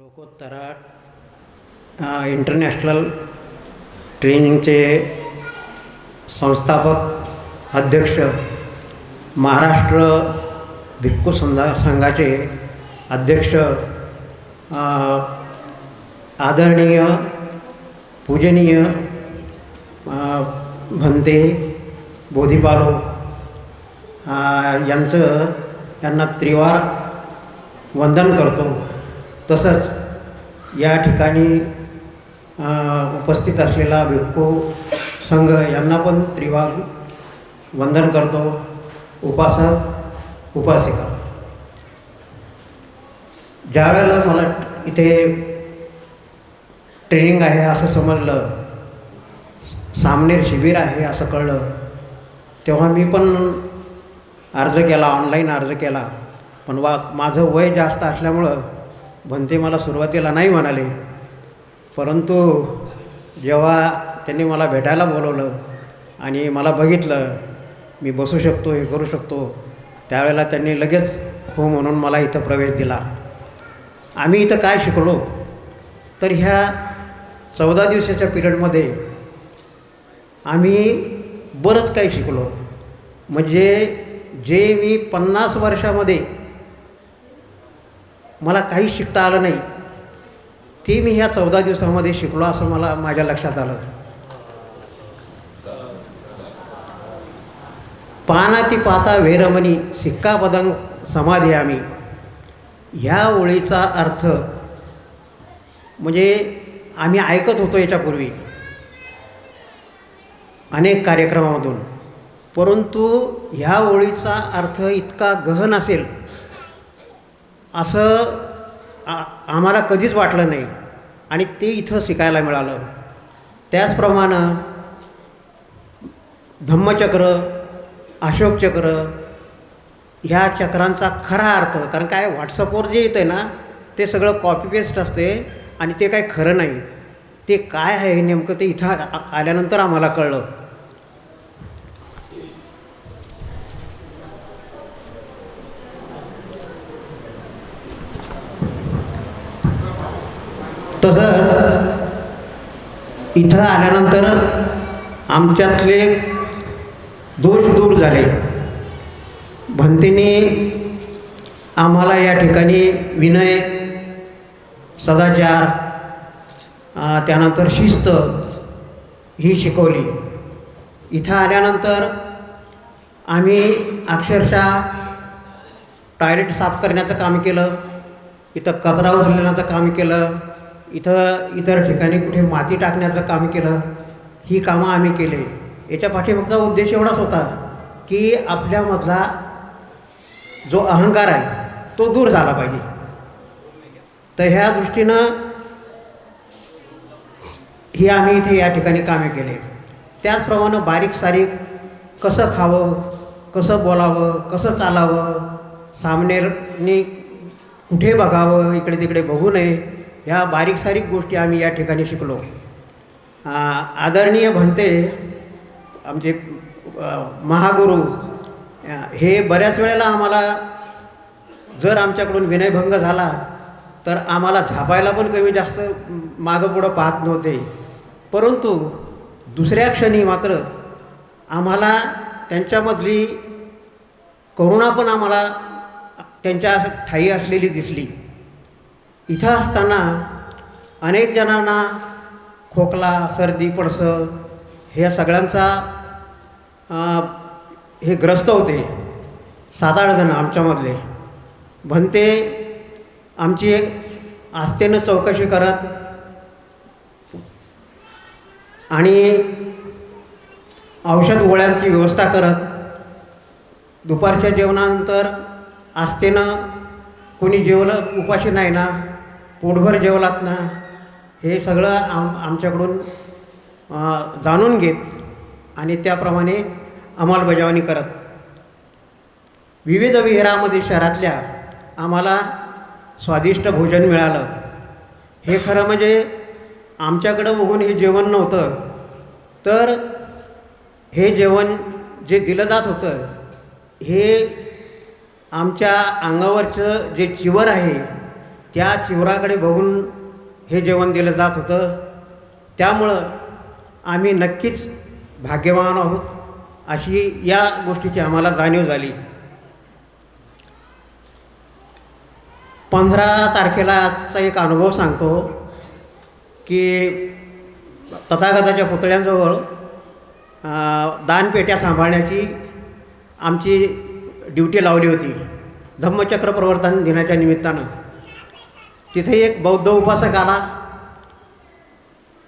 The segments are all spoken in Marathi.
लोकोत्तरा इंटरनॅशनल ट्रेनिंगचे संस्थापक अध्यक्ष, महाराष्ट्र भिक्खू संघाचे अध्यक्ष, आदरणीय पूजनीय भंते बोधिपालो यांना त्रिवार वंदन करतो. तसंच या ठिकाणी उपस्थित असलेला भिक्खू संघ यांना पण त्रिवार वंदन करतो. उपासक उपासिका, ज्या वेळेला मला इथे ट्रेनिंग आहे असं समजलं, सामनेर शिबिर आहे असं कळलं, तेव्हा मी पण अर्ज केला, ऑनलाईन अर्ज केला. पण माझं वय जास्त असल्यामुळं भंते मला सुरुवातीला नाही म्हणाले. परंतु जेव्हा त्यांनी मला भेटायला बोलवलं आणि मला बघितलं मी बसू शकतो, हे करू शकतो, त्यावेळेला त्यांनी लगेच हो म्हणून मला इथं प्रवेश दिला. आम्ही इथं काय शिकलो तर ह्या 14 दिवसाच्या पिरियडमध्ये आम्ही बरंच काही शिकलो. म्हणजे जे मी 50 वर्षामध्ये मला काही शिकता आलं नाही ते मी ह्या 14 दिवसामध्ये शिकलो असं मला माझ्या लक्षात आलं. पानाती पाता वेरमणी सिक्कापदं समाधियामी, ह्या ओळीचा अर्थ म्हणजे आम्ही ऐकत होतो याच्यापूर्वी अनेक कार्यक्रमामधून, परंतु ह्या ओळीचा अर्थ इतका गहन असेल असं आम्हाला कधीच वाटलं नाही आणि ते इथं शिकायला मिळालं. त्याचप्रमाणे धम्मचक्र, अशोकचक्र ह्या चक्रांचा खरा अर्थ, कारण काय व्हॉट्सअपवर जे येतं आहे ना ते सगळं कॉपी पेस्ट असते आणि ते काही खरं नाही. ते काय आहे नेमकं ते इथं आल्यानंतर आम्हाला कळलं. तसं इथं आल्यानंतर आमच्यातले दोष दूर झाले. भंतेने आम्हाला या ठिकाणी विनय, सदाचार, त्यानंतर शिस्त ही शिकवली. इथं आल्यानंतर आम्ही अक्षरशः टॉयलेट साफ करण्याचं काम केलं, इथं कचरा उचलण्याचं काम केलं, इथं इतर ठिकाणी कुठे माती टाकण्याचं काम केलं. ही कामं आम्ही केले. याच्या पाठीमागचा उद्देश एवढाच होता की आपल्यामधला जो अहंकार आहे तो दूर झाला पाहिजे. तर ह्या दृष्टीनं ही आम्ही इथे या ठिकाणी कामे केले. त्याचप्रमाणे बारीक सारीक कसं खावं, कसं बोलावं, कसं चालावं, सामनेरनी कुठे बघावं, इकडे तिकडे बघू नये, ह्या बारीक सारीक गोष्टी आम्ही या ठिकाणी शिकलो. आदरणीय भंते आमचे महागुरू हे बऱ्याच वेळेला आम्हाला जर आमच्याकडून विनयभंग झाला तर आम्हाला झापायला पण कमी जास्त मागं पुढं पाहत नव्हते. परंतु दुसऱ्या क्षणी मात्र आम्हाला त्यांच्यामधली करुणा पण आम्हाला त्यांच्या ठायी असलेली दिसली. इथं असताना अनेक जणांना खोकला, सर्दी, पडसं हे सगळ्यांचा हे ग्रस्त होते. 7-8 जण आमच्यामधले. भंते आमची आस्थेनं चौकशी करत आणि औषध गोळ्यांची व्यवस्था करत, दुपारच्या जेवणानंतर आस्थेनं कोणी जेवलं, उपाशी नाही ना, पोटभर जेवलात ना, हे सगळं आमच्याकडून जाणून घेत आणि त्याप्रमाणे अंमलबजावणी करत विविध विहारामध्ये शहरातल्या आम्हाला स्वादिष्ट भोजन मिळालं. हे खरं म्हणजे आमच्याकडं बघून हे जेवण नव्हतं, तर हे जेवण जे दिलं जात होतं हे आमच्या अंगावरचं जे चिवर आहे त्या चिवराकडे बघून हे जेवण दिलं जात होतं. त्यामुळं आम्ही नक्कीच भाग्यवान आहोत अशी या गोष्टीची आम्हाला जाणीव झाली. 15 तारखेलाचा एक अनुभव सांगतो की तथागताच्या पुतळ्यांजवळ दानपेट्या सांभाळण्याची आमची ड्युटी लावली होती धम्मचक्र प्रवर्तन दिनाच्या निमित्तानं. तिथे एक बौद्ध उपासक आला.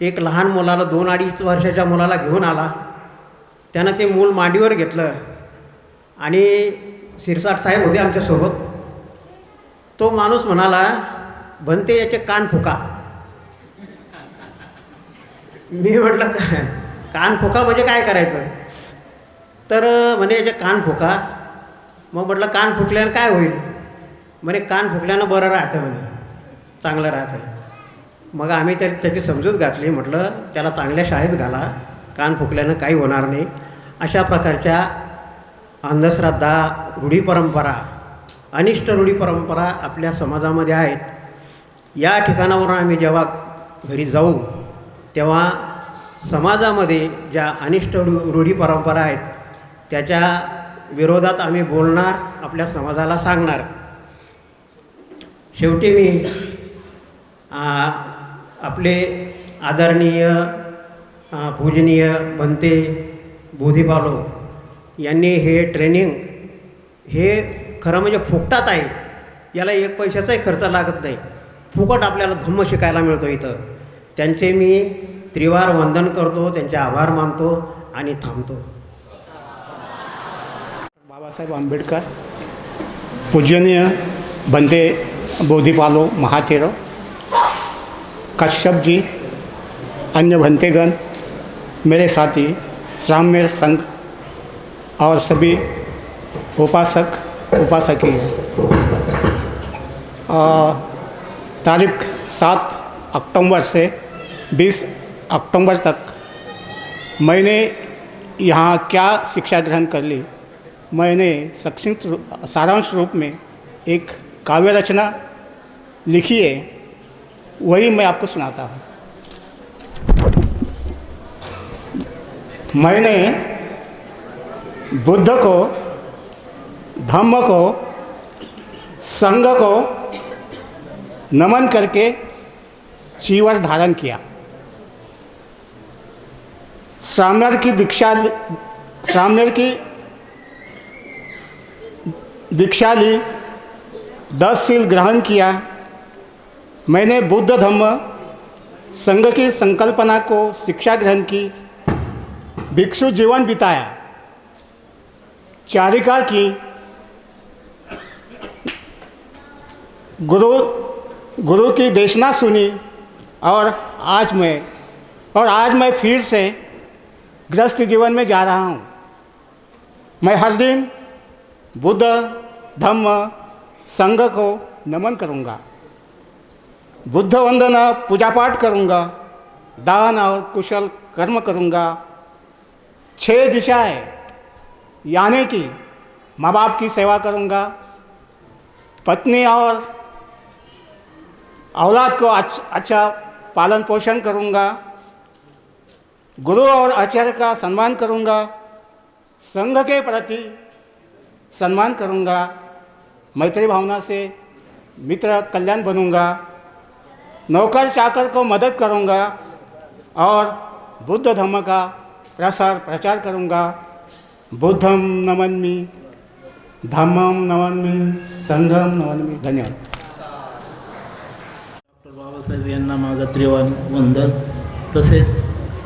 एक लहान मुलाला 2-2.5 वर्षाच्या मुलाला घेऊन आला. त्यानं ते मूल मांडीवर घेतलं आणि शिरसाट साहेब होते आमच्यासोबत. तो माणूस म्हणाला, "भंते याचे कान फुका." मी म्हटलं, कान फुका म्हणजे काय करायचं? तर म्हणे याचे कान फुका. मग म्हटलं कान फुकल्यानं काय होईल? म्हणे कान फुकल्यानं बरं राहतं, म्हणे चांगलं राहतं. मग आम्ही त्याची समजूत घातली. म्हटलं त्याला चांगल्या शाळेत घाला, कान फुकल्यानं काही होणार नाही. अशा प्रकारच्या अंधश्रद्धा, रूढी परंपरा, अनिष्ट रूढी परंपरा आपल्या समाजामध्ये आहेत. या ठिकाणावरून आम्ही जेव्हा घरी जाऊ तेव्हा समाजामध्ये ज्या अनिष्ट रूढी परंपरा आहेत त्याच्या विरोधात आम्ही बोलणार, आपल्या समाजाला सांगणार. शेवटी मी आपले आदरणीय पूजनीय भंते बोधिपालो यांनी हे ट्रेनिंग हे खरं म्हणजे फुकटात आहे. याला 1 पैशाचाही खर्च लागत नाही. फुकट आपल्याला धम्म शिकायला मिळतो इथं. त्यांचे मी त्रिवार वंदन करतो, त्यांचे आभार मानतो आणि थांबतो. बाबासाहेब आंबेडकर, पूजनीय भंते बोधिपालो महाथेरो, कश्यप जी, अन्य भंतेगण, मेरे साथी, श्राम्य संघ और सभी उपासक उपासकी तारीख 7 अक्टूबर से 20 अक्टूबर तक मैंने यहाँ क्या शिक्षा ग्रहण कर ली, मैंने संक्षिप्त सारांश रूप में एक काव्य रचना लिखी है, वही मैं आपको सुनाता हूँ. मैंने बुद्ध को, धम्म को, संघ को नमन करके चीवर धारण किया. सामनेर की दीक्षा ली, 10 शील ग्रहण किया. मैंने बुद्ध धम्म संघ की संकल्पना को शिक्षा ग्रहण की, भिक्षु जीवन बिताया, चारिका की, गुरु की देशना सुनी. और आज मैं फिर से गृहस्थ जीवन में जा रहा हूँ. मैं हर दिन बुद्ध धम्म संघ को नमन करूँगा, बुद्ध वंदना पूजा पाठ करूँगा, दान और कुशल कर्म करूँगा. 6 दिशाएं यानी कि माँ बाप की सेवा करूँगा, पत्नी और औलाद को अच्छा पालन पोषण करूँगा, गुरु और आचार्य का सम्मान करूँगा, संघ के प्रति सम्मान करूँगा, मैत्री भावना से मित्र कल्याण बनूँगा, नौकर चाकर को मदद करूँगा और बुद्ध धम्म का प्रचार करूँगा. बुद्धम नमामि, धम्मम नमामि, संघम नमामि. धन्यवाद. डॉक्टर बाबासाहेब यांना माझा त्रिवार वंदन. तसेच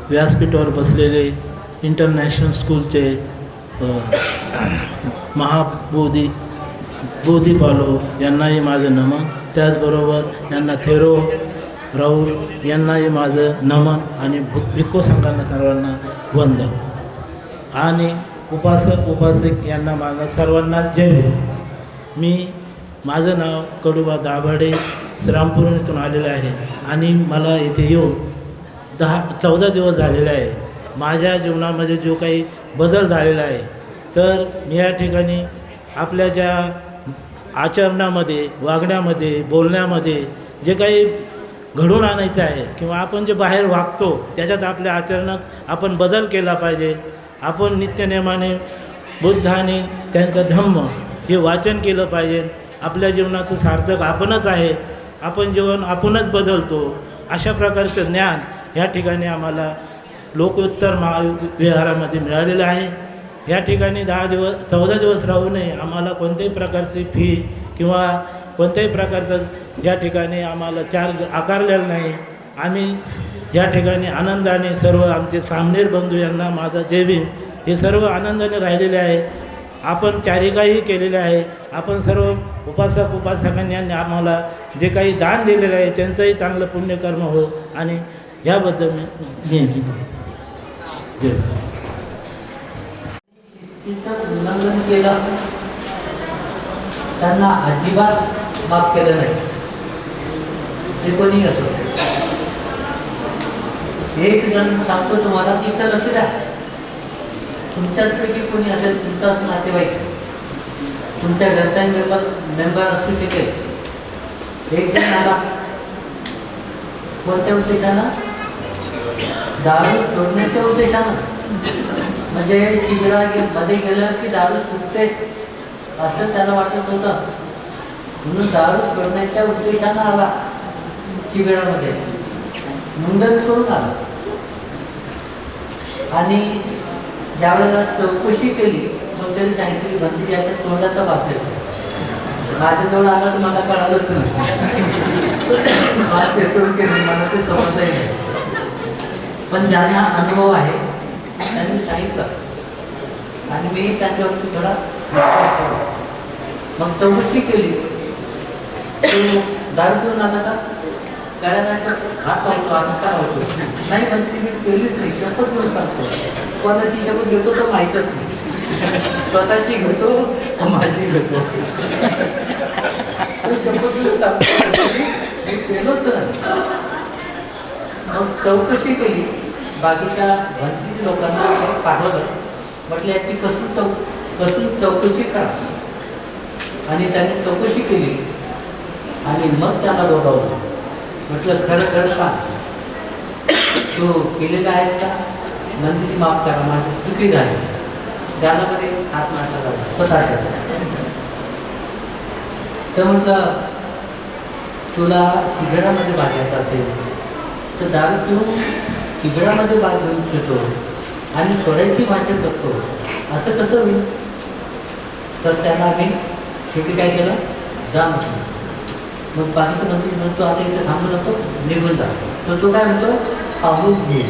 व्यासपीठावर बसलेले इंटरनॅशनल स्कूलचे बोधिपालो यांनाही माझं नमन. त्याचबरोबर यांना थेरो राहुल यांनाही माझं नमन आणि भिक्खू संघांना सर्वांना वंदन. आणि उपासक यांना माझा सर्वांना जय हो. माझं नाव कडुबा दाभाडे, श्रीरामपूर येथून आलेलं आहे आणि मला इथे येऊन 14 दिवस झालेले आहे. माझ्या जीवनामध्ये जो काही बदल झालेला आहे, तर मी या ठिकाणी आपल्या ज्या आचरणामध्ये, वागण्यामध्ये, बोलण्यामध्ये जे काही घडून आणायचं आहे किंवा आपण जे बाहेर वागतो त्याच्यात आपल्या आचरणात आपण बदल केला पाहिजे. आपण नित्यनेमाने बुद्ध आणि त्यांचं धम्म हे वाचन केलं पाहिजे. आपल्या जीवनाचं सार्थक आपणच आहे. आपण जीवन आपणच बदलतो अशा प्रकारचं ज्ञान ह्या ठिकाणी आम्हाला लोकोत्तर महाविहारामध्ये मिळालेलं आहे. या ठिकाणी 14 दिवस राहू नये. आम्हाला कोणत्याही प्रकारची फी किंवा कोणत्याही प्रकारचं या ठिकाणी आम्हाला चार्ज आकारलेला नाही. आम्ही या ठिकाणी आनंदाने सर्व आमचे सामनेर बंधू यांना माझा जय भीम हे सर्व आनंदाने राहिलेले आहे. आपण चारिकाही केलेले आहे. आपण सर्व उपासकांनी आम्हाला जे काही दान दिलेलं आहे त्यांचंही चांगलं पुण्यकर्म हो आणि ह्याबद्दल मी जय तिचं उल्लंघन केलं त्यांना अजिबात माफ केलं नाही. ते कोणी असो. एक जण सांगतो तुम्हाला तिथं लक्ष द्या. तुमच्याचपैकी कोणी असेल, तुमचाच नातेवाईक, तुमच्या घरचा मेंबर असू शकेल. एक जण आला कोणत्या उद्देशानं? दारू सोडण्याच्या उद्देशानं. म्हणजे शिबिरामध्ये गेलं की दारू सुटते असं त्याला वाटत होतं, म्हणून दारू सोडण्याच्या उद्देशानं आला शिबिरामध्ये, मुंडन करून आला. आणि ज्यावेळेला चौकशी केली मग त्यांनी सांगितलं की भंतीजी याच्या तोंडाचा वास येतो. माझ्याजवळ आला तर मला कळालंच नाही. वास येतो की नाही मला ते समजलंही नाही. पण ज्यांना अनुभव आहे त्यांनी सांगितलं आणि मी त्यांच्यावरती थोडा विश्वास ठेवला. मग चौकशी केली. तो दारू पिऊन आला का? कारण असं हात आवडतो, अधिकार आवडतो नाही. म्हणजे मी पेलीच नाही. शपथ घेऊन सांगतो. कोणाची शपथ घेतो तो माहीतच नाही. स्वतःची घेतो, माझी घेतो. तो शपथ घेऊन सांगतो मी पेलोच नाही. मग चौकशी केली. बाकीच्या भरतीच्या लोकांना पाठवलं. म्हटलं याची कसून चौकशी करा. आणि त्यांनी चौकशी केली आणि मग त्याला बोलावलं. म्हटलं खरं खरं सांग, तू केलेलं आहेस का? नंदीची माफ करा, माझी चुकी झाली. त्याला मध्ये हात मारला लागला स्वतःच्या. तर म्हटलं तुला शिबिरामध्ये भागायचं असेल तर दारू पिऊन शिबिरामध्ये भाग घेऊ इच्छितो आणि सोडायची भाषा करतो असं कसं होईल? तर त्याला आम्ही शेवटी काय केलं, जा म्हटलं. मग बाकीचं मंत्री म्हणतो आता इथे थांबू नको, निघून जा. तर तो काय म्हणतो, पाहून घे.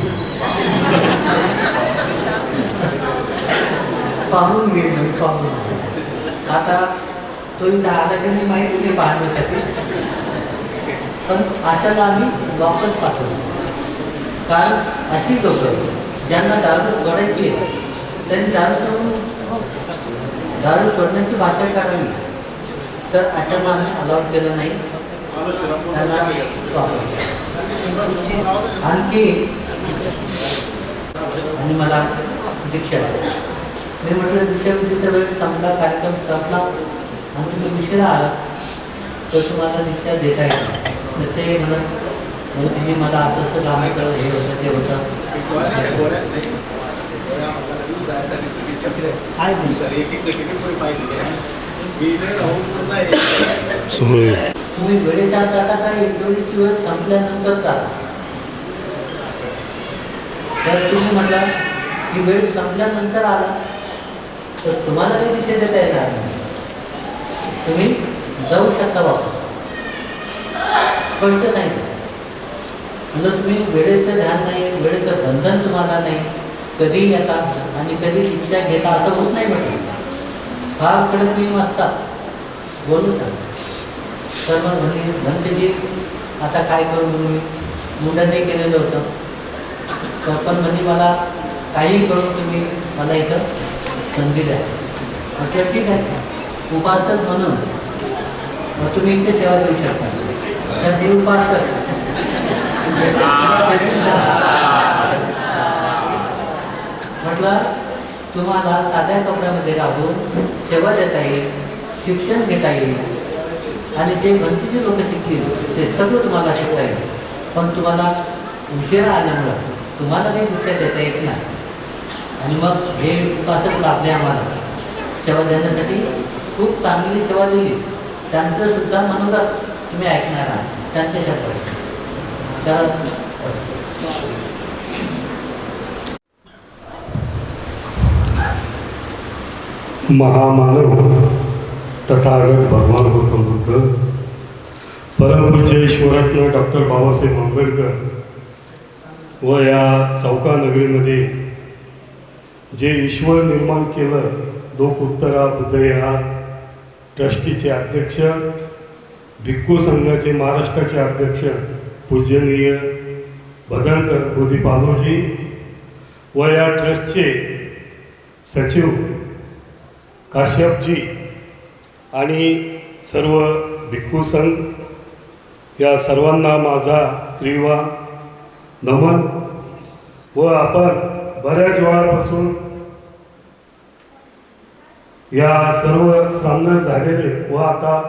पाहून घे म्हणजे पाहून घे. आता तो इथं आला की नाही माहीत नाही पाहण्यासाठी. पण अशाला आम्ही वापस पाठवतो. कारण अशी लोकं ज्यांना दारू सोडायची आहे त्यांनी दारू सोडण्याची भाषा करावी. तर अशाला आम्ही अलाउड केलं नाही. आणखी आणि मला दीक्षा मी म्हटलं दीक्षाविधीचा वेळ संपला, कार्यक्रम संपला आणि तुम्ही उशिरा आला तर तुम्हाला दीक्षा देता येईल. तर ते म्हणत तुम्ही मला असं असं काम होतं, हे होतं, ते होतं. तुम्ही वेळेच्या आत जाता का 1-2 दिवस संपल्यानंतर जाता? तर तुम्ही म्हटला की वेळ संपल्यानंतर आला तर तुम्हाला काही दिशा देता येणार नाही. तुम्ही जाऊ शकता वापस. स्पष्ट सांगितलं. म्हणजे तुम्ही वेळेचं ध्यान नाही, वेळेचं बंधन तुम्हाला नाही. कधी येता आणि कधी शिक्षा घेता असं होत नाही. म्हटलं फार कडक नियम असतात, बोलू का? तर मग म्हणतेजी आता काय करू, मी मुंडनही केलेलं होतं. तर पण म्हणजे मला काही करून तुम्ही मला इथं संधी द्या. म्हटलं ठीक आहे, उपासक म्हणून मग तुम्ही इथे सेवा देऊ शकता. तर ते उपासक म्हटलं तुम्हाला साध्या कपड्यामध्ये राहून सेवा देता येईल, शिक्षण घेता येईल. आणि जे भंतीचे लोक शिकतील ते सगळं तुम्हाला शिकता येईल. पण तुम्हाला उशिरा आल्यामुळं तुम्हाला काही दीक्षा देता येत नाही. आणि मग हे उपासक लाभले आम्हाला सेवा देण्यासाठी. खूप चांगली सेवा दिली. त्यांचं सुद्धा मनोगत तुम्ही ऐकणार आहात त्यांच्या शब्दात. तर महामानव तथागत भगवान गौतम बुद्ध, परमपूज्य ईश्वरत्न डॉक्टर बाबासाहेब आंबेडकर व या चौका नगरीमध्ये जे ईश्वर निर्माण केलं, लोक उत्तरा बुद्धया ट्रस्टीचे अध्यक्ष, भिक्खू संघाचे महाराष्ट्राचे अध्यक्ष पूजनीय भदंकर बोधी पालोजी व या ट्रस्टचे सचिव काश्यपजी आणि सर्व भिक्खू संघ, या सर्वांना माझा त्रिवार नमन. व आपण बऱ्याच वेळापासून या सर्व सामने झालेले व आता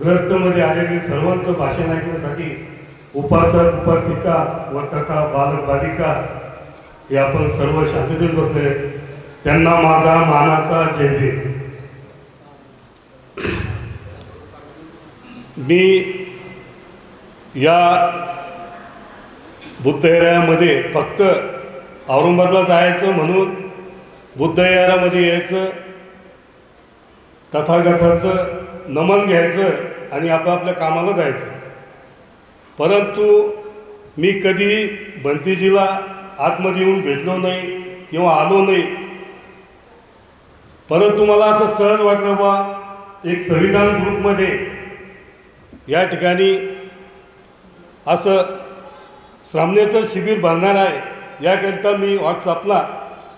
ग्रस्तमध्ये आलेले सर्वांचं भाषण ऐकण्यासाठी उपासक उपासिका व तथा बालक बालिका हे आपण सर्व शांततेत बसले. त्यांना माझा मानाचा जय भीम. मी या बुद्धविहारामध्ये फक्त औरंगाबादला जायचं म्हणून बुद्धविहारामध्ये यायचं, तथागताचं नमन घ्यायचं आणि आपापल्या कामाला जायचं. परंतु मी कधी भंतीजीला आतमध्ये येऊन भेटलो नाही किंवा आलो नाही. परंतु मला असं सहज वाटलं बा, एक संविधान ग्रुपमध्ये या ठिकाणी असं श्रामणेचं शिबिर भरणार आहे. याकरिता मी व्हॉट्सअपला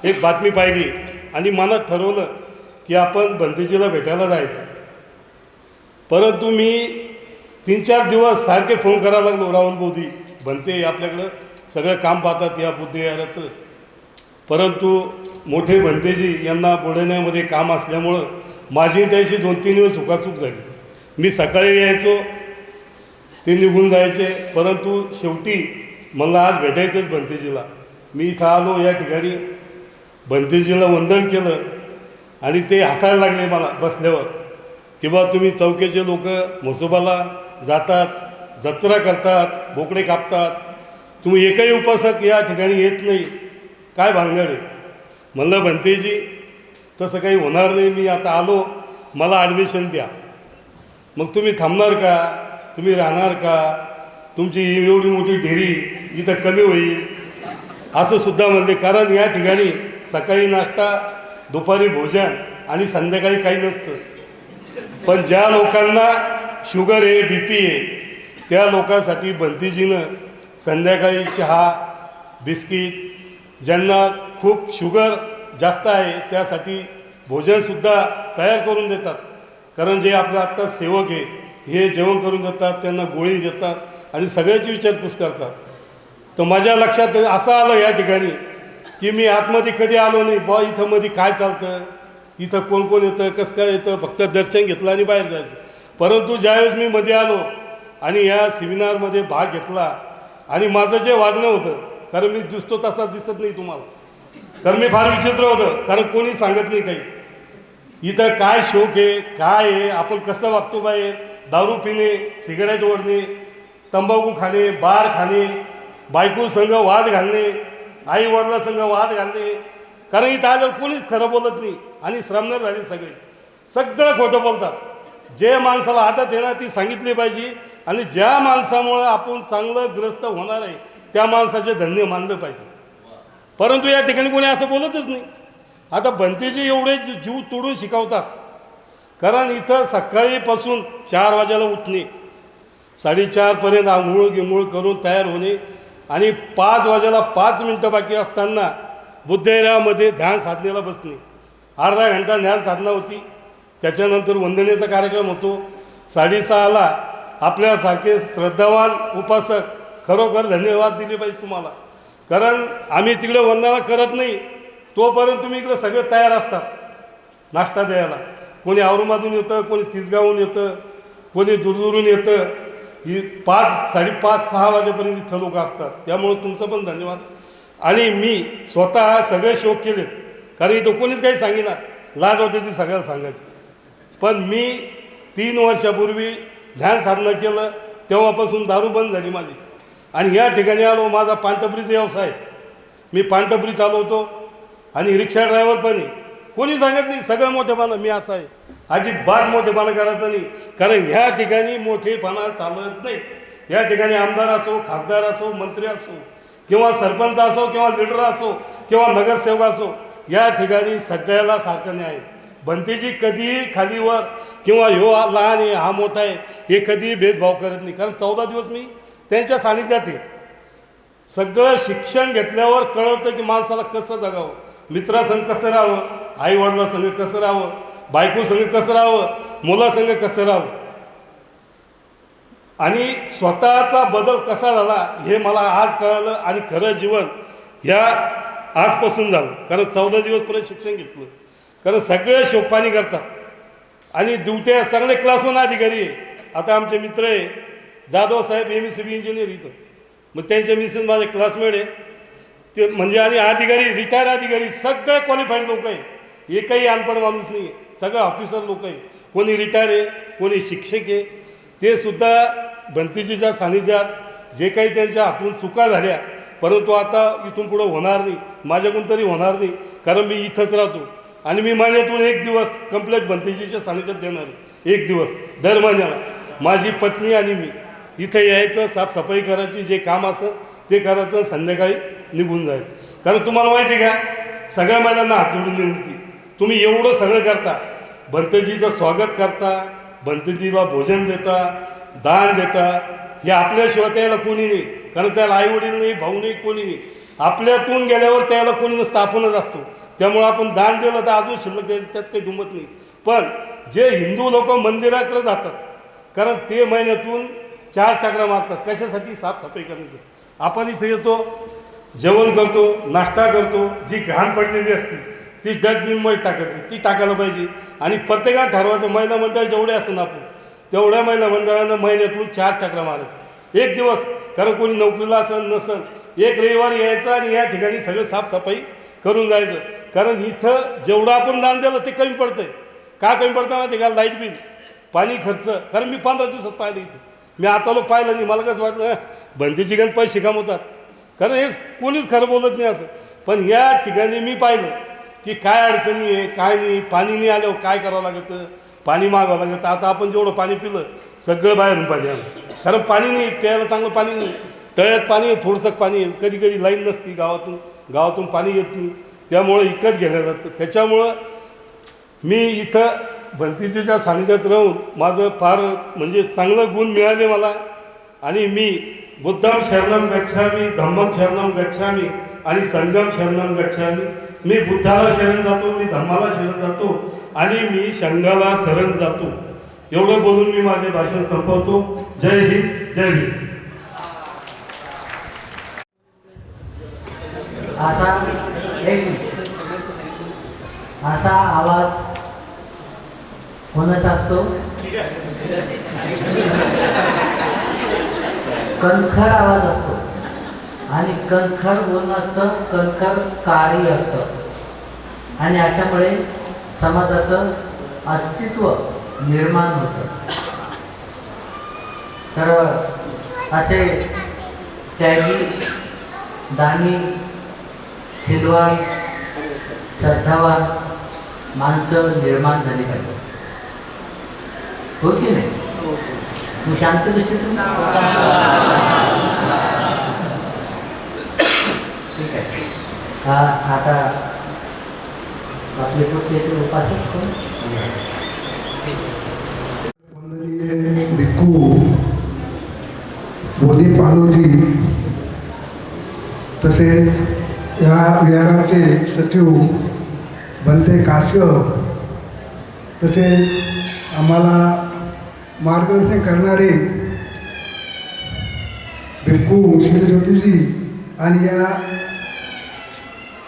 एक बातमी पाहिली आणि मनात ठरवलं की आपण भंतीजीला भेटायला जायचं. परंतु मी 3-4 दिवस सारखे फोन करायला लागलो, राहुल बोधी भंते आपल्याकडं सगळं काम पाहतात या बुद्धविहाराचं. परंतु मोठे भंतेजी यांना बुलढाण्यामध्ये काम असल्यामुळं माझी त्याची 2-3 दिवस चुकाचूक झाली. मी सकाळी यायचो, ते निघून जायचे. परंतु शेवटी मला आज भेटायचंच भंतेजीला. मी इथं आलो, या ठिकाणी भंतेजीला वंदन केलं आणि ते हसायला लागले मला बसल्यावर की बा तुम्ही चौकीचे लोक म्हसोबाला जातात, जत्रा करतात, बोकडे कापतात, तुम्ही एकही उपासक या ठिकाणी येत नाही, काय भानगड आहे. म्हणलं भंतेजी तसं काही होणार नाही, मी आता आलो, मला ॲडमिशन द्या. मग तुम्ही थांबणार का, तुम्ही राहणार का, तुमची एवढी मोठी ढेरी इथं कमी होईल असं सुद्धा म्हणले. कारण या ठिकाणी सकाळी नाश्ता, दुपारी भोजन आणि संध्याकाळी काही नसतं. पण ज्या लोकांना शुगर आहे, बी पी आहे, त्या लोकांसाठी भंतीजीनं संध्याकाळी चहा, बिस्किट, ज्यांना खूप शुगर जास्त आहे त्यासाठी भोजनसुद्धा तयार करून देतात. कारण जे आपलं आत्ता सेवक आहे हे जेवण करून देतात, त्यांना गोळी देतात आणि सगळ्याची विचारपूस करतात. तर माझ्या लक्षात असं आलं या ठिकाणी की मी आतमध्ये कधी आलो नाही बा, इथं मध्ये काय चालतं, इथं कोण कोण येतं, कसं काय येतं, फक्त दर्शन घेतलं आणि बाहेर जायचं. परंतु ज्यावेळेस मी मध्ये आलो आणि या सेमिनारमध्ये भाग घेतला आणि माझं जे वागणं होतं, कारण मी दिसतो तसा दिसत नाही तुम्हाला, कारण मी फार विचित्र होतं, कारण कोणी सांगत नाही काही. इथं काय शौक आहे, काय आहे, आपण कसं वागतो बाहेर, दारू पिणे, सिगारेट ओढणे, तंबाखू खाणे, बार खाणे, बायको संघ वाद घालणे, आई वडिला संघ वाद घालणे. कारण इथं आल्यावर कोणीच खरं बोलत नाही आणि श्रामणार झाले सगळे, सगळं खोटं बोलतात. जे माणसाला हातात येणार ती सांगितली पाहिजे आणि ज्या माणसामुळं आपण चांगलं ग्रस्त होणार आहे त्या माणसाचे धन्य मानलं पाहिजे. परंतु या ठिकाणी कोणी असं बोलतच नाही. आता भंतेजी एवढे जीव तोडून शिकवतात. कारण इथं सकाळीपासून 4 वाजेला उठणे, 4:30पर्यंत आंघोळ गिंघोळ करून तयार होणे आणि 5 वाजेला 5 मिनटं बाकी असताना बुद्धविहारामध्ये ध्यान साधनेला बसणे. अर्धा घंटा ध्यान साधना होती, त्याच्यानंतर वंदनेचा कार्यक्रम होतो. 6:30ला आपल्यासारखे श्रद्धावान उपासक खरोखर धन्यवाद दिले पाहिजे तुम्हाला. कारण आम्ही तिकडे वंदना करत नाही तोपर्यंत तुम्ही इकडे सगळे तयार असतात नाश्ता द्यायला. कोणी औरंगाबादून येतं, कोणी तिसगावहून येतं कोणी दूरदूरून येतं. ही 5, 5:30, 6 वाजेपर्यंत इथं लोक असतात. त्यामुळं तुमचं पण धन्यवाद. आणि मी स्वतः सगळे शोक केले, कारण इथं कोणीच काही सांगेना, लाज होते ती सगळ्याला सांगायची. पण मी 3 वर्षापूर्वी ध्यान साधना केलं, तेव्हापासून दारू बंद झाली माझी. आणि या ठिकाणी आलो, माझा पानटपरीचा व्यवसाय, मी पानटपरी चालवतो आणि रिक्षा ड्रायव्हर पण आहे. कोणी सांगत नाही सगळं मोठेपणा मी असं आहे, अजिबात मोठेपणा करायचं नाही, कारण ह्या ठिकाणी मोठेपणा चालत नाही. या ठिकाणी आमदार असो, खासदार असो, मंत्री असो, किंवा सरपंच असो, किंवा लीडर असो, किंवा नगरसेवक असो, या ठिकाणी सगळ्याला सारखं न्याय. बनतेजी कधीही खालीवर किंवा ह्यो लहान आहे हा मोठा आहे हे कधीही भेदभाव करत नाही, कारण 14 दिवस मी त्यांच्या सानिध्यात आहे. सगळं शिक्षण घेतल्यावर कळतं की माणसाला कसं जगावं, मित्रासंग कसं राहावं, आईवडिलासंग कसं राहावं, बायकोसंग कसं राहावं, मुलासंग कसं राहावं, आणि स्वतःचा बदल कसा झाला हे मला आज कळालं. आणि खरं जीवन ह्या आजपासून झालं, कारण 14 दिवस परत शिक्षण घेतलं, कारण सगळे शोकपाणी करतात आणि ड्युट्या सगळे क्लासवन अधिकारी आहे. आता आमचे मित्र आहे जाधव साहेब, MSCB इंजिनियर इथं, मग त्यांच्या मिसेस माझे क्लासमेट आहे ते, म्हणजे आणि अधिकारी, रिटायर अधिकारी सगळे क्वालिफाईड लोक आहे, एकही अनपढ माणूस नाही, सगळं ऑफिसर लोक आहे. कोणी रिटायर आहे, कोणी शिक्षक आहे. ते सुद्धा भंतीजीच्या सानिध्यात जे काही त्यांच्या हातून चुका झाल्या, परंतु आता इथून पुढं होणार नाही, माझ्याकडून तरी होणार नाही, कारण मी इथंच राहतो. आणि मी महिन्यातून 1 दिवस कंप्लेट भंतीजीच्या सानिध्यात देणार आहे, 1 दिवस दर महिन्याला. माझी पत्नी आणि मी इथं यायचं, साफसफाई करायची, जे काम असेल ते करायचं, संध्याकाळी निघून जायचं. कारण तुम्हाला माहिती आहे का, सगळ्या महिलांना हात जोडून विनंती, तुम्ही एवढं सगळं करता, भंतेजीचं स्वागत करता, भंतेजीला भोजन देता, दान देता, हे आपल्याशिवाय त्याला कोणी नाही, कारण त्याला आईवडील नाही, भाऊ नाही, कोणी नाही. आपल्यातून गेल्यावर त्याला कोणी नसतं, आपणच असतो. त्यामुळं आपण दान दिलं तर अजून शिल्लक द्यायचं, त्यात काही दुमत नाही. पण जे हिंदू लोक मंदिराकडे जातात, कारण ते महिन्यातून 4 चक्रा मारतात, कशासाठी? साफसफाई करण्याचं. आपण इथे येतो, जेवण करतो, नाश्ता करतो, जी घाण पडलेली असते ती डस्टबिनमध्ये टाकायची, ती टाकायला पाहिजे. आणि प्रत्येकानं ठरवायचं, महिला मंडळ जेवढे असेल आपण तेवढ्या महिला मंडळानं महिन्यातून 4 चक्रा मारायच्या, 1 दिवस, कारण कोणी नोकरीला असेल नसेल, 1 रविवार यायचं आणि या ठिकाणी सगळं साफसफाई करून जायचं. कारण इथं जेवढं आपण दान दिलं ते कमी पडतं आहे. का कमी पडतं माहिती का? लाईट बिल, पाणी खर्च. कारण मी 15 दिवसात पाहिलं इथं, मी आता लोक पाहिलं नाही, मला कसं वाटलं भंतीची गण पैसे कमवतात, कारण हे कोणीच खरं बोलत नाही असं. पण या ठिकाणी मी पाहिलं की काय अडचणी आहे, काय नाही. पाणी नाही आल्यावर काय करावं लागतं, पाणी मागावं लागतं. आता आपण जेवढं पाणी पिलं सगळं बाहेरून पाणी आलं, कारण पाणी नाही, प्यायला चांगलं पाणी नाही. तळ्यात पाणी आहे, थोडंसं पाणी आहे, कधी कधी लाईन नसती, गावातून पाणी येत नाही, त्यामुळं विकत घेतलं जातं. त्याच्यामुळं मी इथं भंतीजीच्या सानिध्यात राहून माझं फार म्हणजे चांगलं गुण मिळाले मला. आणि मी बुद्धम शरणम गच्छामी, धम्मम शरणम गच्छामी आणि संघम शरणम गच्छामी. मी बुद्धाला शरण जातो, मी धम्माला शरण जातो आणि मी संघाला शरण जातो. एवढं बोलून मी माझे भाषण संपवतो. जय हिंद, जय हिंद. असा आवाज कोणाचा असतो? कणखर आवाज असतो. आणि कणखर बोलणं असतं, कणखर कार्य असतं. आणि अशामुळे समाजाचं अस्तित्व निर्माण होतं. तर असे त्यागी, दानी, सिलवान, श्रद्धावान माणसं निर्माण झाली पाहिजे, हो की नाही? तू शांत दिसते तू. ठीक आहे. आता आपले कुठले उपासक कोण? भिक्खू बोधी पालोजी, तसेच या विहाराचे सचिव बनते काश्यप, तसेच आम्हाला मार्गदर्शन करणारे भिक्खू शिवज्योतिजी आणि या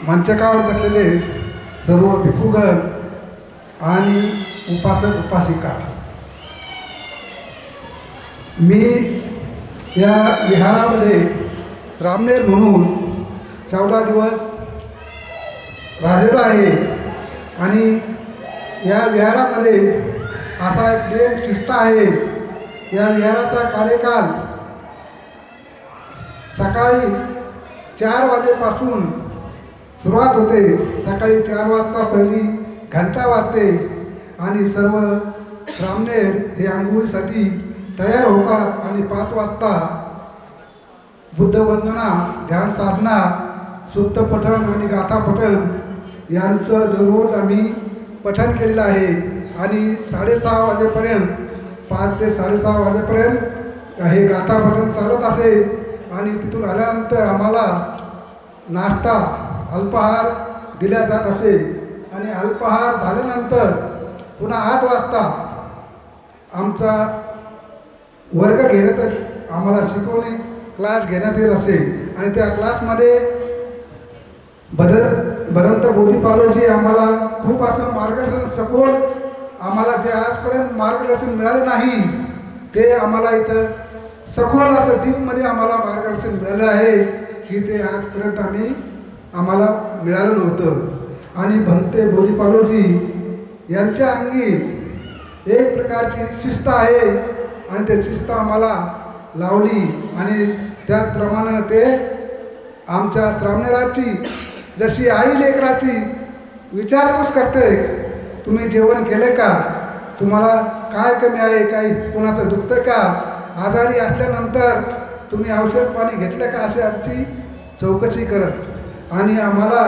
मंचकावर बसलेले सर्व भिक्खूगण आणि उपासक उपासिका, मी या विहारामध्ये श्रामणेर म्हणून 14 दिवस राहिलेलो आहे आणि या विहारामध्ये असा एक प्रेम शिस्त आहे. या विहाराचा कार्यकाल सकाळी 4 वाजेपासून सुरुवात होते. सकाळी 4 वाजता पहिली घंटा वाजते आणि सर्व श्रामणेर हे आंघोळीसाठी तयार होतात आणि 5 वाजता बुद्धवंदना, ध्यान साधना, सुत्त पठण आणि गाथा पठण यांचं दररोज आम्ही पठण केलेलं आहे आणि 6:30 वाजेपर्यंत 5 ते 6:30 वाजेपर्यंत हे गाथा पठण चालत असे आणि तिथून आल्यानंतर आम्हाला नाश्ता अल्पाहार दिला जात असे आणि अल्पाहार झाल्यानंतर पुन्हा 8 वाजता आमचा वर्ग घेण्यात आम्हाला शिकवणे क्लास घेण्यात येत असे आणि त्या क्लासमध्ये भदंत बोधीपालोजी आम्हाला खूप असं मार्गदर्शन सखोल आम्हाला जे आजपर्यंत मार्गदर्शन मिळाले नाही ते आम्हाला इथं सखोल असं डीपमध्ये आम्हाला मार्गदर्शन मिळालं आहे की ते आजपर्यंत आम्हाला मिळालं नव्हतं. आणि भंते बोधीपालोजी यांच्या अंगी एक प्रकारची शिस्त आहे आणि ते शिस्त आम्हाला लावली आणि त्याचप्रमाणे ते आमच्या श्रामणेराची जशी आई लेकराची विचारपूस करते, तुम्ही जेवण केले का, तुम्हाला काय कमी आहे, काही कोणाचं दुखतं का, आजारी असल्यानंतर तुम्ही औषध पाणी घेतलं का, अशी आमची चौकशी करत आणि आम्हाला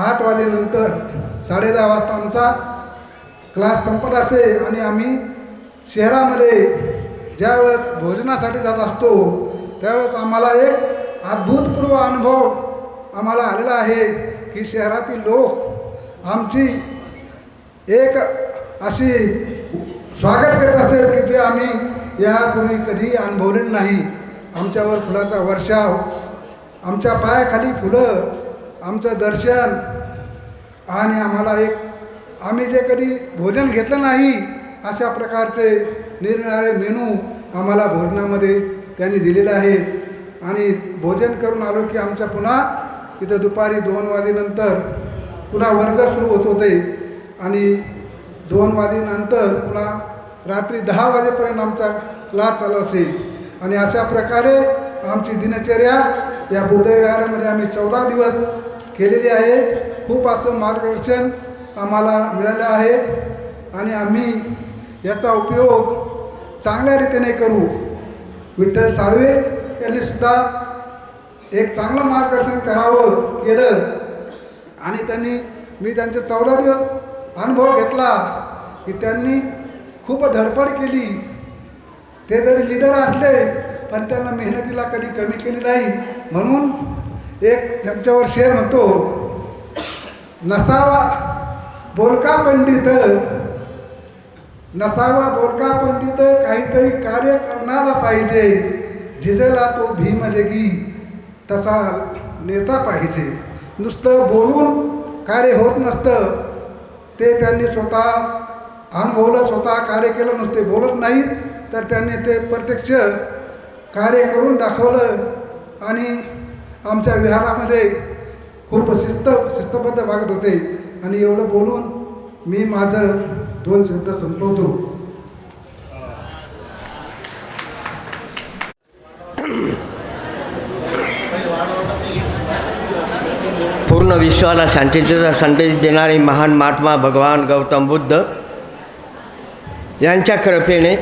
8 वाजेनंतर 10:30 वाजता आमचा क्लास संपत असे आणि आम्ही शहरामध्ये ज्यावेळेस भोजनासाठी जात असतो त्यावेळेस आम्हाला एक अद्भुतपूर्व अनुभव आम्हाला आलेला आहे की शहरातील लोक आमची एक अशी स्वागत करत असेल की जे आम्ही यापूर्वी कधी अनुभवलेलं नाही. आमच्यावर फुलाचा वर्षाव, आमच्या पायाखाली फुलं, आमचं दर्शन आणि आम्हाला एक आम्ही जे कधी भोजन घेतलं नाही अशा प्रकारचे निरनिराळे मेनू आम्हाला भोजनामध्ये त्यांनी दिलेले आहेत आणि भोजन करून आलो की आमच्या पुन्हा इथं दुपारी 2 वाजेनंतर पुन्हा वर्ग सुरू होत होते आणि 2 वाजेनंतर पुन्हा रात्री 10 वाजेपर्यंत आमचा क्लास चालू असेल आणि अशा प्रकारे आमची दिनचर्या या बुद्धविहारामध्ये आम्ही 14 दिवस केलेली आहे. खूप असं मार्गदर्शन आम्हाला मिळालं आहे आणि आम्ही याचा उपयोग चांगल्या रीतीने करू. विठ्ठल साळवे यांनीसुद्धा एक चांगलं मार्गदर्शन करावं केलं आणि मी त्यांचे 14 दिवस अनुभव घेतला की त्यांनी खूप धडपड केली. ते जरी लीडर असले पण त्यांना मेहनतीला कधी कमी केली नाही. म्हणून एक त्यांच्यावर शेर म्हणतो, नसावा बोलका पंडित, नसावा बोलका पंडित, काहीतरी कार्य करणारा पाहिजे, झिजेला तो भीमजगी तसा नेता पाहिजे. नुसतं बोलून कार्य होत नसतं, ते त्यांनी स्वतः अनुभवलं, स्वतः कार्य केलं. नुसते बोलत नाहीत तर त्यांनी ते प्रत्यक्ष कार्य करून दाखवलं आणि आमच्या विहारामध्ये खूप शिस्तबद्ध वागत होते. आणि एवढं बोलून मी माझं 2 शब्द संपवतो. पूर्ण विश्वाला शांतीचा संदेश देणारे महान महात्मा भगवान गौतम बुद्ध यांच्या कृपेने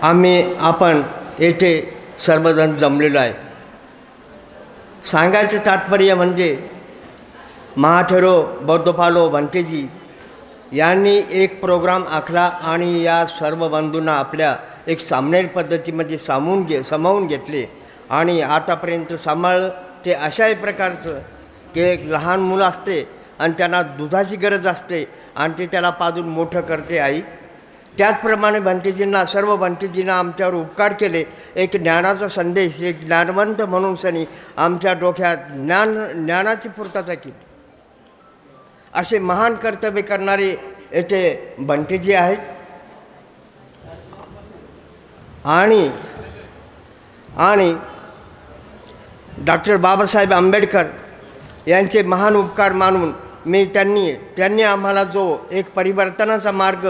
आपण येथे सर्वजण जमलेलो आहे. सांगायचं तात्पर्य म्हणजे महाथेरो बौद्धपालो भंतेजी यांनी एक प्रोग्राम आखला आणि या सर्व बंधूंना आपल्या एक सामनेर पद्धतीमध्ये सामावून घेतले आणि आतापर्यंत सांभाळलं. ते अशाही प्रकारचं की एक लहान मुलं असते आणि त्यांना दुधाची गरज असते आणि ते त्याला पाजून मोठं करते आई. त्याचप्रमाणे भंतेजींना सर्व भंतेजींना आमच्यावर उपकार केले. एक ज्ञानाचा संदेश, एक ज्ञानवंत म्हणून सनी आमच्या डोक्यात ज्ञानाची पूर्तता केली. असे महान कर्तव्य करणारे येथे भंतेजी आहेत. आणि डॉक्टर बाबासाहेब आंबेडकर यांचे महान उपकार मानून मी त्यांनी आम्हाला जो एक परिवर्तनाचा मार्ग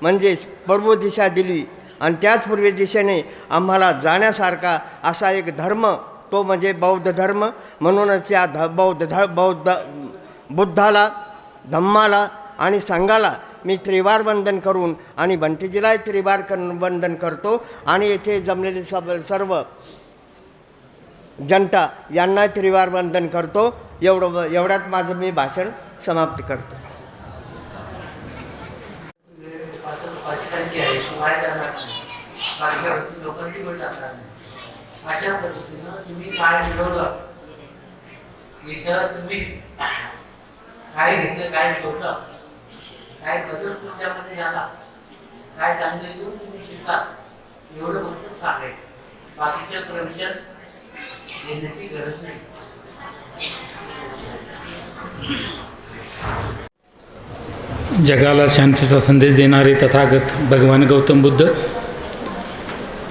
म्हणजे पूर्व दिशा दिली आणि त्याच पूर्व दिशेने आम्हाला जाण्यासारखा असा एक धर्म तो म्हणजे बौद्ध धर्म. म्हणूनच या बुद्धाला, धम्माला आणि संघाला मी त्रिवार वंदन करून आणि भंतेजीलाही त्रिवार वंदन करतो आणि येथे जमलेले सर्व जनता यांना त्रिवार वंदन करतो. एवढ्यात माझं मी भाषण समाप्त करतो. अशा पद्धतीनं तुम्ही काय मिळवलं, इथं तुम्ही काय घेतलं, काय सोडलं, काय बदल तुमच्यामध्ये झाला, काय चांगले येऊन तुम्ही शिकला, एवढं फक्त सांगायचं. बाकीचं प्रवचन देण्याची गरज नाही. जगाला शांतीचा संदेश देणारे तथागत भगवान गौतम बुद्ध,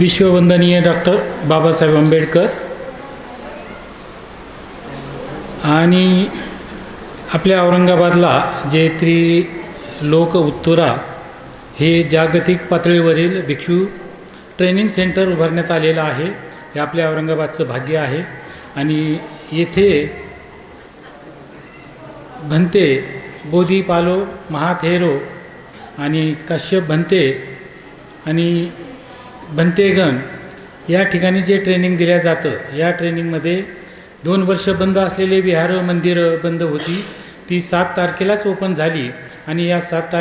विश्ववंदनीय डॉक्टर बाबासाहेब आंबेडकर आणि आपल्या औरंगाबादला जे त्रिलोक उत्तुरा हे जागतिक पातळीवरील भिक्षू ट्रेनिंग सेंटर उभारण्यात आलेलं आहे. हे आपल्या औरंगाबादचं भाग्य आहे. आणि येथे भंते, बोधीपालो, महाथेरो आणि कश्यप भंते आणि भंतेगण या ठिकाणी जे ट्रेनिंग दिल्या जातं, या ट्रेनिंगमध्ये 2 वर्ष बंद असलेले विहारं, मंदिरं बंद होती, ती 7 तारखेलाच ओपन झाली. आणि या 7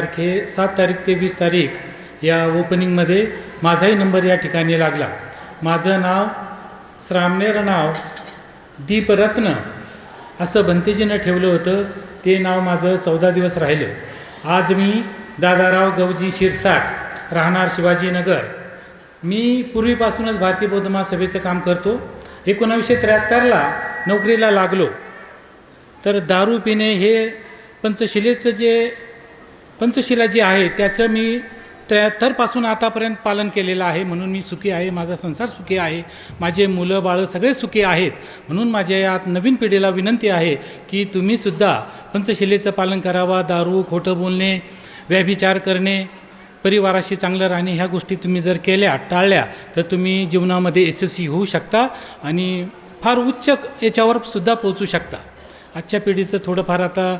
तारीख ते 20 तारीख या ओपनिंगमध्ये माझाही नंबर या ठिकाणी लागला. माझं नाव श्रामणेर नाव दीपरत्न असं भंतेजीनं ठेवलं होतं. ते नाव माझं 14 दिवस राहिलं. आज मी दादाराव गवजी शिरसाट, राहणार शिवाजीनगर. मी पूर्वीपासूनच भारतीय बौद्ध महासभेचं काम करतो. 1973ला नोकरीला लागलो. तर दारू पिणे हे पंचशिला जी आहे त्याचं मी 73पासून आतापर्यंत पालन केलेलं आहे. म्हणून मी सुखी आहे, माझा संसार सुखी आहे, माझे मुलं बाळं सगळे सुखी आहेत. म्हणून माझ्या या नवीन पिढीला विनंती आहे की तुम्हीसुद्धा पंचशिलेचं पालन करावा. दारू, खोटं बोलणे, व्यभिचार करणे, परिवाराशी चांगलं राहणे ह्या गोष्टी तुम्ही जर केल्या, टाळल्या तर तुम्ही जीवनामध्ये यशस्वी होऊ शकता आणि फार उच्च याच्यावर सुद्धा पोहोचू शकता. आजच्या पिढीचं थोडंफार आता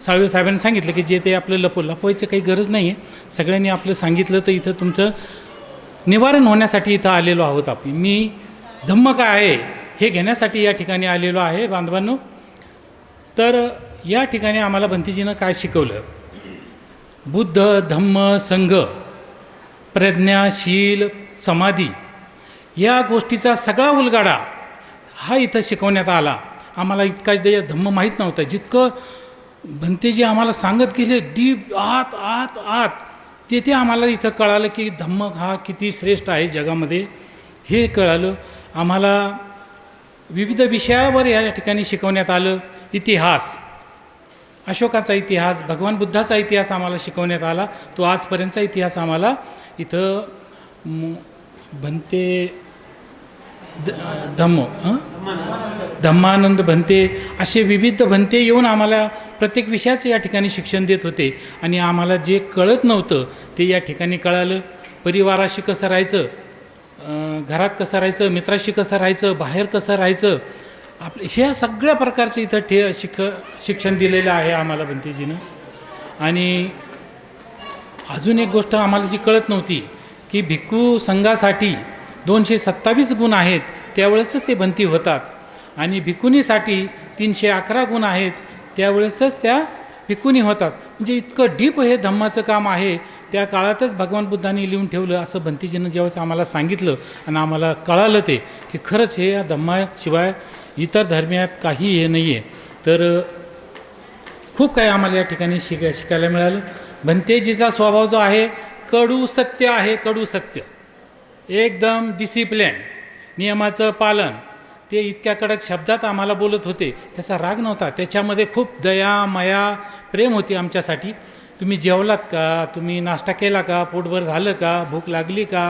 साळवे साहेबांनी सांगितलं की जे ते आपलं लपवायचं काही गरज नाही आहे. सगळ्यांनी आपलं सांगितलं तर इथं तुमचं निवारण होण्यासाठी इथं आलेलो आहोत. मी धम्म काय आहे हे घेण्यासाठी या ठिकाणी आलेलो आहे बांधवांनो. तर या ठिकाणी आम्हाला भंतेजीनं काय शिकवलं? बुद्ध, धम्म, संघ, प्रज्ञा, शील, समाधी या गोष्टीचा सगळा उलगाडा हा इथं शिकवण्यात आला. आम्हाला इतका धम्म माहीत नव्हता. जितकं भंतेजी आम्हाला सांगत गेले डीप आत आत आत, तेथे आम्हाला इथं कळालं की धम्म हा किती श्रेष्ठ आहे जगामध्ये हे कळालं. आम्हाला विविध विषयावर या ठिकाणी शिकवण्यात आलं. इतिहास, अशोकाचा इतिहास, भगवान बुद्धाचा इतिहास आम्हाला शिकवण्यात आला. तो आजपर्यंतचा इतिहास आम्हाला इथं भंते धम्मानंद भंते असे विविध भंते येऊन आम्हाला प्रत्येक विषयाचं या ठिकाणी शिक्षण देत होते. आणि आम्हाला जे कळत नव्हतं ते या ठिकाणी कळालं. परिवाराशी कसं राहायचं, घरात कसं राहायचं, मित्राशी कसं राहायचं, बाहेर कसं राहायचं, ह्या सगळ्या प्रकारचं इथं शिक्षण दिलेलं आहे आम्हाला भंतेजीनं. आणि अजून एक गोष्ट आम्हाला जी कळत नव्हती की भिक्खू संघासाठी 227 गुण आहेत त्यावेळेसच ते भंती होतात आणि भिक्खुनीसाठी 311 गुण आहेत त्यावेळेसच त्या भिक्खुनी होतात. म्हणजे इतकं डीप हे धम्माचं काम आहे. त्या काळातच भगवान बुद्धांनी लिहून ठेवलं असं भंतेजीनं ज्यावेळेस आम्हाला सांगितलं आणि आम्हाला कळालं ते की खरंच हे या धम्माशिवाय इतर धर्मियात काही हे नाही आहे. तर खूप काही आम्हाला या ठिकाणी शिकायला मिळालं. भंतेजीचा स्वभाव जो आहे कडू सत्य आहे. कडू सत्य, एकदम डिसिप्लिन, नियमाचं पालन. ते इतक्या कडक शब्दात आम्हाला बोलत होते. त्याचा राग नव्हता, त्याच्यामध्ये खूप दया, माया, प्रेम होती आमच्यासाठी. तुम्ही जेवलात का, तुम्ही नाश्ता केला का, पोटभर झालं का, भूक लागली का,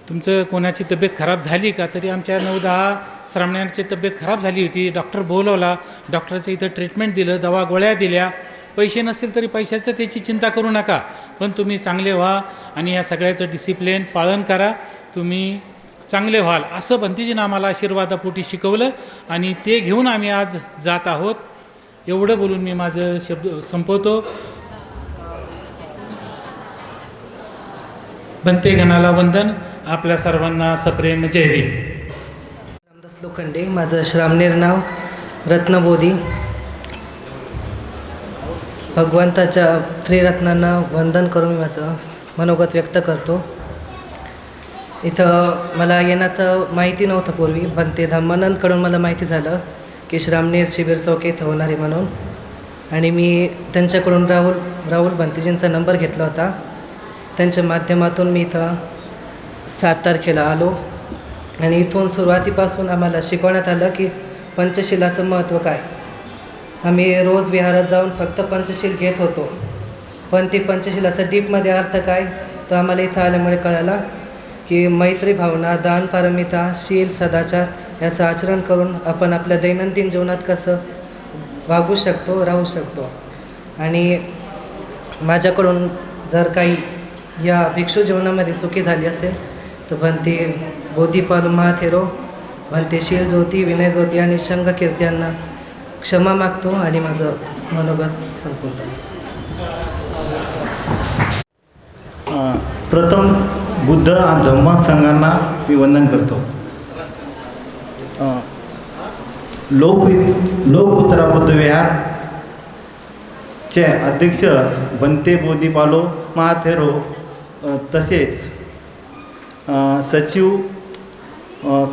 तुमचं कोणाची तब्येत खराब झाली का? तरी आमच्या 9-10 श्रामण्यांची तब्येत खराब झाली होती. डॉक्टर बोलवला, डॉक्टरचं इथं ट्रीटमेंट दिलं, दवा गोळ्या दिल्या. पैसे नसतील तरी पैशाचं त्याची चिंता करू नका, पण तुम्ही चांगले व्हा आणि या सगळ्याचं डिसिप्लिन पालन करा, तुम्ही चांगले व्हाल असं भंतेजीनं आम्हाला आशीर्वादापोटी शिकवलं आणि ते घेऊन आम्ही आज जात आहोत. एवढं बोलून मी माझं शब्द संपवतो. भंतेगणाला वंदन. आपल्या सर्वांना सप्रेम जय भीम. रामदास लोखंडे, माझं श्रामणेर नाव, रत्नबोधी. भगवंताच्या त्रिरत्नांना वंदन करून मी माझं मनोगत व्यक्त करतो. इथं मला येण्याचं माहिती नव्हतं पूर्वी, पण ते धम्मानंदकडून मला माहिती झालं की श्रामणेर शिबिर चौक इथं होणार आहे म्हणून, आणि मी त्यांच्याकडून राहुल भंतेजींचा नंबर घेतला होता. त्यांच्या माध्यमातून मी इथं 7 तारखेला आलो आणि इथून सुरुवातीपासून आम्हाला शिकवण्यात आलं की पंचशिलाचं महत्त्व काय. आम्ही रोज विहारात जाऊन फक्त पंचशील घेत होतो, पण ती पंचशिलाचा डीपमध्ये अर्थ काय तर आम्हाला इथं आल्यामुळे कळाला की मैत्री भावना, दान, पारमिता, शील, सदाचार याचं आचरण करून आपण आपल्या दैनंदिन जीवनात कसं वागू शकतो, राहू शकतो. आणि माझ्याकडून जर काही या भिक्षू जीवनामध्ये सुखी झाली असेल तर भंते बोधीपालू महाथेरो, भंते शील ज्योती, विनय ज्योती आणि शंग कीर्ती यांना क्षमा मागतो आणि माझं मनोगत संपवतो. प्रथम बुद्ध आणि धम्म संघांना मी वंदन करतो. लोकपुत्रा बुद्ध विहारचे अध्यक्ष भंते बोधीपालो महाथेरो, तसेच सचिव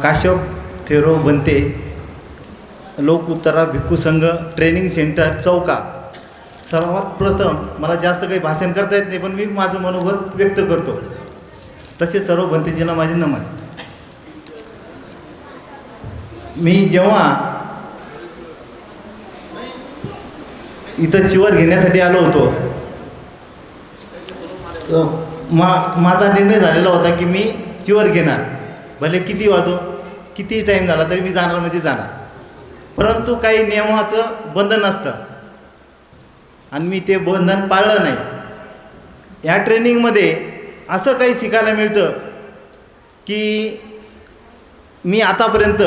काश्यप थेरो भंते, लोकउत्तरा भिक्खू संघ ट्रेनिंग सेंटर चौका. सर्वात प्रथम मला जास्त काही भाषण करता येत नाही, पण मी माझं मनोगत व्यक्त करतो. तसेच सर्व भंतेजींना माझे नमन. मी जेव्हा इथं चिवर घेण्यासाठी आलो होतो, माझा निर्णय झालेला होता की मी चिवर घेणार, भले किती वाजो, किती टाईम झाला तरी मी जाणार म्हणजे जाणार. परंतु काही नियमाचं बंधन असतं आणि मी ते बंधन पाळलं नाही. या ट्रेनिंगमध्ये असं काही शिकायला मिळतं की मी आतापर्यंत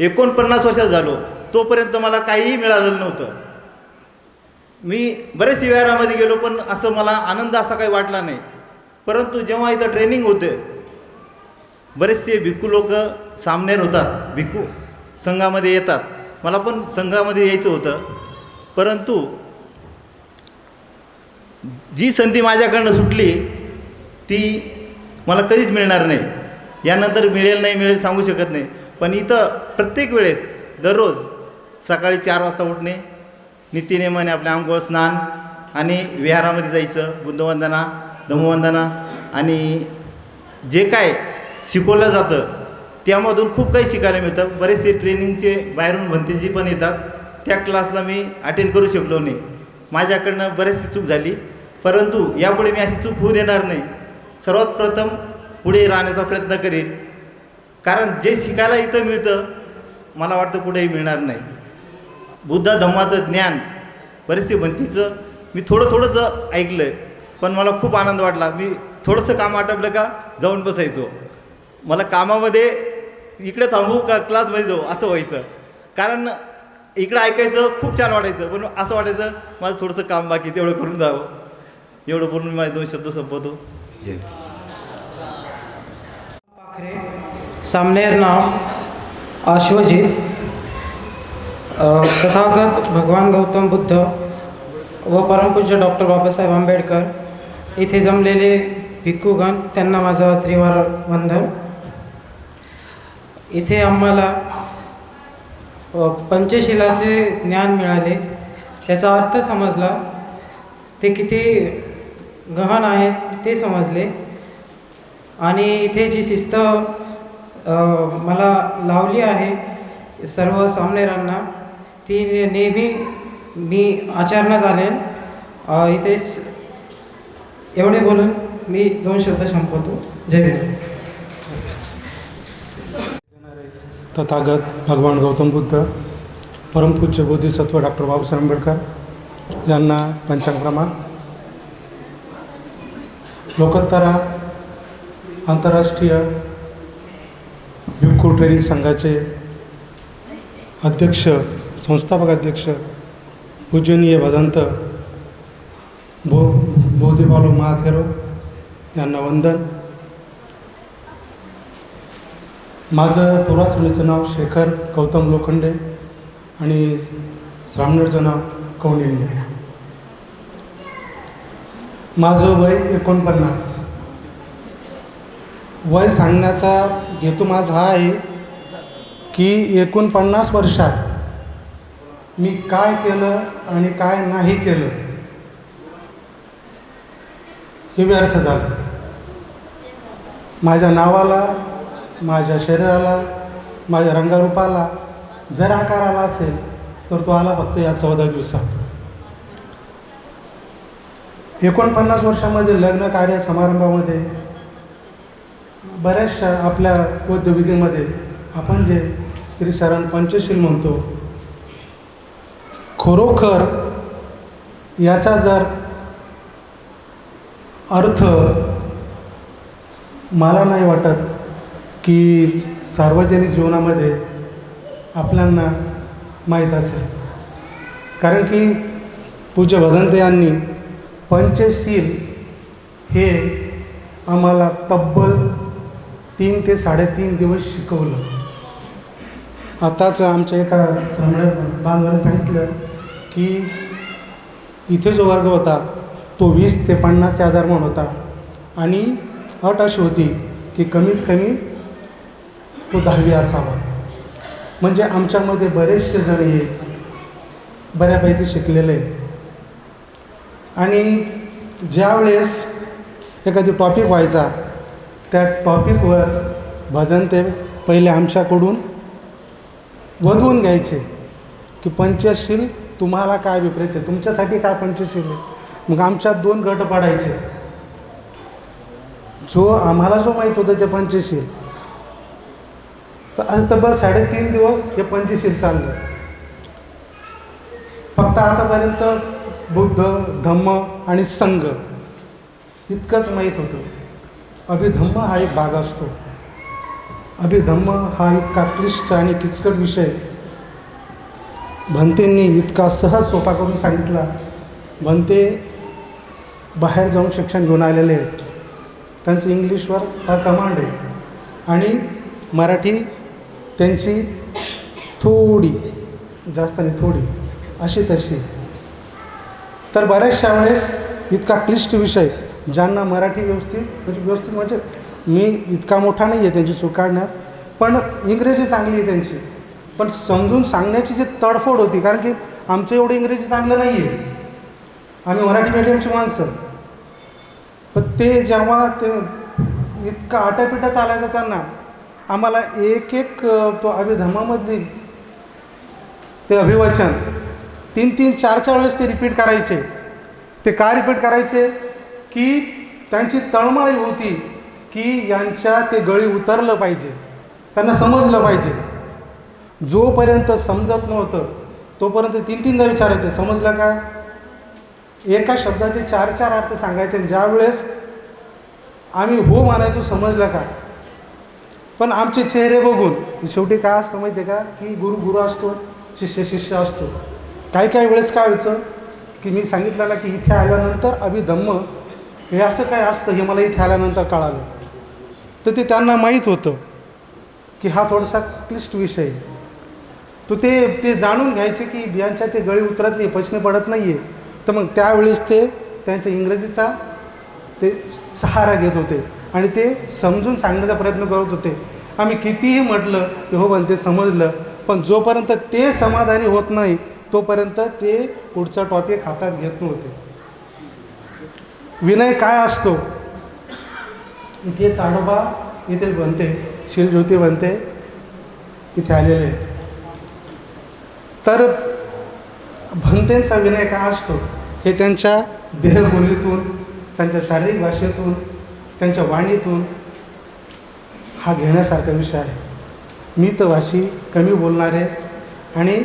49 वर्षात झालो, तोपर्यंत मला काहीही मिळालेलं नव्हतं. मी बरेचसे विहारामध्ये गेलो, पण असं मला आनंद असा काही वाटला नाही. परंतु जेव्हा इथं ट्रेनिंग होतं, बरेचसे भिक्खू लोक सामनेर होतात, भिक्खू संघामध्ये येतात. मला पण संघामध्ये यायचं होतं, परंतु जी संधी माझ्याकडनं सुटली ती मला कधीच मिळणार नाही. यानंतर मिळेल नाही मिळेल सांगू शकत नाही. पण इथं प्रत्येक वेळेस दररोज सकाळी 4 वाजता उठणे, नित्यनेमाने आपले आंघोळ स्नान आणि विहारामध्ये जायचं, बुद्धवंदना, धम्मवंदना आणि जे काय शिकवलं जातं त्यामधून खूप काही शिकायला मिळतं. बरेचसे ट्रेनिंगचे बाहेरून भंतेजी पण येतात, त्या क्लासला मी अटेंड करू शकलो नाही. माझ्याकडनं बरेचशी चूक झाली, परंतु यापुढे मी अशी चूक होऊ देणार नाही. सर्वात प्रथम पुढे राहण्याचा प्रयत्न करेन, कारण जे शिकायला इथं मिळतं मला वाटतं कुठेही मिळणार नाही. बुद्ध धम्माचं ज्ञान बरेचसे भंतीचं मी थोडंच ऐकलं, पण मला खूप आनंद वाटला. मी थोडंसं काम आटपलं का जाऊन बसायचो. मला कामामध्ये इकडे थांबू का क्लासमध्ये जाऊ असं व्हायचं, कारण इकडं ऐकायचं खूप छान वाटायचं, पण असं वाटायचं माझं थोडंसं काम बाकी तेवढं करून जावं. एवढं बोलून मी माझे 2 शब्द संपवतो. जय. सामनेर नाव अश्वजित. तथागत भगवान गौतम बुद्ध व परमपूज्य डॉक्टर बाबासाहेब आंबेडकर इथे जमलेले भिक्खूगण त्यांना माझं त्रिवार वंदन. इथे आम्हाला पंचशिलाचे ज्ञान मिळाले, त्याचा अर्थ समजला, ते किती गहन आहेत ते समजले. आणि इथे जी शिस्त मला लावली आहे सर्व सामनेरांना ती नेहमी मी आचरणात आणेन. इथे एवढे बोलून मी 2 शब्द संपवतो. जय भीम. तथागत भगवान गौतम बुद्ध, परमपूज्य बोधिसत्व डॉक्टर बाबासाहेब आंबेडकर यांना पंचांग प्रमाण. लोकोत्तरा आंतरराष्ट्रीय भिक्खू ट्रेनिंग संघाचे अध्यक्ष, संस्थापक अध्यक्ष पूजनीय भदंत बोधीबालू महाथेरो यांना वंदन. माझं पुरासुनीचं नाव शेखर गौतम लोखंडे आणि श्रामणेरचं नाव कौंडिन्य. माझं वय 49. वय सांगण्याचा हेतू माझा हा आहे की 49 वर्षात मी काय केलं आणि काय नाही केलं हे व्यर्थ झालं. माझ्या नावाला, माझ्या शरीराला, माझ्या रंगरूपाला जर आकार आला असेल तर तो आला फक्त या 14 दिवसात. 49 वर्षामध्ये लग्न कार्य समारंभामध्ये बऱ्याचशा आपल्या बौद्धविधीमध्ये आपण जे त्रिशरण पंचशील म्हणतो, खरोखर याचा जर अर्थ मला नाही वाटत की सार्वजनिक जीवनामध्ये आपल्यांना माहीत असेल. कारण की पूज्य भदंत यांनी पंचशील हे आम्हाला तब्बल 3 ते 3.5 दिवस शिकवलं. आताच आमच्या एका बांधवाने सांगितलं की इथे जो वर्ग होता तो 20 ते 50 या दरम्यान होता आणि अट अशी होती की कमीत कमी तो 10वी असावा. म्हणजे आमच्यामध्ये बरेचसे जण हे बऱ्यापैकी शिकलेले आहेत. आणि ज्यावेळेस एखादी टॉपिक व्हायचा त्या टॉपिकवर भदंते पहिले आमच्याकडून वधवून घ्यायचे की पंचशील तुम्हाला काय विपरीत आहे, तुमच्यासाठी काय पंचशील आहे. मग आमच्यात 2 गट पडायचे. आम्हाला जो माहीत होतं ते पंचशील, तर असं तब्बल 3.5 दिवस हे पंचशील चाललं. फक्त आतापर्यंत बुद्ध, धम्म आणि संघ इतकंच माहीत होतं. अभिधम्म हा एक भाग असतो. अभिधम्म हा इतका क्लिष्ट आणि किचकट विषय भंतेंनी इतका सहज सोपा करून सांगितला. भंते बाहेर जाऊन शिक्षण घेऊन आलेले आहेत. त्यांचं इंग्लिशवर फार कमांड आहे आणि मराठी त्यांची थोडी, जास्त नाही थोडी, अशी तशी. तर बऱ्याचशा वेळेस इतका क्लिष्ट विषय ज्यांना मराठी व्यवस्थित म्हणजे मी इतका मोठा नाही आहे त्यांची चूक काढण्यात, पण इंग्रजी चांगली आहे त्यांची, पण समजून सांगण्याची जी तडफोड होती, कारण की आमचं एवढं इंग्रजी चांगलं नाही आहे, आम्ही मराठी मीडियमची माणसं. पण ते जेव्हा ते इतका आटापिटा चालायचा त्यांना, आम्हाला एक तो अभिधम्मामधली ते अभिवचन 3-3, 4-4 वेळेस ते रिपीट करायचे. ते का रिपीट करायचे की त्यांची तळमळ होती की यांच्या ते गळी उतरलं पाहिजे, त्यांना समजलं पाहिजे. जोपर्यंत समजत नव्हतं तोपर्यंत 3-3दा विचारायचे, समजलं का. एका शब्दाचे 4-4 अर्थ सांगायचे. ज्यावेळेस आम्ही हो म्हणायचो समजलं का, पण आमचे चेहरे बघून शेवटी काय असतं माहिती आहे का, की गुरु असतो, शिष्य असतो. काही वेळेस काय व्हायचं की मी सांगितलं ना की इथे आल्यानंतर अभिधम्म हे असं काय असतं हे मला इथे आल्यानंतर कळालं. तर ते त्यांना माहीत होतं की हा थोडासा क्लिष्ट विषय. तो ते जाणून घ्यायचे की बियांच्या ते गळी उतरत नाही, पचनी पडत नाही आहे. तर मग त्यावेळेस ते त्यांच्या इंग्रजीचा ते सहारा घेत होते आणि ते समजून सांगण्याचा प्रयत्न करत होते. आम्ही कितीही म्हटलं की हो पण ते समजलं, पण जोपर्यंत ते समाधानी होत नाही तोपर्यंत ते पुढचा टॉपिक हातात घेत नव्हते. विनय काय असतो, इथे ताडोबा, इथे बनते शिलज्योती बनते, इथे आलेले आहेत. तर भंतेंचा विनय काय असतो हे त्यांच्या देहबोलीतून, त्यांच्या शारीरिक भाषेतून, त्यांच्या वाणीतून हा घेण्यासारखा विषय आहे. मितभाषी, कमी बोलणारे आणि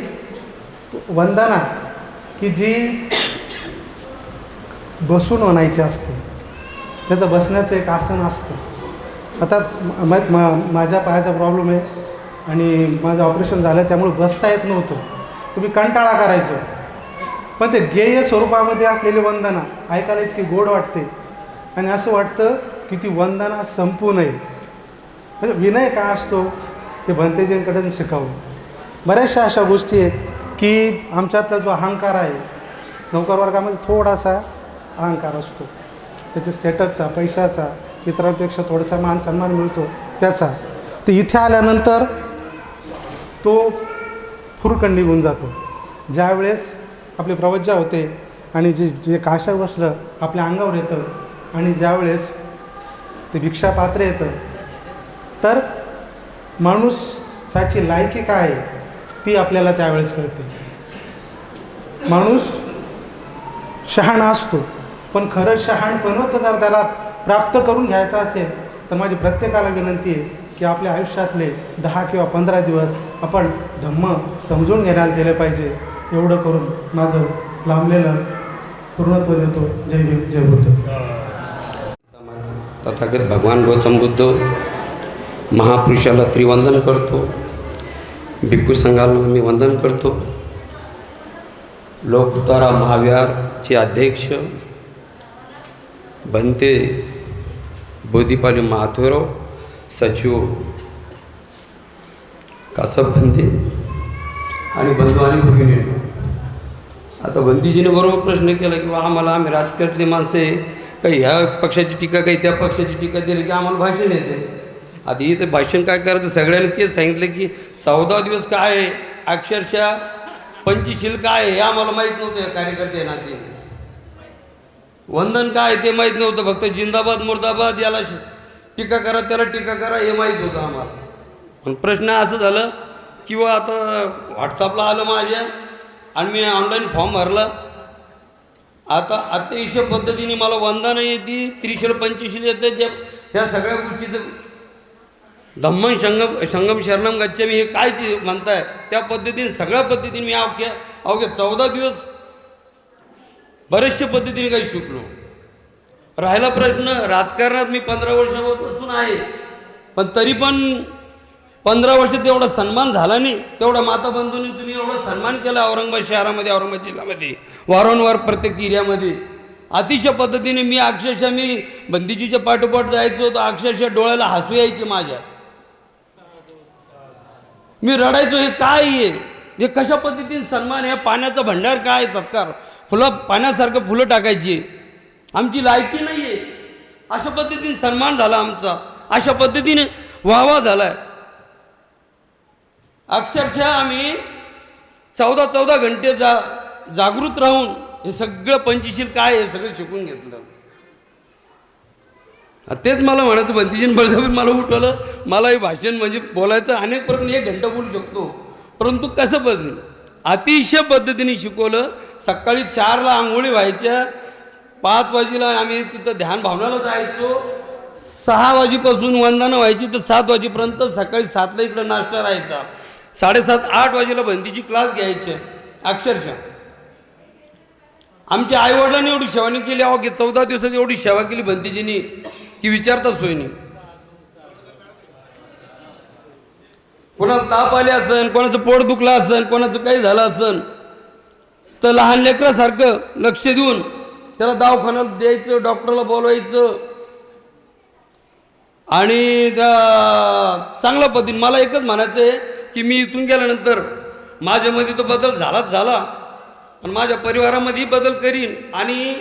वंदना की जी बसून म्हणायची असते, त्याचं बसण्याचं एक आसन असतं. आता माझ्या पायाचा प्रॉब्लेम आहे आणि माझं ऑपरेशन झालं, त्यामुळे बसता येत नव्हतं, तुम्ही कंटाळा करायचो. पण ते गेय स्वरूपामध्ये असलेली वंदना ऐकायला इतकी गोड वाटते आणि असं वाटतं की ती वंदना संपू नये. म्हणजे विनय काय असतो ते भंतेजींकडून शिकावं. बऱ्याचशा अशा गोष्टी आहेत की आमच्यातला जो अहंकार आहे, नौकर वर्गामध्ये थोडासा अहंकार असतो, त्याच्या स्टेटसचा, पैशाचा, इतरांपेक्षा थोडासा मान सन्मान मिळतो त्याचा. ते इथे आल्यानंतर तो फुरकन निघून जातो. ज्यावेळेस आपली प्रवज्जा होते आणि जे काशा वस्त्र आपल्या अंगावर येतं आणि ज्यावेळेस ते भिक्षापात्र येतं, तर माणूसाची लायकी काय आहे ती आपल्याला त्यावेळेस कळते. माणूस शहाणा असतो, पण खरं शहाणपण जर त्याला प्राप्त करून घ्यायचं असेल तर माझी प्रत्येकाला विनंती आहे की आपल्या आयुष्यातले 10 किंवा 15 दिवस आपण धम्म समजून घेण्यात गेले पाहिजे. एवढं करून माझं लांबलेलं पूर्णत्व देतो. जय भीम, जय बुद्ध. तथागत भगवान गौतम बुद्ध महापुरुषाला त्रिवंदन करतो, भिक्खू संघाला मी वंदन करतो. लोकद्वारा महाविहारचे अध्यक्ष भंते बोधीपाली माथुराव, सचिव कासप भंते आणि बंधू आणि भगिनींनो. आता भंतीजीने बरोबर प्रश्न केला की आम्हाला, आम्ही राजकारणातले माणसे, काही ह्या पक्षाची टीका, काही त्या पक्षाची टीका दिली की आम्हाला भाषण येते. आता इथं भाषण काय करायचं, सगळ्यांनी तेच सांगितलं की 14 दिवस काय आहे, अक्षरशः पंचशील काय आहे हे आम्हाला माहीत नव्हतं. कार्यकर्ते नाते वंदन काय ते माहीत नव्हतं. फक्त जिंदाबाद मुर्दाबाद, याला टीका करा त्याला टीका करा हे माहीत होतं आम्हाला. पण प्रश्न असं झालं किंवा आता व्हॉट्सअपला आलं माझ्या आणि मी ऑनलाईन फॉर्म भरला. आता अतिशय पद्धतीने मला वंदना येते, त्रिशूल पंचशील येते. ह्या सगळ्या गोष्टीचं धम्मन संगम शरणम गच्छामी हे काय म्हणताय त्या पद्धतीने, सगळ्या पद्धतीने मी अवघ्या 14 दिवस बरेचशा पद्धतीने काही शिकलो. राहिला प्रश्न, राजकारणात मी 15 वर्षापासून आहे, पण तरी पण 15 वर्ष तेवढा सन्मान झाला नाही, तेवढा माता बंधूंनी तुम्ही एवढा सन्मान केला औरंगाबाद शहरामध्ये, औरंगाबाद जिल्ह्यामध्ये, वारंवार प्रत्येक एरियामध्ये. अतिशय पद्धतीने मी अक्षरशः मी बंदीजीच्या पाठोपाठ जायचो तर अक्षरशः डोळ्याला हसू यायचे माझ्या. मी रडायचो, हे काय आहे, हे कशा पद्धतीने सन्मान, हे पाण्याचा भंडार काय सत्कार, फुलं पाण्यासारखं फुलं टाकायची, आमची लायकी नाही आहे, अशा पद्धतीने सन्मान झाला आमचा, अशा पद्धतीने वाहवा झालाय. अक्षरशः आम्ही 14 घंटे जागृत राहून हे सगळं पंचशील काय हे सगळं शिकून घेतलं. तेच मला म्हणायचं, बंदीजीन बळजबरी मला उठवलं. मला हे भाषण म्हणजे बोलायचं अनेक प्रमाणे 1 घंटा बोलू शकतो, परंतु कसं पद्धतीने अतिशय पद्धतीने शिकवलं. सकाळी 4ला आंघोळी व्हायच्या, 5 वाजेला आम्ही तिथं ध्यान भावनाला जायचो, 6 वाजेपासून वंदना व्हायची तर 7 वाजेपर्यंत, सकाळी 7ला इकडं नाश्ता राहायचा, 7:30-8 वाजेला बंदीची क्लास घ्यायचे. अक्षरशः आमच्या आईवडिलांनी एवढी सेवा नाही केली, अवघे 14 दिवसात एवढी सेवा केली बंदीजींनी की विचारता सोय नाही. कोणाला ताप आले असन, कोणाचं पोट दुखलं असन, कोणाचं काही झालं असन तर लहान लेकरासारखं लक्ष देऊन त्याला दवाखान्याला द्यायचं, डॉक्टरला बोलवायचं आणि चांगल्या पद्धतीने. मला एकच म्हणायचं आहे की मी इथून गेल्यानंतर माझ्यामध्ये तो बदल झालाच झाला, पण माझ्या परिवारामध्येही बदल करीन. आणि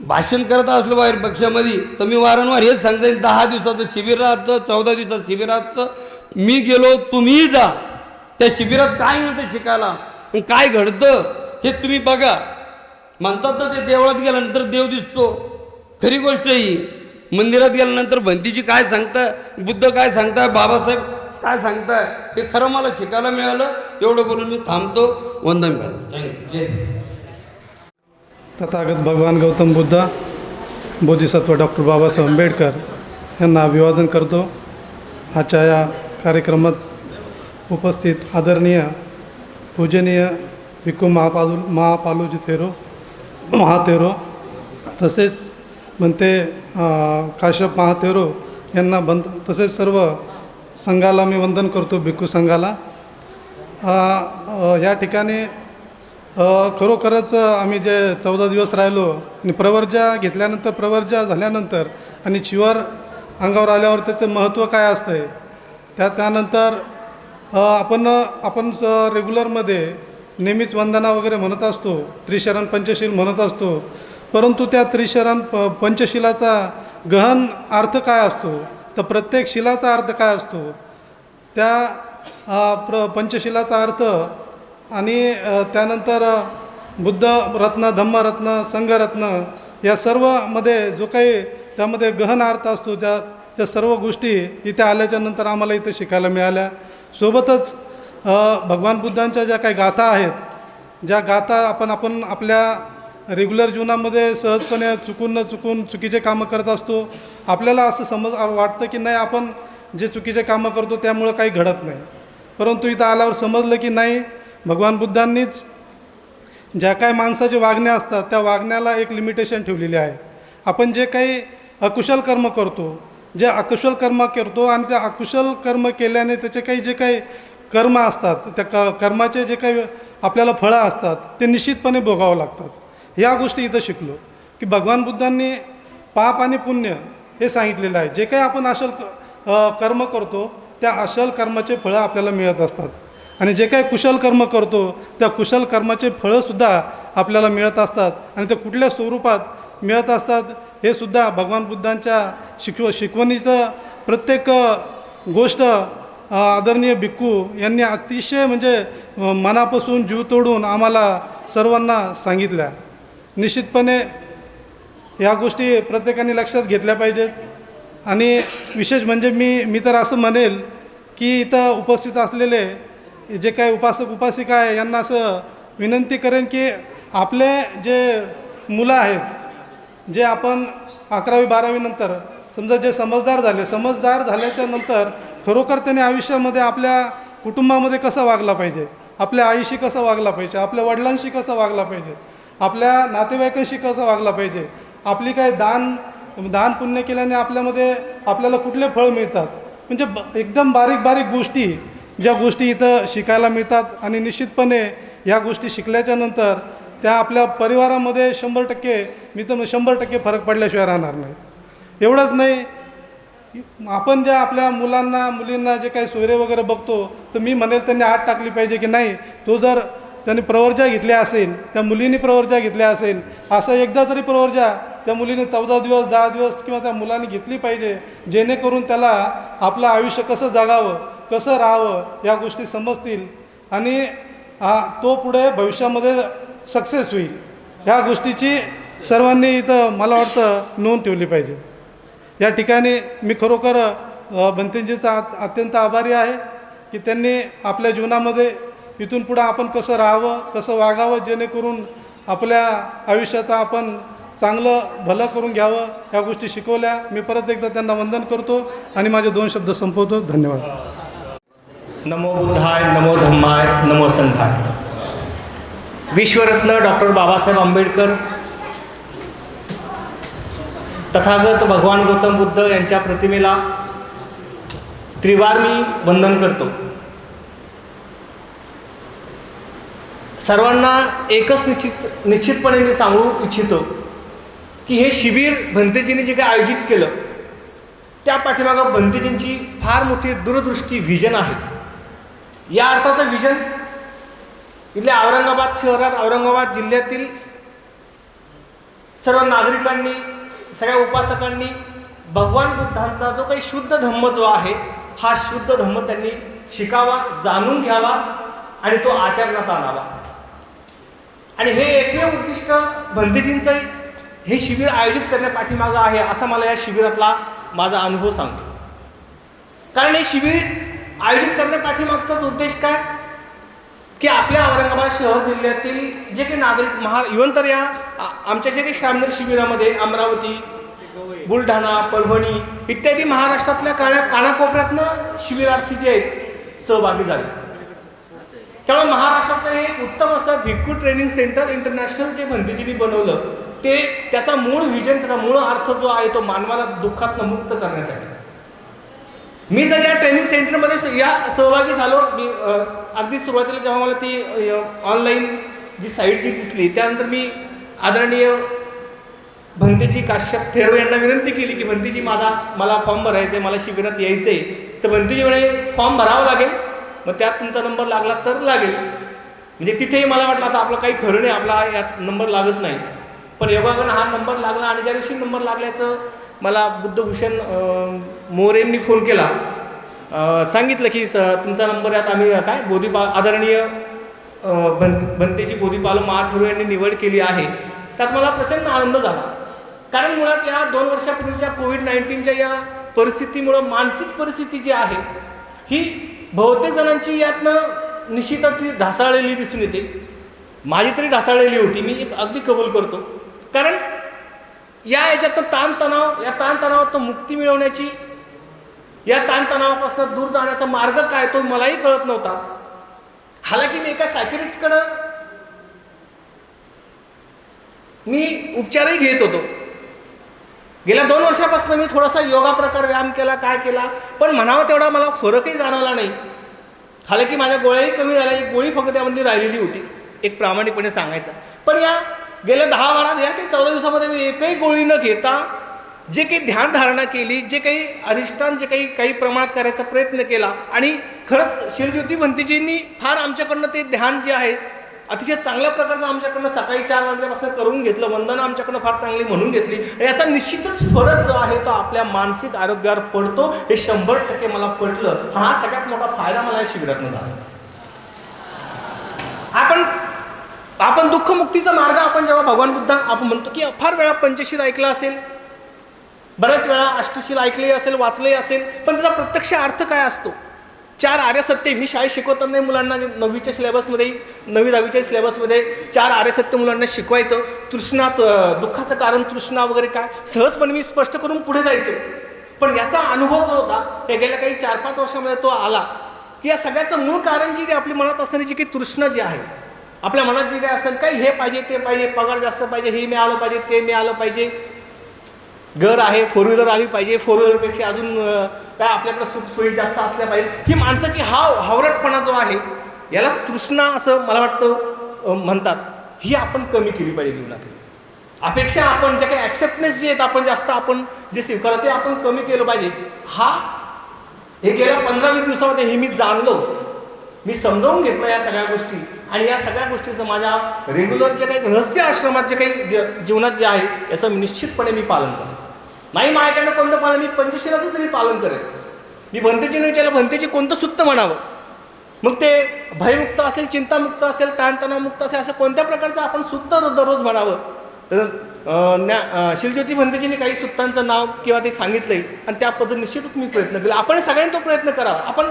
भाषण करत असलो बाहेर पक्षामध्ये तर मी वारंवार हेच सांगता येईल, 10 दिवसाचं शिबिर राहतं, 14 दिवसाचं शिबिर राहतं. मी गेलो, तुम्हीही जा. त्या शिबिरात काय मिळतं शिकायला, काय घडतं हे तुम्ही बघा. म्हणतात ना ते देवळात गेल्यानंतर देव दिसतो, खरी गोष्ट ही. मंदिरात गेल्यानंतर भंतीजी काय सांगताय, बुद्ध काय सांगताय, बाबासाहेब काय सांगताय हे खरं मला शिकायला मिळालं. एवढं बोलून मी थांबतो. वंदन करा. जय. तथागत भगवान गौतम बुद्ध, बोधिसत्व डॉक्टर बाबासाहेब आंबेडकर यांना अभिवादन करतो. आजच्या या कार्यक्रमात उपस्थित आदरणीय पूजनीय भिक्खू महापालूजी थेरो महाथेरो तसेच बनते काश्यप महाथेरो यांना तसेच सर्व संघाला मी वंदन करतो, भिक्खू संघाला. या ठिकाणी खरोखरच आम्ही जे 14 दिवस राहिलो आणि प्रवर्जा घेतल्यानंतर, प्रवर्जा झाल्यानंतर आणि चिवर अंगावर आल्यावर त्याचं महत्त्व काय असतं आहे, त्यानंतर आपण रेग्युलरमध्ये नेहमीच वंदना वगैरे म्हणत असतो, त्रिशरण पंचशील म्हणत असतो, परंतु त्या त्रिशरण पंचशिलाचा गहन अर्थ काय असतो, तर प्रत्येक शिलाचा अर्थ काय असतो, त्या पंचशिलाचा अर्थ आणि त्यानंतर बुद्ध रत्न, धम्मरत्न, संघरत्न या सर्वमध्ये जो काही त्यामध्ये गहन अर्थ असतो, त्या सर्व गोष्टी इथे आल्याच्यानंतर आम्हाला इथे शिकायला मिळाल्या. सोबतच भगवान बुद्धांच्या ज्या काही गाथा आहेत, ज्या गाथा आपण आपल्या रेग्युलर जीवनामध्ये सहजपणे चुकून चुकीचे कामं करत असतो. आपल्याला असं वाटतं की नाही, आपण जे चुकीचे कामं करतो त्यामुळं काही घडत नाही, परंतु इथं आल्यावर समजलं की नाही, भगवान बुद्धांनीच ज्या काही माणसाचे वागणे असतात त्या वागण्याला एक लिमिटेशन ठेवलेली आहे. आपण जे काही अकुशल कर्म करतो, जे अकुशल कर्म करतो आणि त्या अकुशल कर्म केल्याने त्याचे जे काही कर्म असतात, त्या कर्माचे जे काही आपल्याला फळं असतात ते निश्चितपणे भोगावं लागतात. ह्या गोष्टी इथं शिकलो की भगवान बुद्धांनी पाप आणि पुण्य हे सांगितलेलं आहे. जे काही आपण अशल कर्म करतो त्या अशल कर्माचे फळं आपल्याला मिळत असतात आणि जे काही कुशल कर्म करतो त्या कुशल कर्माचे फळंसुद्धा आपल्याला मिळत असतात आणि ते कुठल्या स्वरूपात मिळत असतात हे सुद्धा भगवान बुद्धांच्या शिकवणीचं प्रत्येक गोष्ट आदरणीय भिक्खू यांनी अतिशय म्हणजे मनापासून जीव तोडून आम्हाला सर्वांना सांगितल्या. निश्चितपणे या गोष्टी प्रत्येकाने लक्षात घेतल्या पाहिजेत. आणि विशेष म्हणजे मी तर असं म्हणेल की इथं उपस्थित असलेले जे काही उपासक उपासिका आहे यांना असं विनंती करेन की आपले जे मुलं आहेत, जे आपण 11वी 12वी नंतर समजा जे समजदार झाल्याच्या नंतर खरोखर त्याने आयुष्यामध्ये आपल्या कुटुंबामध्ये कसा वागला पाहिजे, आपल्या आईशी कसा वागला पाहिजे, आपल्या वडिलांशी कसा वागला पाहिजे, आपल्या नातेवाईकांशी कसा वागला पाहिजे, आपली काय दान पुण्य केल्याने आपल्याला कुठले फळ मिळतात, म्हणजे एकदम बारीक गोष्टी ज्या गोष्टी इथं शिकायला मिळतात. आणि निश्चितपणे ह्या गोष्टी शिकल्याच्या नंतर त्या आपल्या परिवारामध्ये 100% फरक पडल्याशिवाय राहणार नाही. एवढंच नाही, आपण ज्या आपल्या मुलींना जे काही सोयरे वगैरे बघतो तर मी म्हणेल त्यांनी हात टाकली पाहिजे की नाही, तो जर त्यांनी प्रवर्जा घेतल्या असेल, त्या मुलींनी प्रवर्जा घेतल्या असेल, असं एकदा तरी प्रवर्जा त्या मुलीने 14 दिवस 10 दिवस किंवा त्या मुलाने घेतली पाहिजे, जेणेकरून त्याला आपलं आयुष्य कसं जगावं, कसं राहावं या गोष्टी समजतील आणि तो पुढे भविष्यामध्ये सक्सेस होईल. ह्या गोष्टीची सर्वांनी इथं मला वाटतं नोंद ठेवली पाहिजे. या ठिकाणी मी खरोखर भंतेजीचा अत्यंत आभारी आहे की त्यांनी आपल्या जीवनामध्ये इथून पुढं आपण कसं राहावं, कसं वागावं, जेणेकरून आपल्या आयुष्याचा आपण चांगलं भलं करून घ्यावं ह्या गोष्टी शिकवल्या. मी परत एकदा त्यांना वंदन करतो आणि माझे 2 शब्द संपवतो. धन्यवाद. नमो बुद्धाय, नमो धम्माय, नमो संघाय. विश्वरत्न डॉक्टर बाबासाहेब आंबेडकर, तथागत भगवान गौतम बुद्ध यांच्या प्रतिमेला त्रिवार मी वंदन करतो. सर्वांना एकच निश्चितपणे मी सांगू इच्छितो की हे शिबिर भंतेजींनी जे काही आयोजित केलं त्या पाठीमागं भंतेजींची फार मोठी दूरदृष्टी व्हिजन आहे. या अर्थाचं व्हिजन इथल्या औरंगाबाद शहरात, औरंगाबाद जिल्ह्यातील सर्व नागरिकांनी, सगळ्या उपासकांनी भगवान बुद्धांचा जो काही शुद्ध धम्म जो आहे हा शुद्ध धम्म त्यांनी शिकावा, जाणून घ्यावा आणि तो आचरणात आणावा. आणि हे एकमेव उद्दिष्ट भंतेजींचं हे शिबिर आयोजित करण्यापाठीमागं आहे असं मला या शिबिरातला माझा अनुभव सांगतो. कारण हे शिबिर आयोजित करण्यापाठीमागचाच उद्देश काय की आपल्या औरंगाबाद शहर जिल्ह्यातील जे काही नागरिक इव्हन तर या आमच्या जे काही श्रामनेर शिबिरामध्ये अमरावती, बुलढाणा, परभणी इत्यादी महाराष्ट्रातल्या कानाकोपऱ्यातनं शिबिरार्थी जे आहेत सहभागी झाले. त्यामुळे महाराष्ट्राचं हे एक उत्तम असं भिक्खू ट्रेनिंग सेंटर इंटरनॅशनल जे भंतेजींनी बनवलं, ते त्याचा मूळ विजन, त्याचा मूळ अर्थ जो आहे तो मानवाला दुःखातनं मुक्त करण्यासाठी. मी जर या ट्रेनिंग सेंटरमध्ये या सहभागी झालो, मी अगदी सुरुवातीला जेव्हा मला ती ऑनलाईन जी साईट जी दिसली, त्यानंतर मी आदरणीय भंतेजी काश्यप थेरो यांना विनंती केली की भंतेजी मला फॉर्म भरायचा आहे, मला शिबिरात यायचं आहे. तर भंतेजी म्हणे फॉर्म भरावा लागेल, मग त्यात तुमचा नंबर लागला तर लागेल. म्हणजे तिथेही मला वाटलं आता आपलं काही खरं नाही, आपला यात नंबर लागत नाही. पण योगायोगानं हा नंबर लागला आणि ज्या दिवशी नंबर लागल्याचं मला बुद्धभूषण मोरेंनी फोन केला, सांगितलं की तुमचा नंबर यात आम्ही काय आदरणीय भंतेजी बोधीपालो महाथेरो यांनी निवड केली आहे. त्यात मला प्रचंड आनंद झाला. कारण मुळात या 2 वर्षापूर्वीच्या कोविड-19च्या या परिस्थितीमुळं मानसिक परिस्थिती जी आहे ही बहुतेक जणांची यातनं निश्चितच ढासाळलेली दिसून येते. माझी तरी ढासाळलेली होती, मी एक अगदी कबूल करतो. कारण याच्यातनं ताणतणाव, या ताणतणावातून मुक्ती मिळवण्याची, या ताणतणावापासून दूर जाण्याचा मार्ग काय तो मलाही कळत नव्हता. हालाकी मी एका सायकिट्रिस्टकडं मी उपचारही घेत होतो. गेल्या 2 वर्षापासून मी थोडासा योगा प्रकार व्यायाम केला, काय केला, पण म्हणावं तेवढा मला फरकही जाणवला नाही. हालाकी माझ्या गोळ्याही कमी झाल्या, एक गोळी फक्त त्यामध्ये राहिलेली होती, एक प्रामाणिकपणे सांगायचा. पण या गेल्या 10-12 या काही 14 दिवसामध्ये मी एकही गोळी न घेता जे काही ध्यानधारणा केली, जे काही अधिष्ठान जे काही प्रमाणात करायचा प्रयत्न केला, आणि खरंच शिरज्योती भंतेजींनी फार आमच्याकडनं ते ध्यान जे आहे अतिशय चांगल्या प्रकारचं आमच्याकडनं सकाळी 4 वाजल्यापासून करून घेतलं, वंदना आमच्याकडनं फार चांगली म्हणून घेतली. आणि याचा निश्चितच फरक जो आहे तो आपल्या मानसिक आरोग्यावर पडतो, हे 100% मला पटलं. हा सगळ्यात मोठा फायदा मला या शिबिरातून झाला. आपण दुःखमुक्तीचा मार्ग, आपण जेव्हा भगवान बुद्ध आपण म्हणतो की फार वेळा पंचशील ऐकला असेल, बऱ्याच वेळा अष्टशील ऐकले असेल, वाचले असेल, पण त्याचा प्रत्यक्ष अर्थ काय असतो? 4 आर्यसत्य मी शाळेत शिकवताना मुलांना 9वीच्या सिलेबसमध्ये, 9वी-10वीच्या सिलेबसमध्ये 4 आर्यसत्य मुलांना शिकवायचं. तृष्णात, दुःखाचं कारण तृष्णा वगैरे काय सहजपणे मी स्पष्ट करून पुढे जायचो. पण याचा अनुभव जो होता हे गेल्या काही 4-5 वर्षामध्ये तो आला की या सगळ्याचं मूळ कारण जी आपली मनात असणारी जी काही तृष्णा जी आहे, आपल्या मनात जी काय असेल, काही हे पाहिजे ते पाहिजे, पगार जास्त पाहिजे, हे मिळालं पाहिजे, ते मिळालं पाहिजे, घर आहे, 4 व्हीलर आली पाहिजे, 4 व्हीलरपेक्षा अजून काय आपल्याकडे सुखसोयी जास्त असल्या पाहिजे, ही माणसाची हावरटपणा जो आहे याला तृष्णा असं मला वाटतं म्हणतात. ही आपण कमी केली पाहिजे जीवनातली. अपेक्षा आपण ज्या काही ॲक्सेप्टनेस जे आहेत आपण जास्त आपण जे स्वीकारतो ते आपण कमी केलं पाहिजे. हे गेल्या 15-20 दिवसामध्ये हे मी जाणलो, मी समजावून घेतलं या सगळ्या गोष्टी. आणि या सगळ्या गोष्टीचं माझ्या रेग्युलर जे काही रहस्य आश्रमात जे काही जीवनात जे आहे याचं निश्चितपणे मी पालन करेन. नाही माझ्याकडनं कोणतं पालन, मी पंचशीलाचं तरी पालन करेन. मी भंतेजीने विचारलं भंतेजी कोणतं सुत्त म्हणावं, मग ते भयमुक्त असेल, चिंतामुक्त असेल, ताणतणावमुक्त असेल, असं कोणत्या प्रकारचं आपण सुत्त दररोज म्हणावं. तर शिरज्योती भंतेजीने काही सुत्तांचं नाव किंवा ते सांगितलंय आणि त्या पद्धतीने निश्चितच मी प्रयत्न केला. आपण सगळ्यांनी तो प्रयत्न करावा. आपण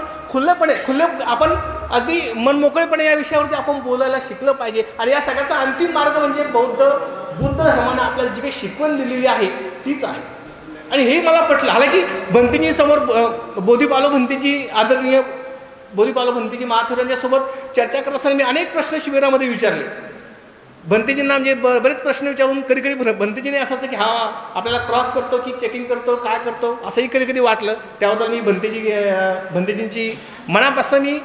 आपण अगदी मनमोकळेपणे या विषयावरती आपण बोलायला शिकलं पाहिजे. आणि या सगळ्याचा अंतिम मार्ग म्हणजे बुद्ध धर्माने आपल्याला जी काही शिकवण दिलेली आहे तीच आहे. आणि हे मला पटलं. हालाकी भंतेजी समोर बोधीपालो भंतेजी, आदरणीय बोधीपालो भंतेजी महाथेरो यांच्यासोबत चर्चा करत असताना मी अनेक प्रश्न शिबिरामध्ये विचारले. भंतेजींना म्हणजे बरेच प्रश्न विचारून कधी कधी भंतेजीने असायचं की हा आपल्याला क्रॉस करतो की चेकिंग करतो, काय करतो, असंही कधी कधी वाटलं. त्याबद्दल मी भंतेजींची मनापासून मी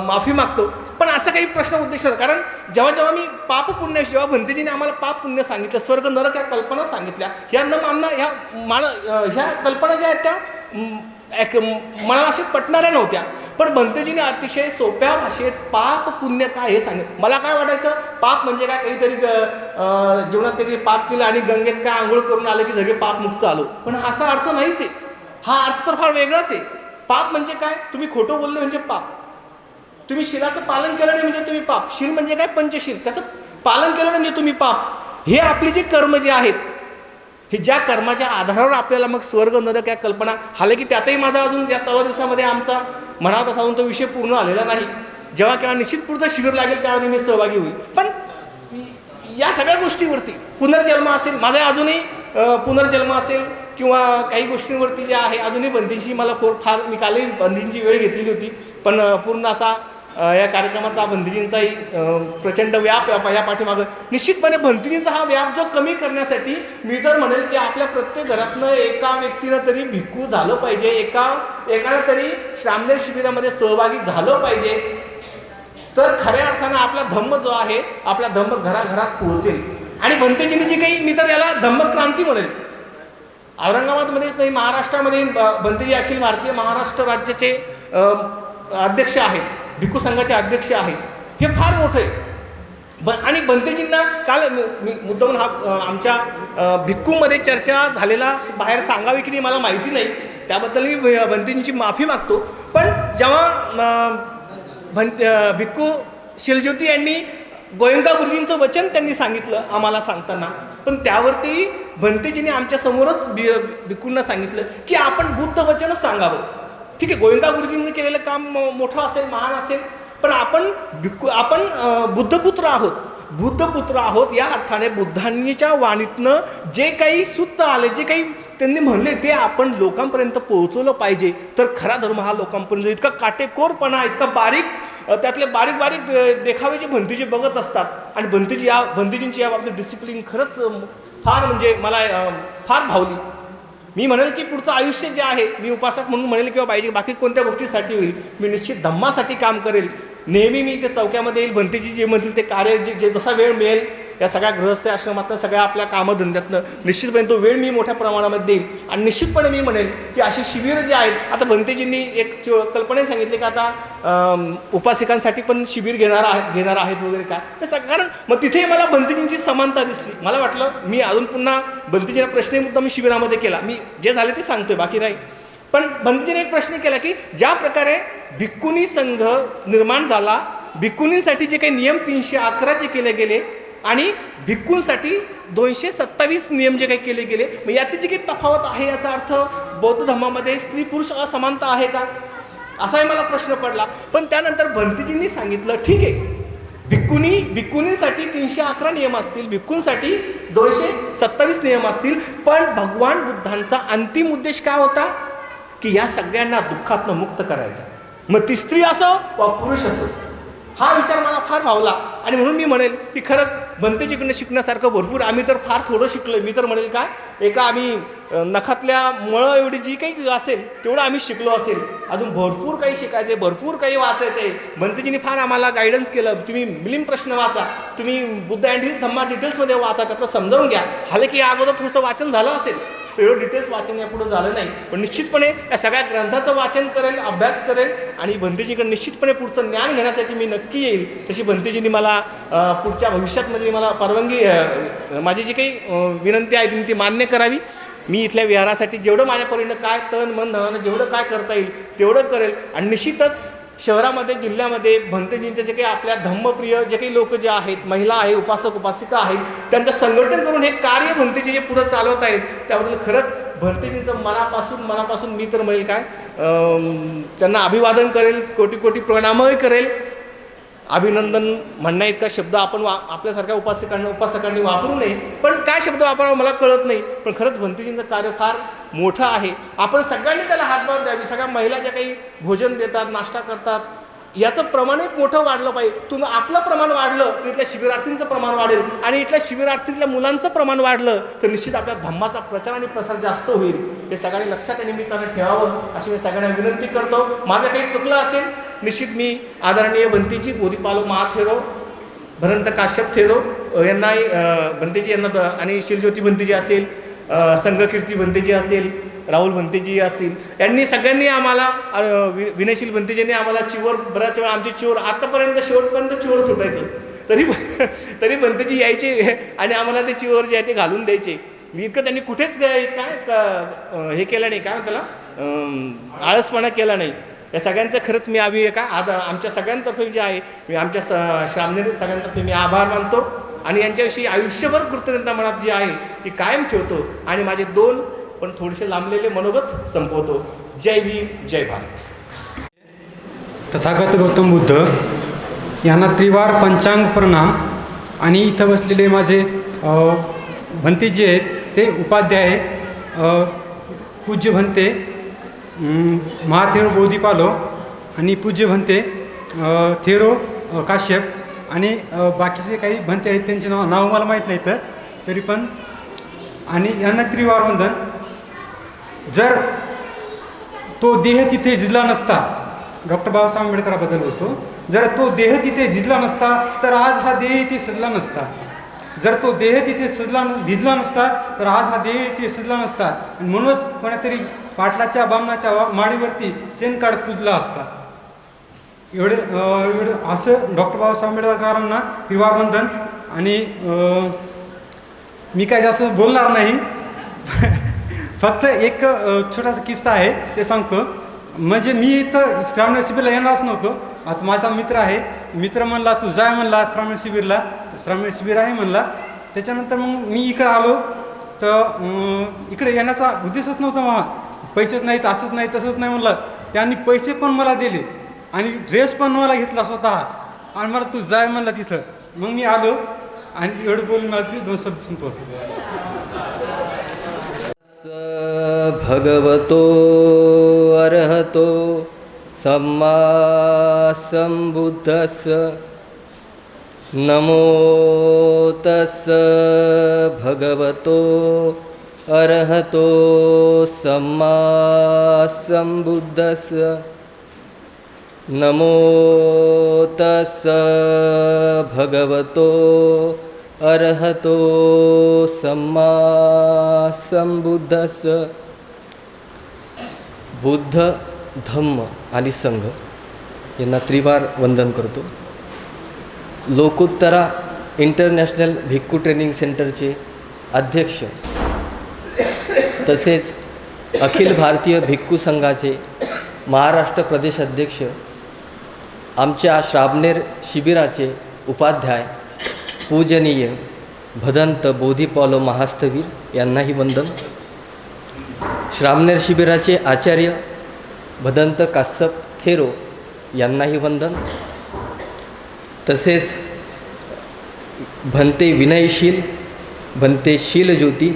माफी मागतो. पण असं काही प्रश्न उद्देश होता. कारण जेव्हा मी पाप पुण्य, जेव्हा भंतेजीने आम्हाला पाप पुण्य सांगितलं, स्वर्ग नरक या कल्पना सांगितल्या, ह्या न मानणं ह्या कल्पना ज्या आहेत त्या मनाला अशा पटणाऱ्या नव्हत्या. पण भंतेजीने अतिशय सोप्या भाषेत पाप पुण्य काय हे सांगितलं. मला काय वाटायचं पाप म्हणजे काय, काहीतरी जीवनात काहीतरी पाप केलं आणि गंगेत काय आंघोळ करून आलं की सगळे पाप मुक्त आलो. पण असा अर्थ नाहीच आहे. हा अर्थ तर फार वेगळाच आहे. पाप म्हणजे काय, तुम्ही खोटं बोलले म्हणजे पाप, तुम्ही शिलाचं पालन केलं नाही म्हणजे तुम्ही पाप. शील म्हणजे काय, पंचशील, त्याचं पालन केलं नाही म्हणजे तुम्ही पाप. हे आपले जे कर्म जे आहेत, हे ज्या कर्माच्या आधारावर आपल्याला मग स्वर्ग नरक या कल्पना, हालाकी त्यातही माझा अजून या 14 दिवसामध्ये आमचा म्हणावा तसा अजून तो विषय पूर्ण आलेला नाही. जेव्हा केव्हा निश्चित पुढचं शिबिर लागेल त्यामध्ये मी सहभागी होईल. पण या सगळ्या गोष्टीवरती पुनर्जन्म असेल, माझा अजूनही पुनर्जन्म असेल किंवा काही गोष्टींवरती जे आहे अजूनही बंदीची मला फार, मी कालही बंदींची वेळ घेतलेली होती. पण पूर्ण असा या कार्यक्रमाचा भंतेजींचाही प्रचंड व्याप या पाठीमागं निश्चितपणे भंतेजींचा हा व्याप जो कमी करण्यासाठी मी तर म्हणेल की आपल्या प्रत्येक घरातनं एका व्यक्तीनं तरी भिक्खू झालं पाहिजे, एकानं तरी श्रामणेर शिबिरामध्ये सहभागी झालं पाहिजे, तर खऱ्या अर्थानं आपला धम्म जो आहे आपला धम्म घराघरात पोहोचेल. आणि भंतेजींनी जी काही, मी तर याला धम्मक्रांती म्हणेल. औरंगाबादमध्येच नाही, महाराष्ट्रामध्ये भंतेजी अखिल भारतीय महाराष्ट्र राज्याचे अध्यक्ष आहेत, भिक्खू संघाचे अध्यक्ष आहेत. हे फार मोठं आहे. आणि भंतेजींना काल मी मुद्दामून हा आमच्या भिक्खूमध्ये चर्चा झालेला बाहेर सांगावी की नाही मला माहिती नाही, त्याबद्दल मी भंतेजींची माफी मागतो. पण जेव्हा भिक्खू शिलज्योती यांनी गोयंका गुरुजींचं वचन त्यांनी सांगितलं आम्हाला सांगताना, पण त्यावरती भंतेजींनी आमच्यासमोरच भिक्खूंना सांगितलं की आपण बुद्ध वचनच सांगावं. ठीक आहे, गोयंका गुरुजींनी केलेलं काम मोठं असेल, महान असेल, पण आपण बुद्धपुत्र आहोत. या अर्थाने बुद्धांच्या वाणीतनं जे काही सूत्र आले, जे काही त्यांनी म्हणले ते आपण लोकांपर्यंत पोहोचवलं पाहिजे. तर खरा धर्म हा लोकांपर्यंत इतका काटेकोरपणा, इतका बारीक, त्यातले बारीक बारीक देखावे जे भंतेजी बघत असतात. आणि भंतेजींची या बाबतीत डिसिप्लिन खरंच फार म्हणजे मला फार भावली. मी म्हणेल की पुढचं आयुष्य जे आहे, मी उपासक म्हणून म्हणेल किंवा पाहिजे बाकी कोणत्या गोष्टीसाठी होईल, मी निश्चित धम्मासाठी काम करेल. नेहमी मी ते चौक्यामध्ये येईल, भंतेजी जे म्हणतील ते कार्य जे जसा वेळ मिळेल या सगळ्या गृहस्थ आश्रमातनं, सगळ्या आपल्या कामधंद्यातनं निश्चितपणे तो वेळ मी मोठ्या प्रमाणामध्ये देईल. आणि निश्चितपणे मी म्हणेल की अशी शिबिरं जे आहेत, आता भंतेजींनी एक कल्पना सांगितली की आता उपासिकांसाठी पण शिबिर घेणार आहेत वगैरे काय, हे सगळं. कारण मग तिथे मला भंतेजींची समानता दिसली. मला वाटलं मी अजून पुन्हा भंतेजींना प्रश्न मुद्दा मी शिबिरामध्ये केला, मी जे झाले ते सांगतोय, बाकी नाही. पण भंतेजीने एक प्रश्न केला की ज्या प्रकारे भिक्खुनी संघ निर्माण झाला, भिक्खुनींसाठी जे काही नियम 311 जे केले गेले आणि भिक्खूंसाठी 227 नियम जे काही केले गेले, मग यातली जी काही तफावत आहे याचा अर्थ बौद्ध धर्मामध्ये स्त्री पुरुष असमानता आहे का, असाही मला प्रश्न पडला. पण त्यानंतर भंतेजींनी सांगितलं ठीक आहे, भिक्खुनींसाठी 311 नियम असतील, भिक्खूंसाठी 227 नियम असतील, पण भगवान बुद्धांचा अंतिम उद्देश काय होता की या सगळ्यांना दुःखातनं मुक्त करायचा. मग ती स्त्री असो वा पुरुष असो, हा विचार मला फार भावला. आणि म्हणून मी म्हणेल की खरंच भंतेजीकडनं शिकण्यासारखं भरपूर, आम्ही तर फार थोडं शिकलो. मी तर म्हणेल काय, एका आम्ही नखातल्या मळं एवढी जी काही असेल तेवढं आम्ही शिकलो असेल. अजून भरपूर काही शिकायचे, भरपूर काही वाचायचं आहे. भंतेजींनी फार आम्हाला गायडन्स केलं, तुम्ही मिलिम प्रश्न वाचा, तुम्ही बुद्ध अँड हिज धम्मा डिटेल्समध्ये वाचा, त्यातलं समजावून घ्या. हाले की या अगोदर थोडंसं वाचन झालं असेल, एवढं डिटेल्स वाचन यापुढं झालं नाही, पण निश्चितपणे या सगळ्या ग्रंथाचं वाचन करेल, अभ्यास करेल आणि भंतेजीकडे निश्चितपणे पुढचं ज्ञान घेण्यासाठी मी नक्की येईल. तशी भंतेजींनी मला पुढच्या भविष्यातमध्ये मला परवानगी, माझी जी काही विनंती आहे ती मान्य करावी. मी इथल्या विहारासाठी जेवढं माझ्या परीनं काय तन मन धनानं जेवढं काय करता येईल तेवढं करेल. आणि निश्चितच शहरामध्ये, जिल्ह्यामध्ये भंतेजींचे जे काही आपल्या धम्मप्रिय जे काही लोक जे आहेत, महिला आहे, उपासक उपासिका आहेत, त्यांचं संघटन करून हे कार्य भंतेजी जे पुढं चालवत आहेत त्याबद्दल खरंच भंतेजींचं मनापासून मी तर म्हणेल काय, त्यांना अभिवादन करेल, कोटी कोटी प्रणामही करेल. अभिनंदन म्हणण्या इतका शब्द आपण आपल्यासारख्या उपासकांनी वापरू नये, पण काय शब्द वापरावा मला कळत नाही. पण खरंच भंतेजींचं कार्य फार मोठं आहे. आपण सगळ्यांनी त्याला हातभार द्यावी. सगळ्या महिला ज्या काही भोजन देतात, नाश्ता करतात, याचं प्रमाणही मोठं वाढलं पाहिजे. तुम्ही आपलं प्रमाण वाढलं तर इथल्या शिबिरार्थींचं प्रमाण वाढेल, आणि इथल्या शिबिरार्थीतल्या मुलांचं प्रमाण वाढलं तर निश्चित आपल्या धम्माचा प्रचार आणि प्रसार जास्त होईल. हे सगळ्यांनी लक्षात या निमित्तानं ठेवावं अशी मी सगळ्यांना विनंती करतो. माझं काही चुकलं असेल निश्चित मी आदरणीय भंतेजी बोधीपालो महाथेरो, भरंत काश्यप थेरो यांनाही, भंतेजी यांना आणि शिलज्योती भंतेजी असेल, संघकीर्ती भंतेजी असेल, राहुल भंतेजी असतील, यांनी सगळ्यांनी आम्हाला, विनयशील भंतेजींनी आम्हाला चिवर, बऱ्याच वेळा आमची चिवर आतापर्यंत शेवटपर्यंत चिवर सुटायचं तरी भंतेजी यायचे आणि आम्हाला ते चिवर जे आहे ते घालून द्यायचे. मी इतकं त्यांनी कुठेच काय हे केलं नाही, काय त्याला आळसपणा केला नाही. या सगळ्यांचं खरंच मी आमच्या सगळ्यांतर्फे जे आहे, मी आमच्या श्रामणेर सगळ्यांतर्फे मी आभार मानतो आणि यांच्याविषयी आयुष्यभर कृतज्ञता मनात जी आहे ती कायम ठेवतो आणि माझे 2 पण थोडेसे लांबलेले मनोगत संपवतो. जय भीम, जय भारत. तथागत गौतम बुद्ध यांना त्रिवार पंचांग प्रणाम. आणि इथं बसलेले माझे भंतेजी आहेत ते उपाध्याय पूज्य भंते महाथेरो बोधीपालो आणि पूज्य भंते थेरो काश्यप आणि बाकीचे काही भंते आहेत त्यांचे नाव मला माहीत नाही तर तरी पण आणि यांना त्रिवार वंदन. जर तो देह तिथे झिजला नसता, डॉक्टर बाबासाहेब आंबेडकराबद्दल बोलतो, जर तो देह तिथे झिजला नसता तर आज हा देह इथे सजला नसता. जर तो देह तिथे झिजला नसता तर आज हा देह इथे सजला नसता. आणि म्हणूनच कोणीतरी पाटलाच्या बामणाच्या माडीवरती शेण काढ पूजला असता. एवढे असं डॉक्टर बाबासाहेब आंबेडकरांना त्रिवार वंदन. आणि मी काय जास्त बोलणार नाही फक्त एक छोटासा किस्सा आहे ते सांगतो. म्हणजे मी इथं श्रावण शिबिरला येणारच नव्हतो. आता माझा मित्र आहे, मित्र म्हणला तू जाय म्हणला श्रावण शिबिरला, श्रावण शिबिर आहे म्हणला. त्याच्यानंतर मग मी इकडं आलो तर इकडे येण्याचा उद्देशच नव्हता मला. पैसेच नाहीत, असंच नाही तसंच नाही म्हणलं. त्यांनी पैसे पण मला दिले आणि ड्रेस पण मला घेतला स्वतः आणि मला तू जाय म्हणला तिथं. मग मी आलो आणि एवढं बोलून मला 2 शब्द संपवतो. भगवतो अरहतो सम्मा संबुद्धस्स नमो तस्स भगवतो अरहतो सम्मा संबुद्धस्स नमो तस्स भगवतो अरहतो सम्मा संबुद्धस्स. बुद्ध, धम्म आणि संघ यांना त्रिवार वंदन करतो. लोकोत्तरा इंटरनॅशनल भिक्खू ट्रेनिंग सेंटरचे अध्यक्ष तसेच अखिल भारतीय भिक्खू संघाचे महाराष्ट्र प्रदेश अध्यक्ष, आमच्या श्रावणेर शिबिराचे उपाध्याय पूजनीय भदंत बोधिपालो महास्तवीर यांनाही वंदन. श्रावणेर शिबिराचे आचार्य भदंत काश्यप थेरो यांनाही वंदन. तसेच भंते विनयशील, भंते शीलज्योती,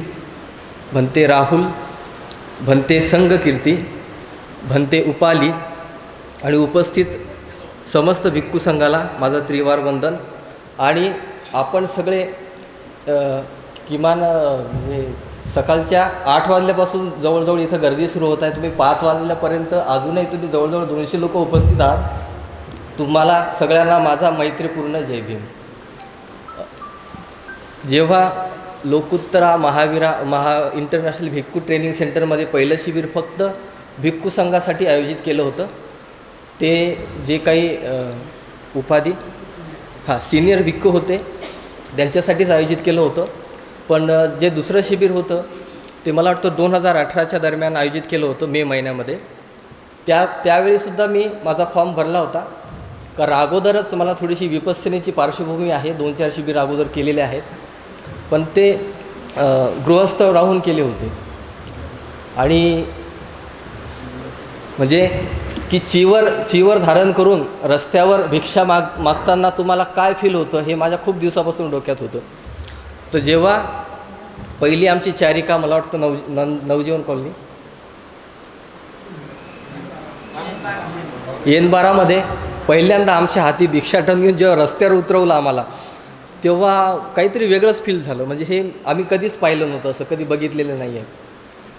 भंते राहुल, भंते संघकीर्ती, भंते उपाली आणि उपस्थित समस्त भिक्खू संघाला माझं त्रिवार वंदन. आणि आपण सगळे किमान म्हणजे सकाळच्या 8 वाजल्यापासून जवळजवळ इथं गर्दी सुरू होत आहे. तुम्ही 5 वाजल्यापर्यंत अजूनही तुम्ही जवळजवळ 200 लोक उपस्थित आहात. तुम्हाला सगळ्यांना माझा मैत्रीपूर्ण जय भीम. जेव्हा लोकोत्तरा इंटरनॅशनल भिक्खू ट्रेनिंग सेंटरमध्ये पहिलं शिबिर फक्त भिक्खू संघासाठी आयोजित केलं होतं. ते जे काही उपाधी सिनियर भिक्खू होते त्यांच्यासाठीच आयोजित केलं होतं. पण जे दुसरं शिबिर होतं ते मला वाटतं 2018च्या दरम्यान आयोजित केलं होतं मे महिन्यामध्ये. त्यावेळीसुद्धा मी माझा फॉर्म भरला होता, कारण अगोदरच मला थोडीशी विपස්සनेची पार्श्वभूमी आहे. 2-4 शिबिर अगोदर केलेले आहेत, पण ते गृहस्थ राहून केले होते. आणि म्हणजे की चीवर धारण करून रस्त्यावर भिक्षा मागताना तुम्हाला काय फील होतं हे माझ्या खूप दिवसापासून डोक्यात होतं. तर जेव्हा पहिली आमची चारिका मला वाटतं नवजीवन कॉलनी येनबारामध्ये पहिल्यांदा आमच्या हाती भिक्षाटन घेऊन जेव्हा रस्त्यावर उतरवलं आम्हाला, तेव्हा काहीतरी वेगळंच फील झालं. म्हणजे हे आम्ही कधीच पाहिलं नव्हतं, असं कधी बघितलेलं नाही आहे.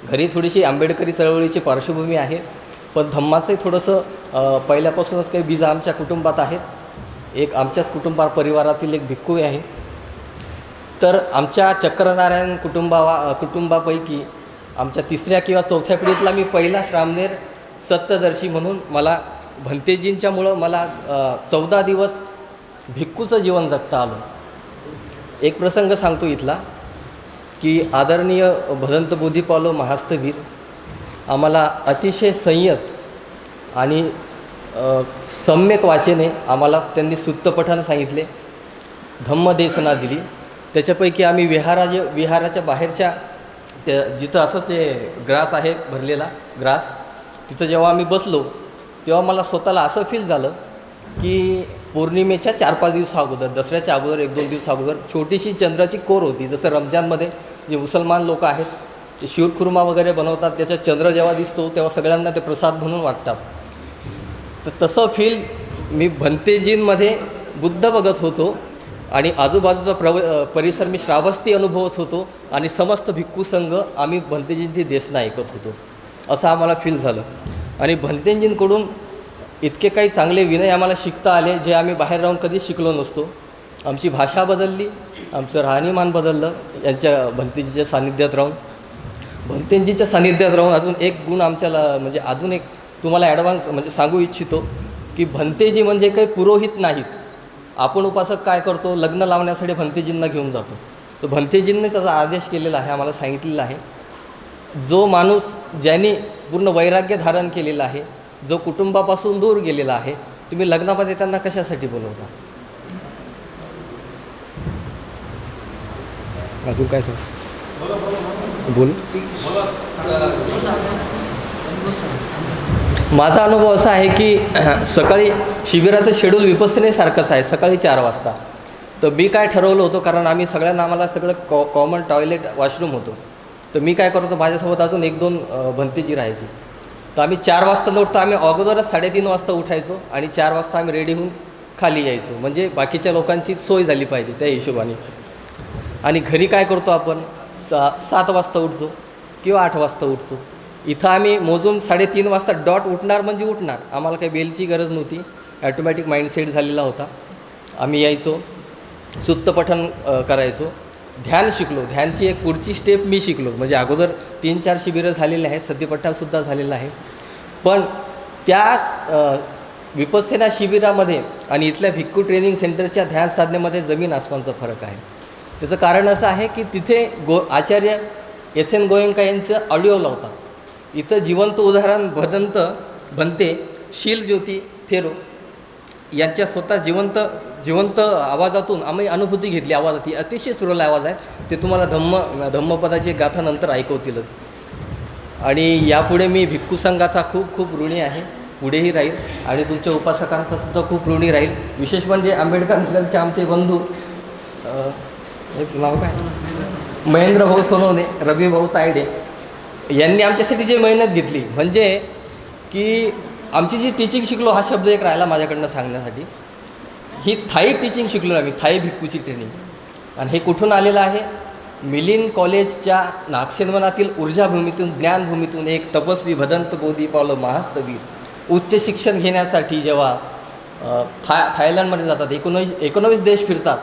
घरी थोडीशी आंबेडकरी चळवळीची पार्श्वभूमी आहे, पण धम्माचंही थोडंसं पहिल्यापासूनच काही बीज आमच्या कुटुंबात आहेत. एक आमच्याच परिवारातील एक भिक्खू आहे. तर आमच्या चक्रनारायण कुटुंबापैकी आमच्या 3ऱ्या किंवा 4थ्या पिढीतला मी पहिला श्रामणेर सत्यदर्शी म्हणून मला भंतेजींच्यामुळं मला 14 दिवस भिक्खूचं जीवन जगता आलं. एक प्रसंग सांगतो इथला, की आदरणीय भदंत बोधिपालो महास्तवीर आम्हाला अतिशय संयत आणि सम्यक वाचेने आम्हाला त्यांनी सुत्तपठण सांगितले, धम्मदेसना दिली. त्याच्यापैकी आम्ही विहाराच्या बाहेरच्या जिथं असंच ग्रास आहे, भरलेला ग्रास, तिथं जेव्हा आम्ही बसलो तेव्हा मला स्वतःला असं फील झालं की पौर्णिमेच्या 4-5 दिवस अगोदर, दसऱ्याच्या अगोदर 1-2 दिवस अगोदर छोटीशी चंद्राची कोर होती. जसं रमजानमध्ये जे मुसलमान लोक आहेत ते शीरखुर्मा वगैरे बनवतात, त्याचा चंद्र जेव्हा दिसतो तेव्हा सगळ्यांना ते प्रसाद म्हणून वाटतात. तर तसं फील मी भंतेजींमध्ये बुद्ध बघत होतो आणि आजूबाजूचा परिसर मी श्रावस्ती अनुभवत होतो आणि समस्त भिक्खू संघ आम्ही भंतेजींची देशना ऐकत होतो, असं आम्हाला फील झालं. आणि भंतेजींकडून इतके काही चांगले विनय आम्हाला शिकता आले, जे आम्ही बाहेर राहून कधीच शिकलो नसतो. आमची भाषा बदलली, आमचं राहणीमान बदललं यांच्या भंतेजीच्या सानिध्यात राहून. भंतेजीच्या सानिध्यात राहून अजून एक गुण आमच्याला म्हणजे अजून एक तुम्हाला ॲडव्हान्स म्हणजे सांगू इच्छितो की भंतेजी म्हणजे काही पुरोहित नाहीत. आपण उपासक काय करतो, लग्न लावण्यासाठी भंतेजींना घेऊन जातो. तर भंतेजींनी त्याचा आदेश केलेला आहे, आम्हाला सांगितलेलं आहे, जो माणूस ज्यांनी पूर्ण वैराग्य धारण केलेला आहे, जो कुटुंबापासून दूर गेलेला आहे, तुम्ही लग्नामध्ये त्यांना कशासाठी बोलवता. अजून काय सांग बोल. माझा अनुभव असा आहे की सकाळी शिबिराचं शेड्यूल विपස්සनेसारखंच आहे, सकाळी 4 वाजता. तर मी काय ठरवलं होतं, कारण आम्ही सगळ्यांना आम्हाला सगळं कॉमन टॉयलेट वॉशरूम होतं. तर मी काय करतो, माझ्यासोबत अजून 1-2 भंतेजी राहायची. तर आम्ही 4 वाजता उठतो, आम्ही अगोदरच 3:30 वाजता उठायचो आणि 4 वाजता आम्ही रेडी होऊन खाली यायचो, म्हणजे बाकीच्या लोकांची सोय झाली पाहिजे त्या हिशोबाने. आणि घरी काय करतो आपण 7 वाजता उठतो किंवा 8 वाजता उठतो. इथं आम्ही मोजून 3:30 वाजता डॉट उठणार म्हणजे उठणार, आम्हाला काही बेलची गरज नव्हती, ॲटोमॅटिक माइंडसेट झालेला होता. आम्ही यायचो, सुत्तपठण करायचो, ध्यान शिकलो. ध्यानची एक पुढची स्टेप मी शिकलो, म्हणजे अगोदर 3-4 शिबिरं झालेले आहेत, सतीपठणसुद्धा झालेलं आहे. पण त्या विपස්සना शिबिरामध्ये आणि इथल्या भिक्खू ट्रेनिंग सेंटरच्या ध्यान साधनेमध्ये जमीन आसमानचा फरक आहे. त्याचं कारण असं आहे की तिथे आचार्य S.N. गोयंका यांचं ऑडिओ लावतात. इथं जिवंत उदाहरण भंते शीलज्योती थेरो यांच्या स्वतः जिवंत आवाजातून आम्ही अनुभूती घेतली. आवाजात अतिशय सुरेल आवाज आहे, ते तुम्हाला धम्मपदाची गाथा नंतर ऐकवतीलच. आणि यापुढे मी भिक्खू संघाचा खूप खूप ऋणी आहे, पुढेही राहील आणि तुमच्या उपासकांचा सुद्धा खूप ऋणी राहील. विशेष म्हणजे आंबेडकर नगरचे आमचे बंधू नाव काय महेंद्र भाऊ सोनवणे, रवी भाऊ तायडे यांनी आमच्यासाठी जी मेहनत घेतली, म्हणजे की आमची जी टीचिंग शिकलो, हा शब्द एक राहिला माझ्याकडनं सांगण्यासाठी. ही थाई टीचिंग शिकलो आम्ही, थाई भिक्खूची ट्रेनिंग. आणि हे कुठून आलेलं आहे, मिलिंद कॉलेजच्या नागसेनवनातील ऊर्जाभूमीतून ज्ञानभूमीतून एक तपस्वी भदंत बोधी पावलं महास्तवीर उच्च शिक्षण घेण्यासाठी जेव्हा थायलंडमध्ये जातात, 19 देश फिरतात,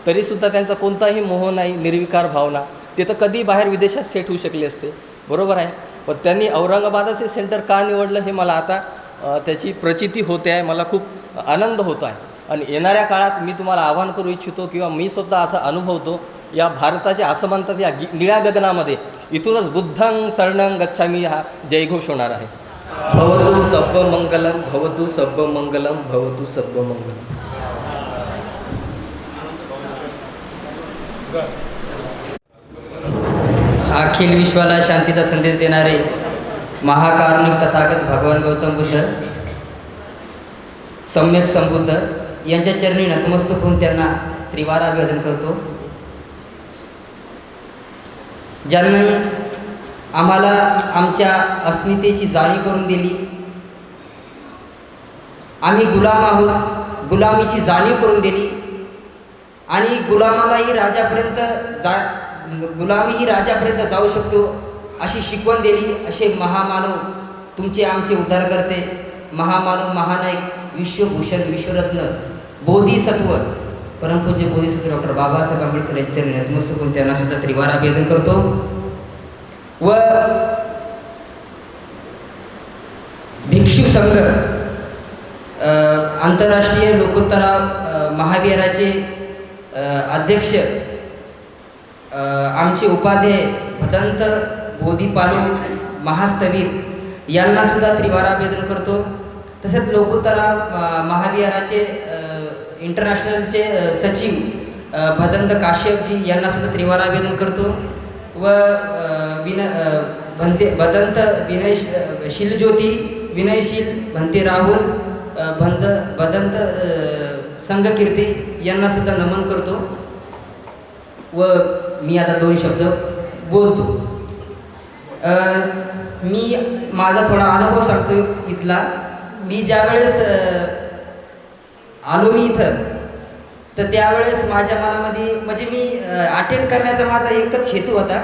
तरीसुद्धा त्यांचा कोणताही मोह नाही, निर्विकार भावना. ते तर कधी बाहेर विदेशात सेट होऊ शकले असते, बरोबर आहे. पण त्यांनी औरंगाबादाचे सेंटर का निवडलं हे मला आता त्याची प्रचिती होते आहे, मला खूप आनंद होतो आहे. आणि येणाऱ्या काळात मी तुम्हाला आवाहन करू इच्छितो किंवा मी स्वतः असा अनुभवतो, या भारताच्या असमानतात या निळ्या गगनामध्ये इथूनच बुद्धं शरणं गच्छामी हा जयघोष होणार आहे. भवतु सब्ब मंगलम, भवतु सब्ब मंगलम, भवतु सब्ब मंगलम. अखिल विश्वाला शांतीचा संदेश देणारे महाकारुणिक तथागत भगवान गौतम बुद्ध, सम्यक संबुद्ध यांच्या चरणी नतमस्तक होऊन त्यांना त्रिवार अभिवादन करतो. ज्यांनी आम्हाला आमच्या अस्मितेची जाणीव करून दिली. आम्ही गुलाम आहोत, गुलामीची जाणीव करून दिली आणि गुलामीही राजापर्यंत जाऊ शकतो अशी शिकवण दिली. असे महामानव तुमचे आमचे उद्धारकर्ते, महामानव, महानायक, विश्वभूषण, विश्वरत्न, बोधिसत्व, परमपूज्य बोधिसत्व डॉक्टर बाबासाहेब आंबेडकर यांच्या नतमस्तक होऊन त्यांना सुद्धा त्रिवार अभिवादन करतो. व भिक्षू संघ आंतरराष्ट्रीय लोकोत्तरा महाविहाराचे अध्यक्ष आमचे उपाध्याय भदंत बोधीपालू महास्तवीर यांना सुद्धा त्रिवार अभिवादन करतो. तसेच लोकोत्तरा महाविहाराचे इंटरनॅशनलचे सचिव भदंत काश्यपजी यांना सुद्धा त्रिवार अभिवादन करतो. व भदंत शीलज्योती, विनयशील भंते राहुल, भदंत संघकीर्ती यांना सुद्धा नमन करतो. व मी आता 2 शब्द बोलतो. मी माझा थोडा अनुभव सांगतो इथला. मी ज्यावेळेस आलो मी इथं, तर त्यावेळेस माझ्या मनामध्ये म्हणजे मी अटेंड करण्याचा माझा एकच हेतू होता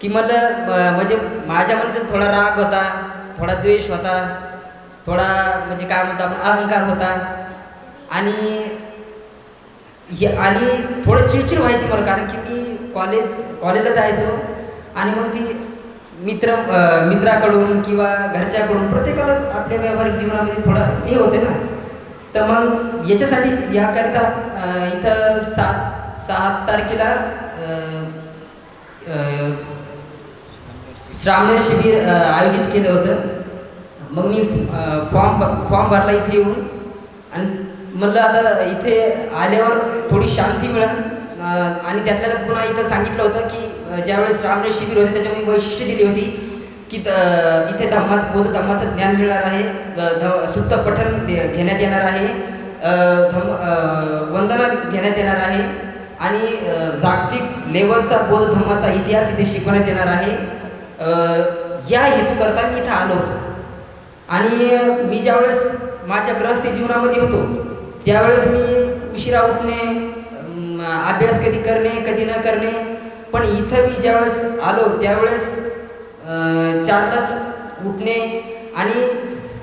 की मला म्हणजे माझ्या मनात थोडा राग होता, थोडा द्वेष होता, थोडा म्हणजे काय म्हणतो आपण अहंकार होता आणि थोडं चिडचिड व्हायची मला, कारण की मी कॉलेजला जायचो आणि मग ती मित्राकडून किंवा घरच्याकडून प्रत्येकालाच आपल्या व्यावहारिक जीवनामध्ये थोडं हे होते ना. तर मग याच्यासाठी याकरिता इथं 7 तारखेला श्रामणेर शिबिर आयोजित केलं होतं. मग मी फॉर्म भरला इथे येऊन आणि म्हणलं आता इथे आल्यावर थोडी शांती मिळेल आणि त्यातल्या त्यात पुन्हा इथं सांगितलं होतं की ज्यावेळेस श्रामणेर शिबिर होते त्याच्यामुळे वैशिष्ट्य दिली होती की इथे बौद्ध धम्माचं ज्ञान मिळणार आहे, सुत्त पठण घेण्यात येणार आहे, वंदना घेण्यात येणार आहे आणि जागतिक लेवलचा बौद्ध धम्माचा इतिहास इथे शिकवण्यात येणार आहे. या हेतूकरता मी इथं आलो होतो. आणि मी ज्यावेळेस माझ्या गृहस्थी जीवनामध्ये होतो त्यावेळेस मी उशिरा उठणे, अभ्यास कधी करणे कधी न करणे, पण इथं मी ज्यावेळेस आलो त्यावेळेस 4लाच उठणे आणि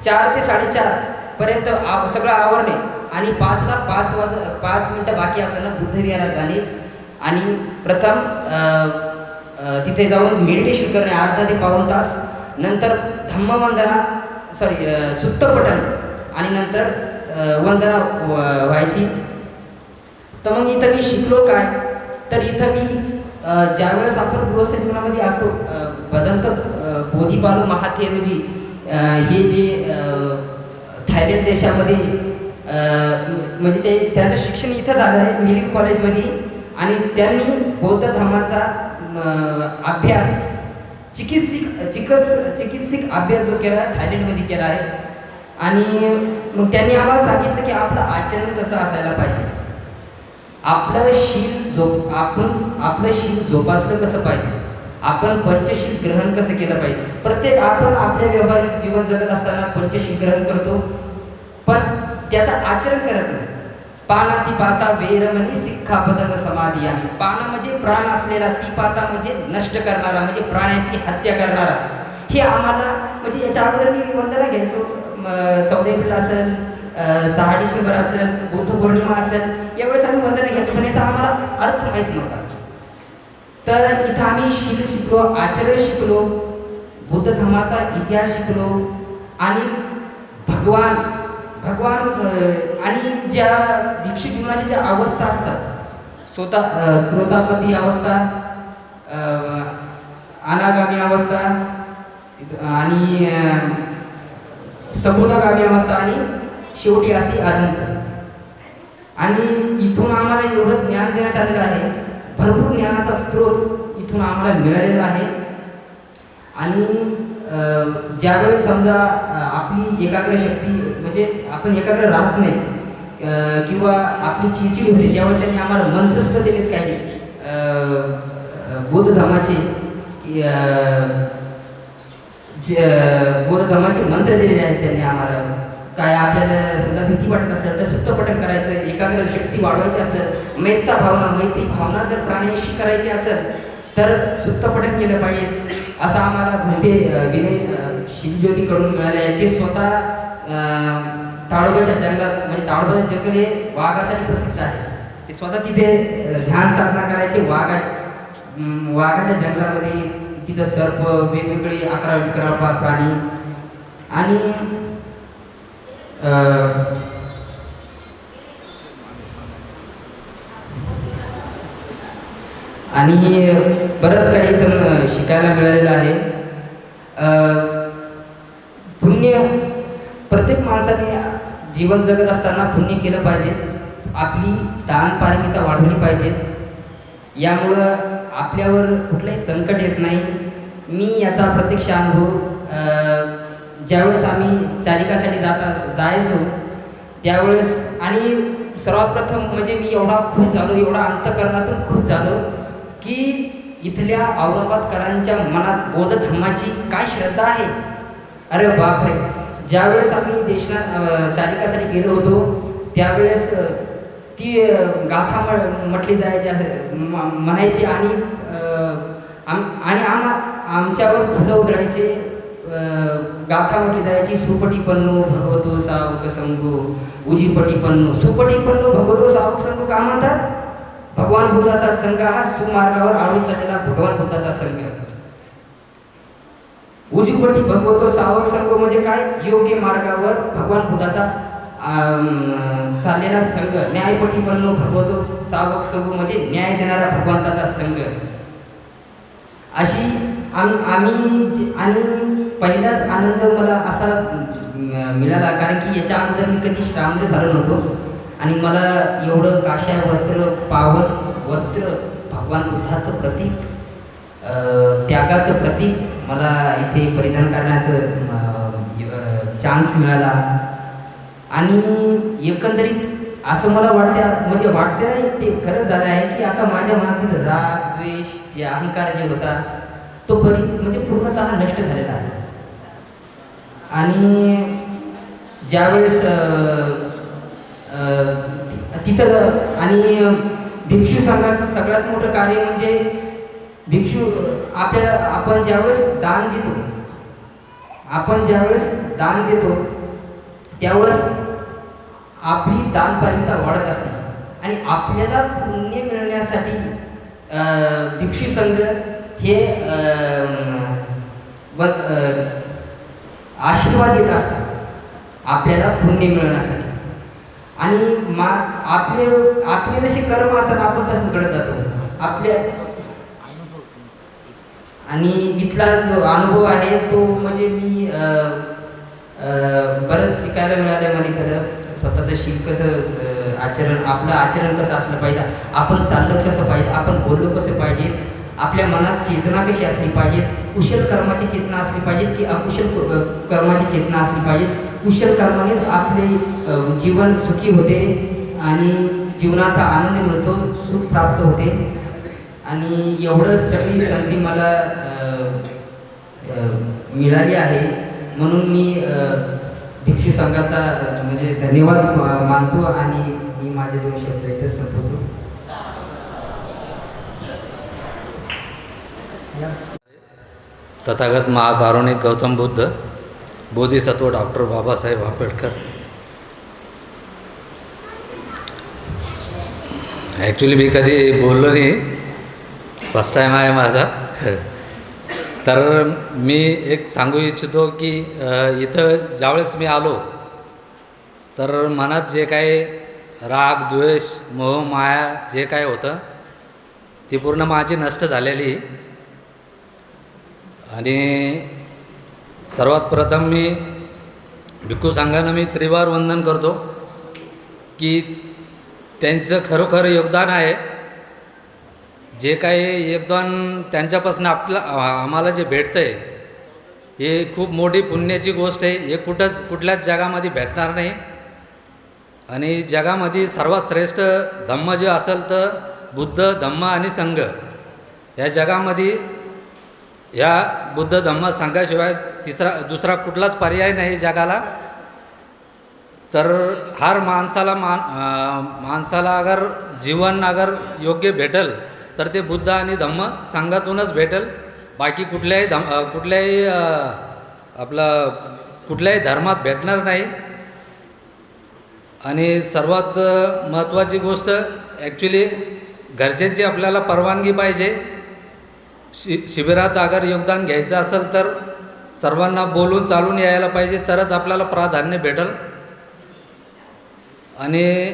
4 ते 4:30 पर्यंत सगळं आवरणे आणि 5ला 5 मिनटं बाकी असताना बुद्धविहारात जाणे आणि प्रथम तिथे जाऊन मेडिटेशन करणे अर्धा ते पाऊण तास, नंतर धम्मवंदना सुत्तपठण आणि नंतर वंदना व्हायची. तर मग इथं मी शिकलो काय, तर इथं मी ज्यावेळेस आपण गृहस्थ जीवनामध्ये असतो भदंत बोधिपालू महाथेरोजी हे जे थायलंड देशामध्ये म्हणजे त्यांचं शिक्षण इथं झालं आहे मिलिंद कॉलेजमध्ये आणि त्यांनी बौद्ध धर्माचा अभ्यास चिकित्सिक अभ्यास जो केला थायलंडमध्ये केला आहे. आणि मग त्यांनी आम्हाला सांगितलं की आपलं आचरण कसं असायला पाहिजे, आपलं शील जोपासलं कसं पाहिजे, आपण पंचशील ग्रहण कसं केलं पाहिजे. प्रत्येक आपण आपल्या व्यवहारिक जीवन जगत असताना पंचशील ग्रहण करतो पण त्याचं आचरण करत नाही. पानाती पाता वेरमणी सिक्खापदन समाधी आहे. पाना म्हणजे प्राण असलेला, ती पाता म्हणजे नष्ट करणारा म्हणजे प्राण्याची हत्या करणारा. हे आम्हाला म्हणजे याच्या अगोदर मी वंदना घ्यायचो, 14 एप्रिल असेल, 6 डिसेंबर असेल, बुद्ध पौर्णिमा असेल, यावेळेस आम्ही वंदना घ्यायचो पण याचा आम्हाला अर्थ माहीत नव्हता. तर इथं आम्ही शील शिकलो, आचरण शिकलो, बुद्ध धर्माचा इतिहास शिकलो आणि भगवान आणि ज्या भिक्षू जीवनाच्या ज्या अवस्था असतात, स्त्रोतापदी अवस्था, अनागामी अवस्था आणि समुद्रगामी अवस्था आणि शेवटी असते अनंत. आणि इथून आम्हाला एवढं ज्ञान देण्यात आलेलं आहे, भरपूर ज्ञानाचा स्रोत इथून आम्हाला मिळालेला आहे. आणि ज्यावेळेस समजा आपली एकाग्र शक्ती म्हणजे आपण एकाग्र राहत नाही किंवा आपली चिडचिड होते, त्यावेळेस त्यांनी आम्हाला मंत्रसुद्धा दिलेत काही बौद्ध धर्माचे बौद्ध धर्माचे मंत्र दिलेले आहेत त्यांनी आम्हाला. काय आपल्याला समजा भीती वाटत असेल तर सुत्तपठण करायचं, एकाग्र शक्ती वाढवायची असेल, मैत्री भावना जर प्राण्याशी करायची असेल तर सुत्तपठण केलं पाहिजे असं आम्हाला भंते विनय शिवज्योतीकडून मिळाले आहे. ते स्वतः ताडोबाच्या जंगलात म्हणजे ताडोबाचं जंगल हे वाघासाठी प्रसिद्ध आहे. ते स्वतः तिथे ध्यान साधना करायचे वाघाच्या जंगलामध्ये. तिथं सर्प, वेगवेगळे 11 प्राणी आणि बरंच काही इथं शिकायला मिळालेलं आहे. पुण्य प्रत्येक माणसाने जीवन जगत असताना पुण्य केलं पाहिजे, आपली दानपारमिता वाढवली पाहिजे. यामुळं आपल्यावर कुठलंही संकट येत नाही. मी याचा प्रत्यक्ष अनुभव ज्यावेळेस आम्ही चालिकासाठी जायचो त्यावेळेस आणि सर्वात प्रथम म्हणजे मी एवढा खुश झालो, एवढा अंतःकरणातून खुश झालो की इथल्या औरंगाबादकरांच्या मनात बौद्ध धर्माची काय श्रद्धा आहे. अरे बापरे, ज्यावेळेस आम्ही देशना चालिकासाठी गेलो होतो त्यावेळेस ती गाथा म्हटली जायची असं म्हणायची आणि आमच्यावर फुलं उधळायचे गाथा म्हटली जायची. सुपटी पन्नो भगवतो सावक संगो उजीपटी पन्नो. सुपटी पन्नो भगवतो सावक संगो का म्हणतात? भगवान बुद्धाचा संघ हा सुमार्गावर आळून चाललेला भगवान बुद्धाचा संघ. उजीपटी भगवतो सावक संघ म्हणजे काय? योग्य मार्गावर भगवान बुद्धाचा चाललेला संघ. न्यायपटी पन्नो भगवतो सावक संघ म्हणजे न्याय देणारा भगवंताचा संघ. अशी आम्ही आणि पहिलाच आनंद मला असा मिळाला कारण की याच्या अगोदर मी कधी श्रामण झालो नव्हतो आणि मला एवढं काशाय वस्त्र पावन वस्त्र भगवान बुद्धाचं प्रतीक त्यागाचं प्रतीक मला इथे परिधान करण्याचं चान्स मिळाला. आणि एकंदरीत असं मला म्हणजे वाटते नाही ते खरंच झालं आहे की आता माझ्या मनातील राग द्वेष जे अहंकार जे होता तो म्हणजे पूर्णतः नष्ट झालेला आहे. आणि ज्यावेळेस तिथं आणि भिक्षू संघाचं सगळ्यात मोठं कार्य म्हणजे भिक्षू आपण ज्यावेळेस दान देतो त्यावेळेस आपली दानपारिता वाढत असते आणि आपल्याला पुण्य मिळण्यासाठी भिक्षू संघ हे आशीर्वाद देत असतात आपल्याला पुण्य मिळवण्यासाठी. आणि आपले जसे कर्म असतात आपण तसं घडत जातो आपल्या. आणि इथला जो अनुभव आहे तो म्हणजे मी बरंच शिकायला मिळालं. मला इथं स्वतःचं शील कसं आपलं आचरण कसं असलं पाहिजे, आपण चाललं कसं पाहिजे, आपण बोललो कसं पाहिजे, आपल्या मनात चेतना कशी असली पाहिजे, कुशल कर्माची चेतना असली पाहिजे की अकुशल कर्माची चेतना असली पाहिजे. कुशल कर्मानेच आपले जीवन सुखी होते आणि जीवनाचा आनंद मिळतो, सुख प्राप्त होते. आणि एवढं सगळी संधी मला मिळाली आहे म्हणून मी भिक्षू संघाचा म्हणजे धन्यवाद मानतो आणि मी माझे 2 शब्द इथे संपवतो. तथागत महाकारुणिक गौतम बुद्ध, बोधिसत्व डॉक्टर बाबासाहेब आंबेडकर. ॲक्च्युली मी कधी बोललो नाही, फर्स्ट टाईम आहे माझा. तर मी एक सांगू इच्छितो की इथं ज्यावेळेस मी आलो तर मनात जे काही राग द्वेष मोह माया जे काय होतं ती पूर्ण माझी नष्ट झालेली. आणि सर्वात प्रथम मी भिक्खू संघांना मी त्रिवार वंदन करतो की त्यांचं खरोखर योगदान आहे. जे काही योगदान त्यांच्यापासून आम्हाला जे भेटतं आहे हे खूप मोठी पुण्याची गोष्ट आहे. हे कुठल्याच जगामध्ये भेटणार नाही. आणि जगामध्ये सर्वात श्रेष्ठ धम्म जे असेल तर बुद्ध धम्म आणि संघ. या जगामध्ये या बुद्ध धम्म संघाशिवाय दुसरा कुठलाच पर्याय नाही जगाला. तर हर माणसाला अगर जीवन अगर योग्य भेटेल तर ते बुद्ध आणि धम्म संघातूनच भेटेल. बाकी कुठल्याही धर्मात भेटणार नाही. आणि सर्वात महत्त्वाची गोष्ट ॲक्च्युली घरच्यांची आपल्याला परवानगी पाहिजे. शिबिरात अगर योगदान घ्यायचं असेल तर सर्वांना बोलून चालून यायला पाहिजे, तरच आपल्याला प्राधान्य भेटेल. आणि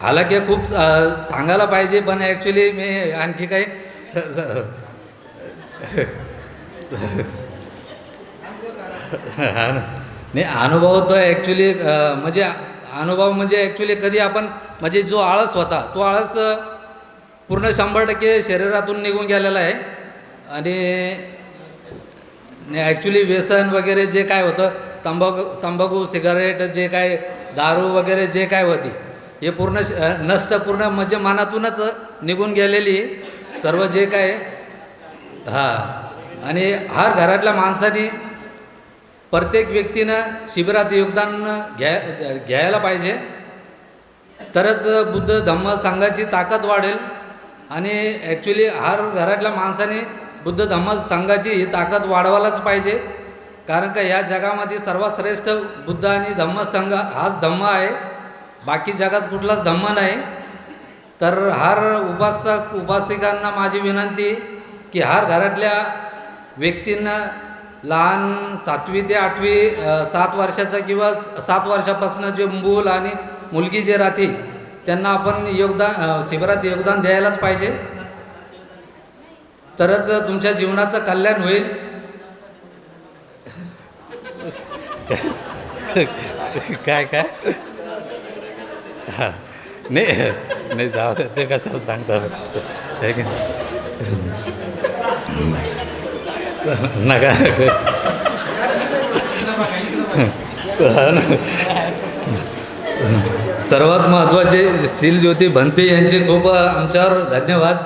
हालाकी खूप सांगायला पाहिजे पण ॲक्च्युली मी आणखी काही नाही अनुभव तर ॲक्च्युली म्हणजे ॲक्च्युली कधी आपण म्हणजे जो आळस होता तो आळस पूर्ण 100% शरीरातून निघून गेलेला आहे. आणि ॲक्च्युली व्यसन वगैरे जे काय होतं तंबाखू सिगारेट जे काय दारू वगैरे जे काय होती हे पूर्ण नष्ट पूर्ण म्हणजे मनातूनच निघून गेलेली सर्व जे काय. आणि हर घरातल्या माणसाने प्रत्येक व्यक्तीनं शिबिरात योगदान घ्यायला पाहिजे. तरच बुद्ध धम्म संघाची ताकद वाढेल. आणि ॲक्च्युली हर घरातल्या माणसाने बुद्ध धम्म संघाची ही ताकद वाढवायलाच पाहिजे. कारण का या जगामध्ये सर्वात श्रेष्ठ बुद्ध आणि धम्म संघ हाच धम्म आहे. बाकी जगात कुठलाच धम्म नाही. तर हर उपासिकांना माझी विनंती की हर घरातल्या व्यक्तींना लहान 7वी ते 8वी 7 वर्षाचा किंवा 7 वर्षापासून जे मूल आणि मुलगी जे राहते त्यांना आपण शिबिरात योगदान द्यायलाच पाहिजे. तरच तुमच्या जीवनाचं कल्याण होईल. काय हां नाही जाऊ दे, ते कशाला सांगता नका. सर्वात महत्त्वाचे शीलज्योती भंते यांचे खूप आमच्यावर धन्यवाद.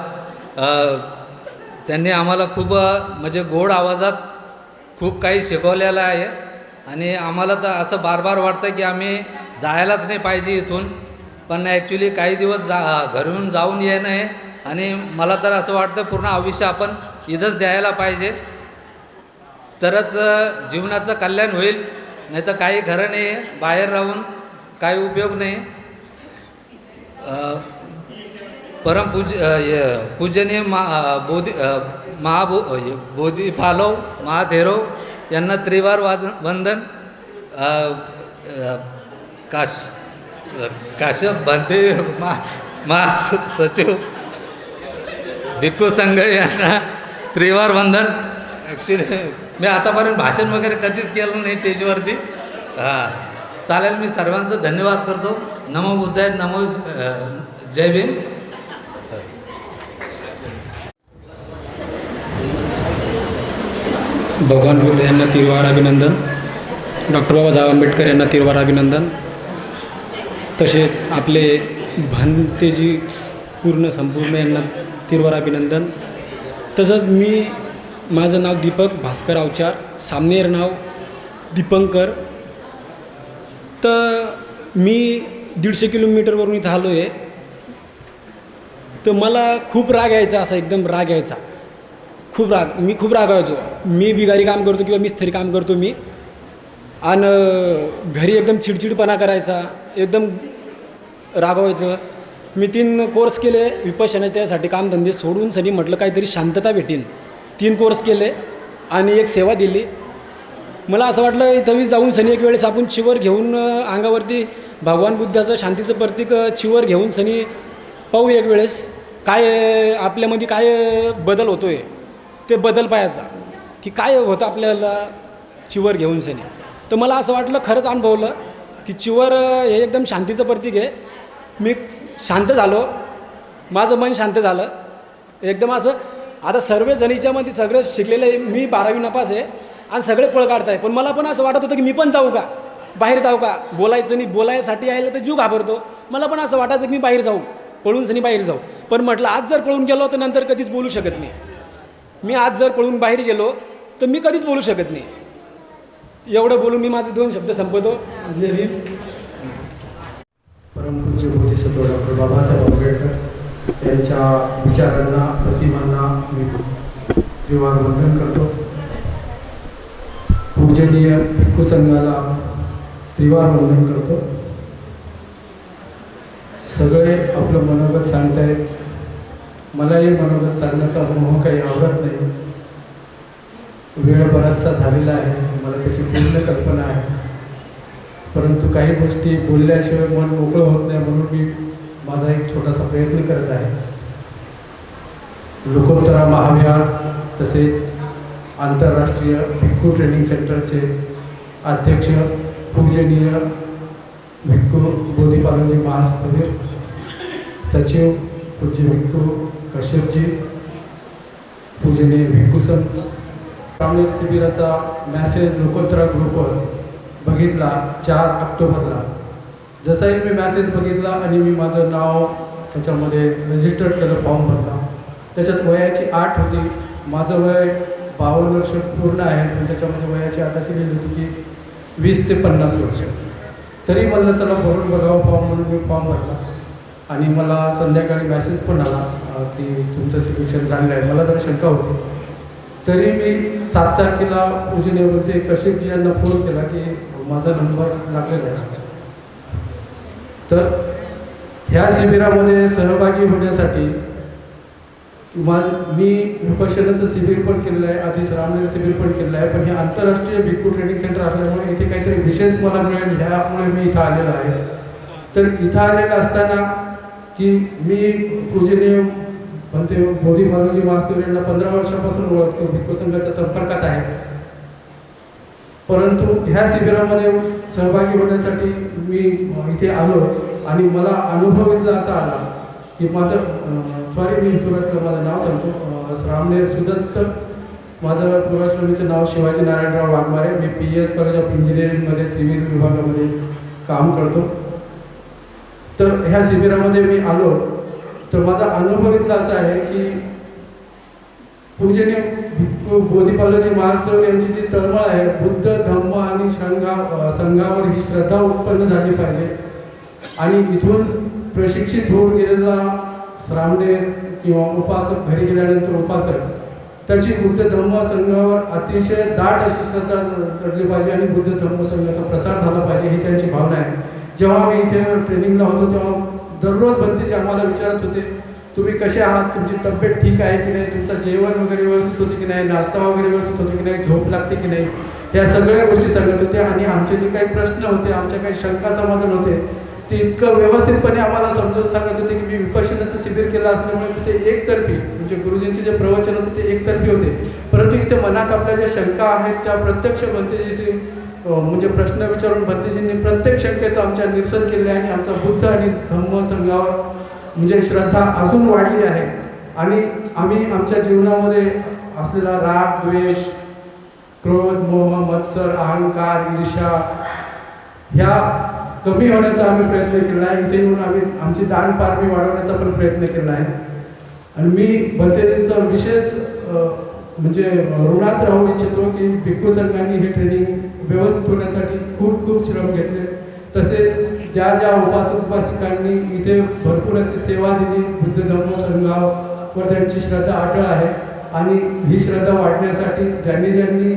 त्यांनी आम्हाला खूप म्हणजे गोड आवाजात खूप काही शिकवलेलं आहे. आणि आम्हाला तर असं बार वाटतं की आम्ही जायलाच नाही पाहिजे इथून. पण ॲक्च्युली काही दिवस घरून जाऊन येणं आहे. आणि मला तर असं वाटतं पूर्ण आयुष्य आपण इथंच द्यायला पाहिजे. तरच जीवनाचं कल्याण होईल. नाही तर काही खरं नाही, बाहेर राहून काही उपयोग नाही. पूजनीय बोधीफालो महाथेरो यांना त्रिवार वंदन. काश्यप भंते महासचिव भिक्खू संघ यांना त्रिवार वंदन. ॲक्च्युली मी आतापर्यंत भाषण वगैरे कधीच केलं नाही स्टेजवरती. चालेल, मी सर्वांचं धन्यवाद करतो. नमो बुद्धाय, नमो जय भीम. भगवान बुद्ध यांना तिरवार अभिनंदन. डॉक्टर बाबासाहेब आंबेडकर यांना तिरवार अभिनंदन. तसेच आपले भंतेजी संपूर्ण यांना तिरवार अभिनंदन. तसंच माझं नाव दीपक भास्कर अवचार, सामनेर नाव दीपंकर. तर मी 150 किलोमीटरवरून इथं आलो आहे. तर मला खूप राग यायचा, असा एकदम राग यायचा, मी खूप रागायचो. मी बिगारी काम करतो किंवा मिस्त्री काम करतो मी. आणि घरी एकदम चिडचिडपणा करायचा, एकदम रागवायचं. मी 3 कोर्स केले विपश्यना, त्यासाठी कामधंदे सोडून सनी म्हटलं काहीतरी शांतता भेटेन. 3 कोर्स केले आणि एक सेवा दिली. मला असं वाटलं इथं जाऊन सनी एक वेळेस आपण चिवर घेऊन अंगावरती भगवान बुद्धाचं शांतीचं प्रतीक चिवर घेऊन सनी पाहू एक वेळेस काय आपल्यामध्ये काय बदल होतो आहे. ते बदल पाहायचा की काय होतं आपल्याला चिवर घेऊन सनी. तर मला असं वाटलं, खरंच अनुभवलं की चिवर हे एकदम शांतीचं प्रतीक आहे. मी शांत झालो, माझं मन शांत झालं एकदम. असं आता सर्व जणीच्यामध्ये सगळं शिकलेलं आहे. मी 12वी नापास आहे आणि सगळे पळ काढताय. पण मला पण असं वाटत होतं की मी पण जाऊ का, बाहेर जाऊ का. बोलायचं नाही, बोलायसाठी यायला तर जीव घाबरतो. मला पण असं वाटायचं की मी बाहेर जाऊ, पळून सनी बाहेर जाऊ. पण म्हटलं आज जर पळून गेलो तर नंतर कधीच बोलू शकत नाही. मी आज जर पळून बाहेर गेलो तर मी कधीच बोलू शकत नाही. एवढं बोलून मी माझे 2 शब्द संपवतो. जय भीम. परमपूज्य बोधिसत्व डॉक्टर बाबासाहेब आंबेडकर यांच्या विचारांना, प्रतिमांना मी त्रिवार वंदन करतो. पूजनीय भिक्खू संघाला त्रिवार वंदन करतो. सगळे आपलं मनोगत सांगतायत. मलाही मनोगत सांगण्याचा मोह काही आवडत नाही. वेळ बराचसा झालेला आहे, मला त्याची पूर्ण कल्पना आहे. परंतु काही गोष्टी बोलल्याशिवाय मन मोकळं होत नाही, म्हणून मी माझा एक छोटासा प्रयत्न करत आहे. लोकोत्तरा महाविहार तसेच आंतरराष्ट्रीय भिक्खू ट्रेनिंग सेंटरचे अध्यक्ष पूजनीय भिक्खू बोधीपालोजी महास्थवीर, सचिव पूज्य भिक्खू कश्यपजी, पूजनीय भिक्खू संत. सामूहिक शिबिराचा मॅसेज लोकोत्तरा ग्रुपवर बघितला 4 ऑक्टोबरला. जसाही मी मॅसेज बघितला आणि मी माझं नाव त्याच्यामध्ये रजिस्टर केलं, फॉर्म भरला. त्याच्यात वयाची 8 होती, माझं वय 52 वर्ष पूर्ण आहे, पण त्याच्यामध्ये वयाची आताशी लिहिली होती की 20 ते 50 वर्ष. तरी म्हणलं चला भरून बघावं फॉर्म, म्हणून मी फॉर्म भरला आणि मला संध्याकाळी मेसेज पण आला की तुमचं सिलेक्शन झालेलं आहे. मला जरा शंका होती, तरी मी 7 तारखेला पूजनीय बोलते कश्यपजी यांना फोन केला की माझा नंबर लागलेला आहे. तर ह्या शिबिरामध्ये सहभागी होण्यासाठी मी विपश्यनाचं शिबिर पण केलेलं आहे, आधी श्रावण शिबिर पण केलेलं आहे, पण हे आंतरराष्ट्रीय भिक्खू ट्रेनिंग सेंटर असल्यामुळे इथे काहीतरी विशेष मला मिळेल ह्यामुळे मी इथं आलेलो आहे. तर इथं आलेलं असताना की मी पूजनीय म्हणते बोधी बालूजी महास्वामी यांना 15 वर्षापासून ओळखतो, भिक्खू संघाच्या संपर्कात आहे. परंतु ह्या शिबिरामध्ये सहभागी होण्यासाठी मी इथे आलो आणि मला अनुभव इथला असा आला की मी सुरुवातीला माझं नाव सांगतो, श्रामनेर सुदत्त, माझं पूर्वाश्रमीचं नाव शिवाजी नारायणराव वाघमारे. मी PS कॉलेज ऑफ इंजिनिअरिंगमध्ये सिव्हिल विभागामध्ये काम करतो. तर ह्या शिबिरामध्ये मी आलो तर माझा अनुभव इथला असा आहे की पूजनीय बोधीपालजी महाराज यांची जी तळमळ आहे, बुद्ध धम्म आणि संघावर ही श्रद्धा उत्पन्न झाली पाहिजे आणि इथून प्रशिक्षित होऊन गेलेला श्रामणेर किंवा उपासक घरी गेल्यानंतर उपासक त्याची बुद्ध धम्म संघावर अतिशय दाट अशी श्रद्धा दडली पाहिजे आणि बुद्ध धम्म संघाचा प्रसार झाला पाहिजे ही त्यांची भावना आहे. जेव्हा मी इथे ट्रेनिंगला होतो तेव्हा दररोज भंतेजी आम्हाला विचारत होते तुम्ही कसे आहात, तुमची तब्येत ठीक आहे की नाही, तुमचं जेवण वगैरे व्यवस्थित होते की नाही, नाश्ता वगैरे व्यवस्थित होते की नाही, झोप लागते की नाही, या सगळ्या गोष्टी सांगत होते. आणि आमचे जे काही प्रश्न होते, आमच्या काही शंका समाधान होते ते इतकं व्यवस्थितपणे आम्हाला समजून सांगत होते की मी विपश्यनाचं शिबिर केलं असल्यामुळे तिथे एकतर्फी म्हणजे गुरुजींचे जे प्रवचन होते ते एकतर्फी होते. परंतु इथे मनात आपल्या ज्या शंका आहेत त्या प्रत्यक्ष भंतेजीशी म्हणजे प्रश्न विचारून भंतेजींनी प्रत्येक शंकेचं आमच्या निरसन केले आणि आमचा बुद्ध आणि धम्म संघावर म्हणजे श्रद्धा अजून वाढली आहे. आणि आम्ही आमच्या जीवनामध्ये असलेला राग, द्वेष, क्रोध, मोह, मत्सर, अहंकार, ईर्ष्या ह्या कमी होण्याचा आम्ही प्रयत्न केला आहे. इथे येऊन आम्ही आमची दान पारमी वाढवण्याचा पण प्रयत्न केला आहे. आणि मी भंतेजींचं विशेष म्हणजे ऋणात राहू इच्छितो की भिक्खू संघांनी हे ट्रेनिंग व्यवस्थित होण्यासाठी खूप खूप श्रम घेतले. तसेच ज्या ज्या उपासिकांनी इथे भरपूर अशी सेवा दिली, बुद्ध धम्म संघावर त्यांची श्रद्धा अटळ आहे आणि ही श्रद्धा वाढण्यासाठी ज्यांनी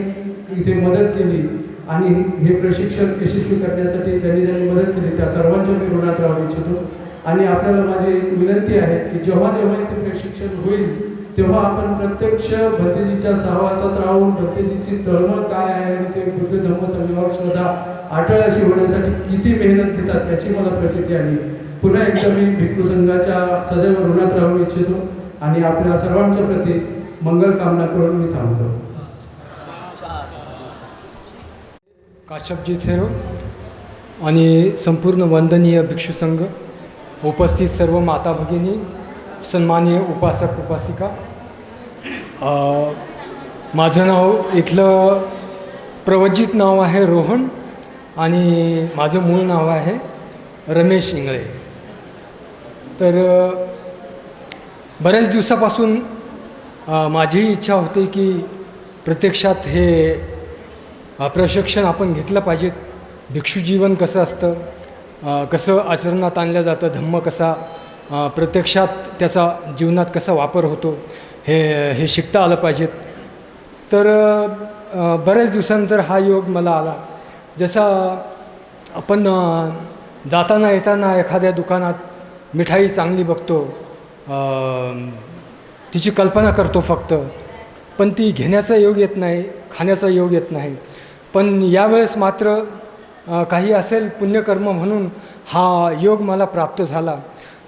इथे मदत केली आणि हे प्रशिक्षण यशस्वी करण्यासाठी ज्यांनी मदत केली त्या सर्वांच्या मी ऋणात राहू इच्छितो. आणि आपल्याला माझी विनंती आहे की जेव्हा इथे प्रशिक्षण होईल तेव्हा आपण प्रत्यक्ष भंतेजीच्या सहवासात राहून भंतेजीची तळमळ काय आहे आणि ते बुद्ध धम्म संघावर श्रद्धा अटळ अशी होण्यासाठी किती मेहनत घेतात त्याची मला प्रचिती आली. पुन्हा एकदा मी भिक्खू संघाच्या सदैव ऋणात राहू इच्छितो आणि आपल्या सर्वांच्या प्रती मंगल कामना करून मी थांबतो. काश्यपजी थेरो आणि संपूर्ण वंदनीय भिक्षू संघ, उपस्थित सर्व माता भगिनी, सन्माननीय उपासक उपासिका, माझं नाव इथलं प्रवजित नाव आहे रोहन आणि माझं मूळ नाव आहे रमेश इंगळे. तर बऱ्याच दिवसापासून माझी इच्छा होती की प्रत्यक्षात हे प्रशिक्षण आपण घेतलं पाहिजे. भिक्षू जीवन कसं असतं, कसं आचरणात आणलं जातं, धम्म कसा प्रत्यक्षात त्याचा जीवनात कसा वापर होतो हे शिकता आलं पाहिजेत. तर बऱ्याच दिवसानंतर हा योग मला आला. जसा आपण जाताना येताना एखाद्या दुकानात मिठाई चांगली बघतो, तिची कल्पना करतो फक्त, पण ती घेण्याचा योग येत नाही, खाण्याचा योग येत नाही. पण यावेळेस मात्र काही असेल पुण्यकर्म म्हणून हा योग मला प्राप्त झाला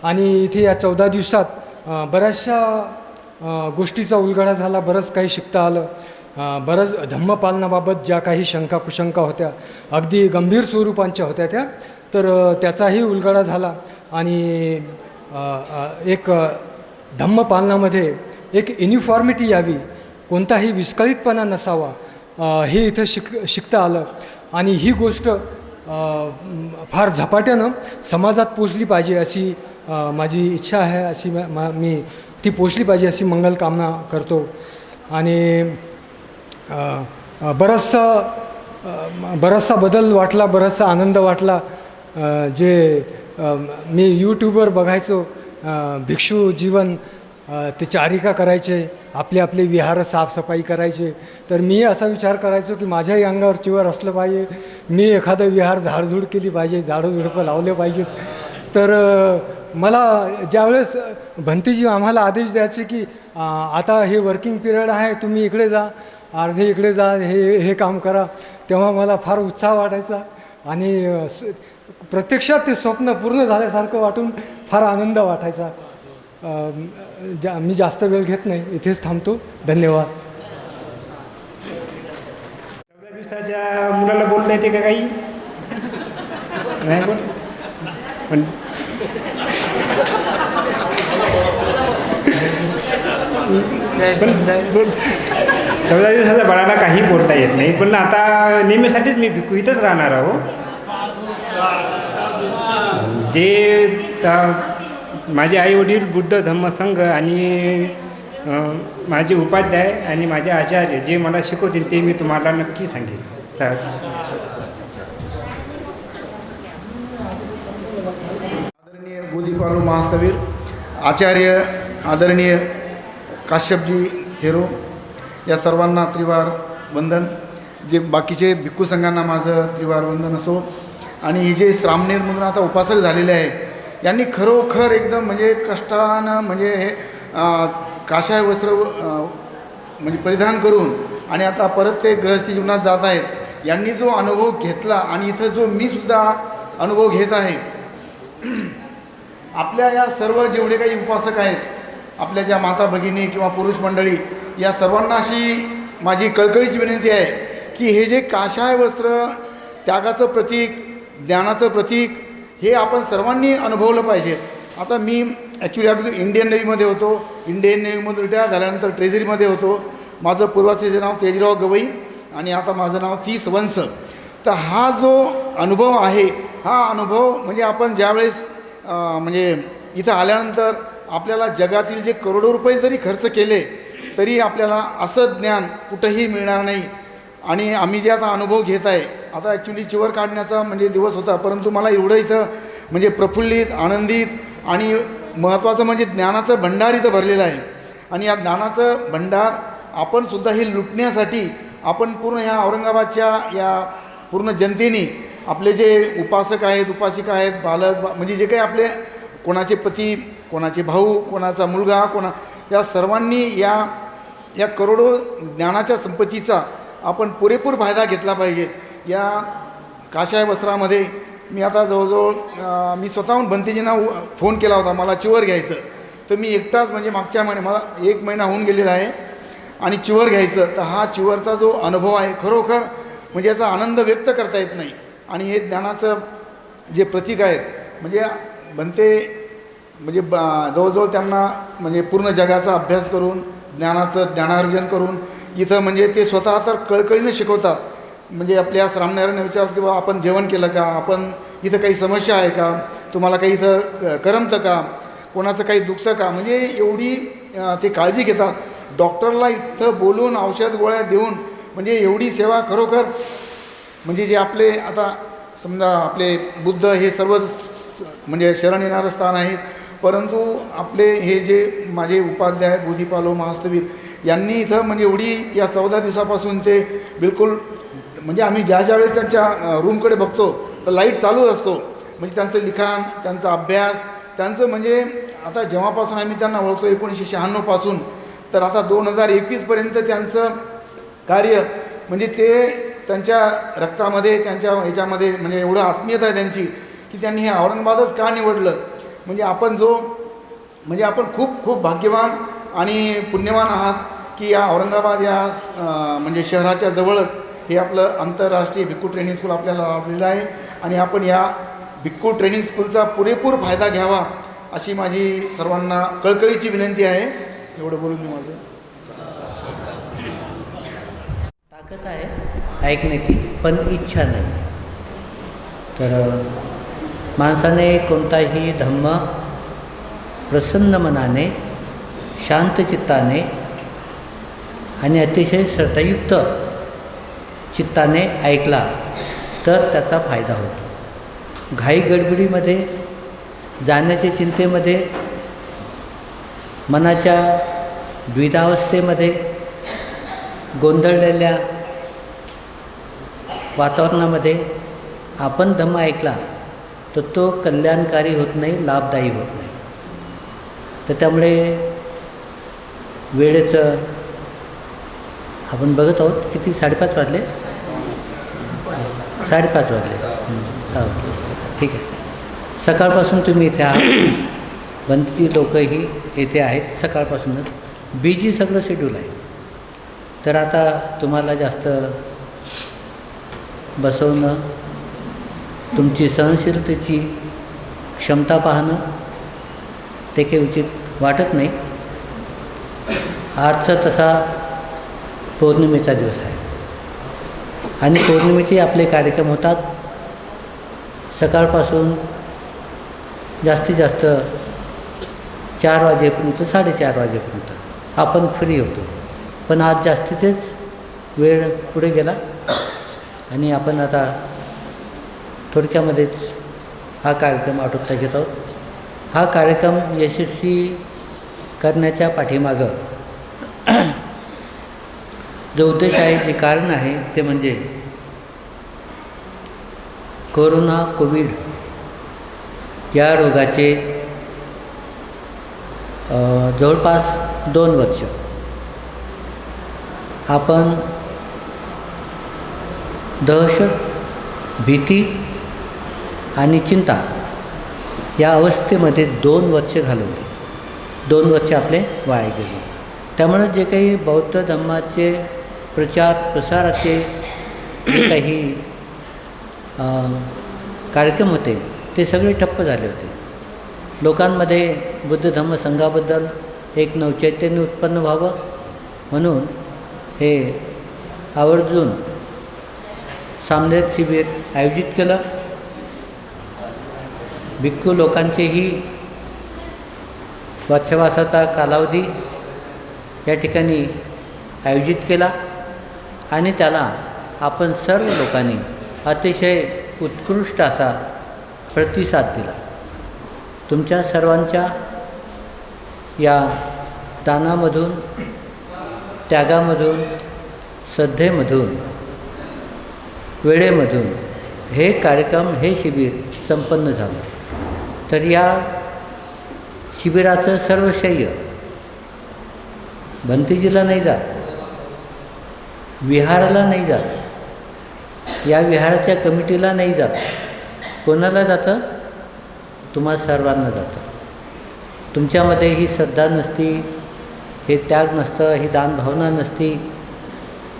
आणि इथे या 14 दिवसात बऱ्याचशा गोष्टीचा उलगडा झाला, बरंच काही शिकता आलं. बरंच धम्मपालनाबाबत ज्या काही शंका कुशंका होत्या, अगदी गंभीर स्वरूपांच्या होत्या त्या, तर त्याचाही उलगडा झाला. आणि एक धम्मपालनामध्ये एक युनिफॉर्मिटी यावी, कोणताही विस्कळीतपणा नसावा, हे इथं शिकता आलं. आणि ही गोष्ट फार झपाट्यानं समाजात पोचली पाहिजे अशी माझी इच्छा आहे, अशी मी ती पोचली पाहिजे अशी मंगल कामना करतो. आणि बराचसा बदल वाटला, बराचसा आनंद वाटला. मी यूट्यूबवर बघायचो भिक्षू जीवन, ते चारिका करायचे, आपले विहार साफसफाई करायचे. तर मी असा विचार करायचो की माझ्याही अंगावर चिवर असलं पाहिजे, मी एखादं विहार झाडझूड केली पाहिजे, झाडझुडपं लावले पाहिजेत. तर मला ज्यावेळेस भंतेजी आम्हाला आदेश द्यायचे की आता हे वर्किंग पिरियड आहे, तुम्ही इकडे जा, अर्धे इकडे जा, हे काम करा, तेव्हा मला फार उत्साह वाटायचा आणि प्रत्यक्षात ते स्वप्न पूर्ण झाल्यासारखं वाटून फार आनंद वाटायचा. मी जास्त वेळ घेत नाही, इथेच थांबतो. धन्यवाद. 14 दिवसाच्या मुलाला बोलता येते का काही? नाही बोल. पण 14 दिवसाच्या बाळाला काही बोलता येत नाही, पण आता नेहमीसाठीच मी भिक्खू इथंच राहणार आहो. जे माझे आईवडील बुद्ध धम्म संघ आणि माझे उपाध्याय आणि माझे आचार्य जे मला शिकवतील ते मी तुम्हाला नक्की सांगेन. आदरणीय बोधीपालू महास्तवीर आचार्य आदरणीय काश्यपजी थेरो या सर्वांना त्रिवार वंदन. जे बाकीचे भिक्खू संघांना माझं त्रिवार वंदन असो. आणि हे जे श्रामणेरमधून आता उपासक झालेले आहेत यांनी खरोखर एकदम म्हणजे कष्टानं म्हणजे हे काशाय वस्त्र म्हणजे परिधान करून आणि आता परत ते गृहस्थी जीवनात जात आहेत. यांनी जो अनुभव घेतला आणि इथं जो मी सुद्धा अनुभव घेत आहे, आपल्या या सर्व जेवढे काही उपासक आहेत, आपल्या ज्या माता भगिनी किंवा पुरुष मंडळी, या सर्वांना अशी माझी कळकळीची विनंती आहे की हे जे काशाय वस्त्र त्यागाचं प्रतीक, ज्ञानाचं प्रतीक, हे आपण सर्वांनी अनुभवलं पाहिजे. आता मी ॲक्च्युली अगदी इंडियन नेव्हीमध्ये होतो. इंडियन नेव्हीमधून रिटायर झाल्यानंतर ट्रेझरीमध्ये होतो. माझं पूर्वाचं नाव तेजराव गवई आणि आता माझं नाव 30 वंश. तर हा जो अनुभव आहे, हा अनुभव म्हणजे आपण ज्यावेळेस म्हणजे इथं आल्यानंतर आपल्याला जगातील जे करोडो रुपये जरी खर्च केले तरी आपल्याला असं ज्ञान कुठंही मिळणार नाही. आणि आम्ही जे आता अनुभव घेत आहे, आता ॲक्च्युली चिवर काढण्याचा म्हणजे दिवस होता, परंतु मला एवढं इथं म्हणजे प्रफुल्लित, आनंदित आणि महत्त्वाचं म्हणजे ज्ञानाचं भंडार इथं भरलेलं आहे. आणि या ज्ञानाचं भंडार आपण सुद्धा हे लुटण्यासाठी आपण पूर्ण ह्या औरंगाबादच्या या पूर्ण जनतेने आपले जे उपासक आहेत, उपासिका आहेत, बालक म्हणजे जे काही आपले कोणाचे पती, कोणाचे भाऊ, कोणाचा मुलगा, या सर्वांनी या करोडो ज्ञानाच्या संपत्तीचा आपण पुरेपूर फायदा घेतला पाहिजे. या काशाय वस्त्रामध्ये मी आता जवळजवळ मी स्वतःहून भंतेजींना फोन केला होता मला चिवर घ्यायचं. तर मी एकटाच म्हणजे मागच्या मला 1 महिना होऊन गेलेला आहे आणि चिवर घ्यायचं. तर हा चिवरचा जो अनुभव आहे खरोखर म्हणजे याचा आनंद व्यक्त करता येत नाही. आणि हे ज्ञानाचं जे प्रतीक आहेत म्हणजे भंते म्हणजे जवळजवळ त्यांना म्हणजे पूर्ण जगाचा अभ्यास करून ज्ञानार्जन करून इथं म्हणजे ते स्वतः तर कळकळीने शिकवतात. म्हणजे आपल्या श्रामणेरांना विचारतात की बाबा आपण जेवण केलं का, आपण इथं काही समस्या आहे का, तुम्हाला काही इथं करमतं का, कोणाचं काही दुखतं का, म्हणजे एवढी ते काळजी घेतात. डॉक्टरला इथं बोलून औषध गोळ्या देऊन म्हणजे एवढी सेवा खरोखर म्हणजे जे आपले आता समजा आपले बुद्ध हे सर्व म्हणजे शरण येणारं स्थान आहेत, परंतु आपले हे जे माझे उपाध्याय बोधीपालो महास्तवीर यांनी इथं म्हणजे एवढी या 14 दिवसापासून ते बिलकुल म्हणजे आम्ही ज्या वेळेस त्यांच्या रूमकडे बघतो तर लाईट चालू असतो. म्हणजे त्यांचं लिखाण, त्यांचा अभ्यास, त्यांचं म्हणजे आता जेव्हापासून आम्ही त्यांना ओळखतो 1996 पासून तर आता 2021पर्यंत त्यांचं कार्य म्हणजे ते त्यांच्या रक्तामध्ये, त्यांच्या ह्याच्यामध्ये म्हणजे एवढं आत्मीयता आहे त्यांची की त्यांनी हे औरंगाबादच का निवडलं. म्हणजे आपण म्हणजे आपण खूप खूप भाग्यवान आणि पुण्यवान आहात की या औरंगाबाद या म्हणजे शहराच्या जवळच हे आपलं आंतरराष्ट्रीय भिक्खू ट्रेनिंग स्कूल आपल्याला लाभलेलं आहे. आणि आपण या भिक्खू ट्रेनिंग स्कूलचा पुरेपूर फायदा घ्यावा अशी माझी सर्वांना कळकळीची विनंती आहे. एवढं बोलून मी माझं ताकद आहे ऐकण्याची पण इच्छा नाही. तर माणसाने कोणताही धम्म प्रसन्न मनाने शांत चित्ताने आणि अतिशय श्रद्धायुक्त चित्ताने ऐकला तर त्याचा फायदा होतो. घाई गडबडीमध्ये, जाण्याच्या चिंतेमध्ये, मनाच्या द्विधावस्थेमध्ये, गोंधळलेल्या वातावरणामध्ये आपण धम्म ऐकला तर तो कल्याणकारी होत नाही, लाभदायी होत नाही. तर त्यामुळे वेळेचं आपण बघत आहोत किती 5:30 वाजले, 5:30 वाजले. 6 वाजले. ठीक आहे. सकाळपासून तुम्ही इथे आहात, बंदची लोकही येथे आहेत सकाळपासूनच. बिजी सगळं शेड्यूल आहे. तर आता तुम्हाला जास्त बसवणं, तुमची सहनशीलतेची क्षमता पाहणं ते काही उचित वाटत नाही. आजचा तसा पौर्णिमेचा दिवस आहे आणि पौर्णिमेचे आपले कार्यक्रम होतात. सकाळपासून जास्तीत जास्त 4 वाजेपर्यंत, 4:30 वाजेपर्यंत आपण फ्री होतो. पण आज जास्तीचेच वेळ पुढे गेला आणि आपण आता थोडक्यामध्येच हा कार्यक्रम आटोपता घेत आहोत. हा कार्यक्रम यशस्वी करण्याच्या पाठीमागं जो उद्देश आहे, जे कारण आहे ते म्हणजे कोविड या रोगाचे जवळपास 2 वर्ष आपण दहशत, भीती आणि चिंता या अवस्थेमध्ये 2 वर्ष घालवली. 2 वर्ष आपले वाया गेले. त्यामुळे जे काही बौद्ध धर्माचे प्रचार प्रसाराचे जे काही कार्यक्रम होते ते सगळे ठप्प झाले होते. लोकांमध्ये बुद्ध धम्म संघाबद्दल एक नवचैतन्य उत्पन्न व्हावं म्हणून हे आवर्जून सामनेर शिबिर आयोजित केलं. भिक्खू लोकांचेही वर्षवासाचा कालावधी या ठिकाणी आयोजित केला आणि त्याला आपण सर्व लोकांनी अतिशय उत्कृष्ट असा प्रतिसाद दिला. तुमच्या सर्वांच्या या दानामधून, त्यागामधून, श्रद्धेमधून, वेळेमधून हे कार्यक्रम, हे शिबिर संपन्न झालं. तर या शिबिराचं सर्व श्रेय भंतेजीला नाही जात, विहाराला नाही जात, या विहाराच्या कमिटीला नाही जात. कोणाला जातं? तुम्हा सर्वांना जातं. तुमच्यामध्ये ही श्रद्धा नसती, हे त्याग नसतं, ही दानभावना नसती,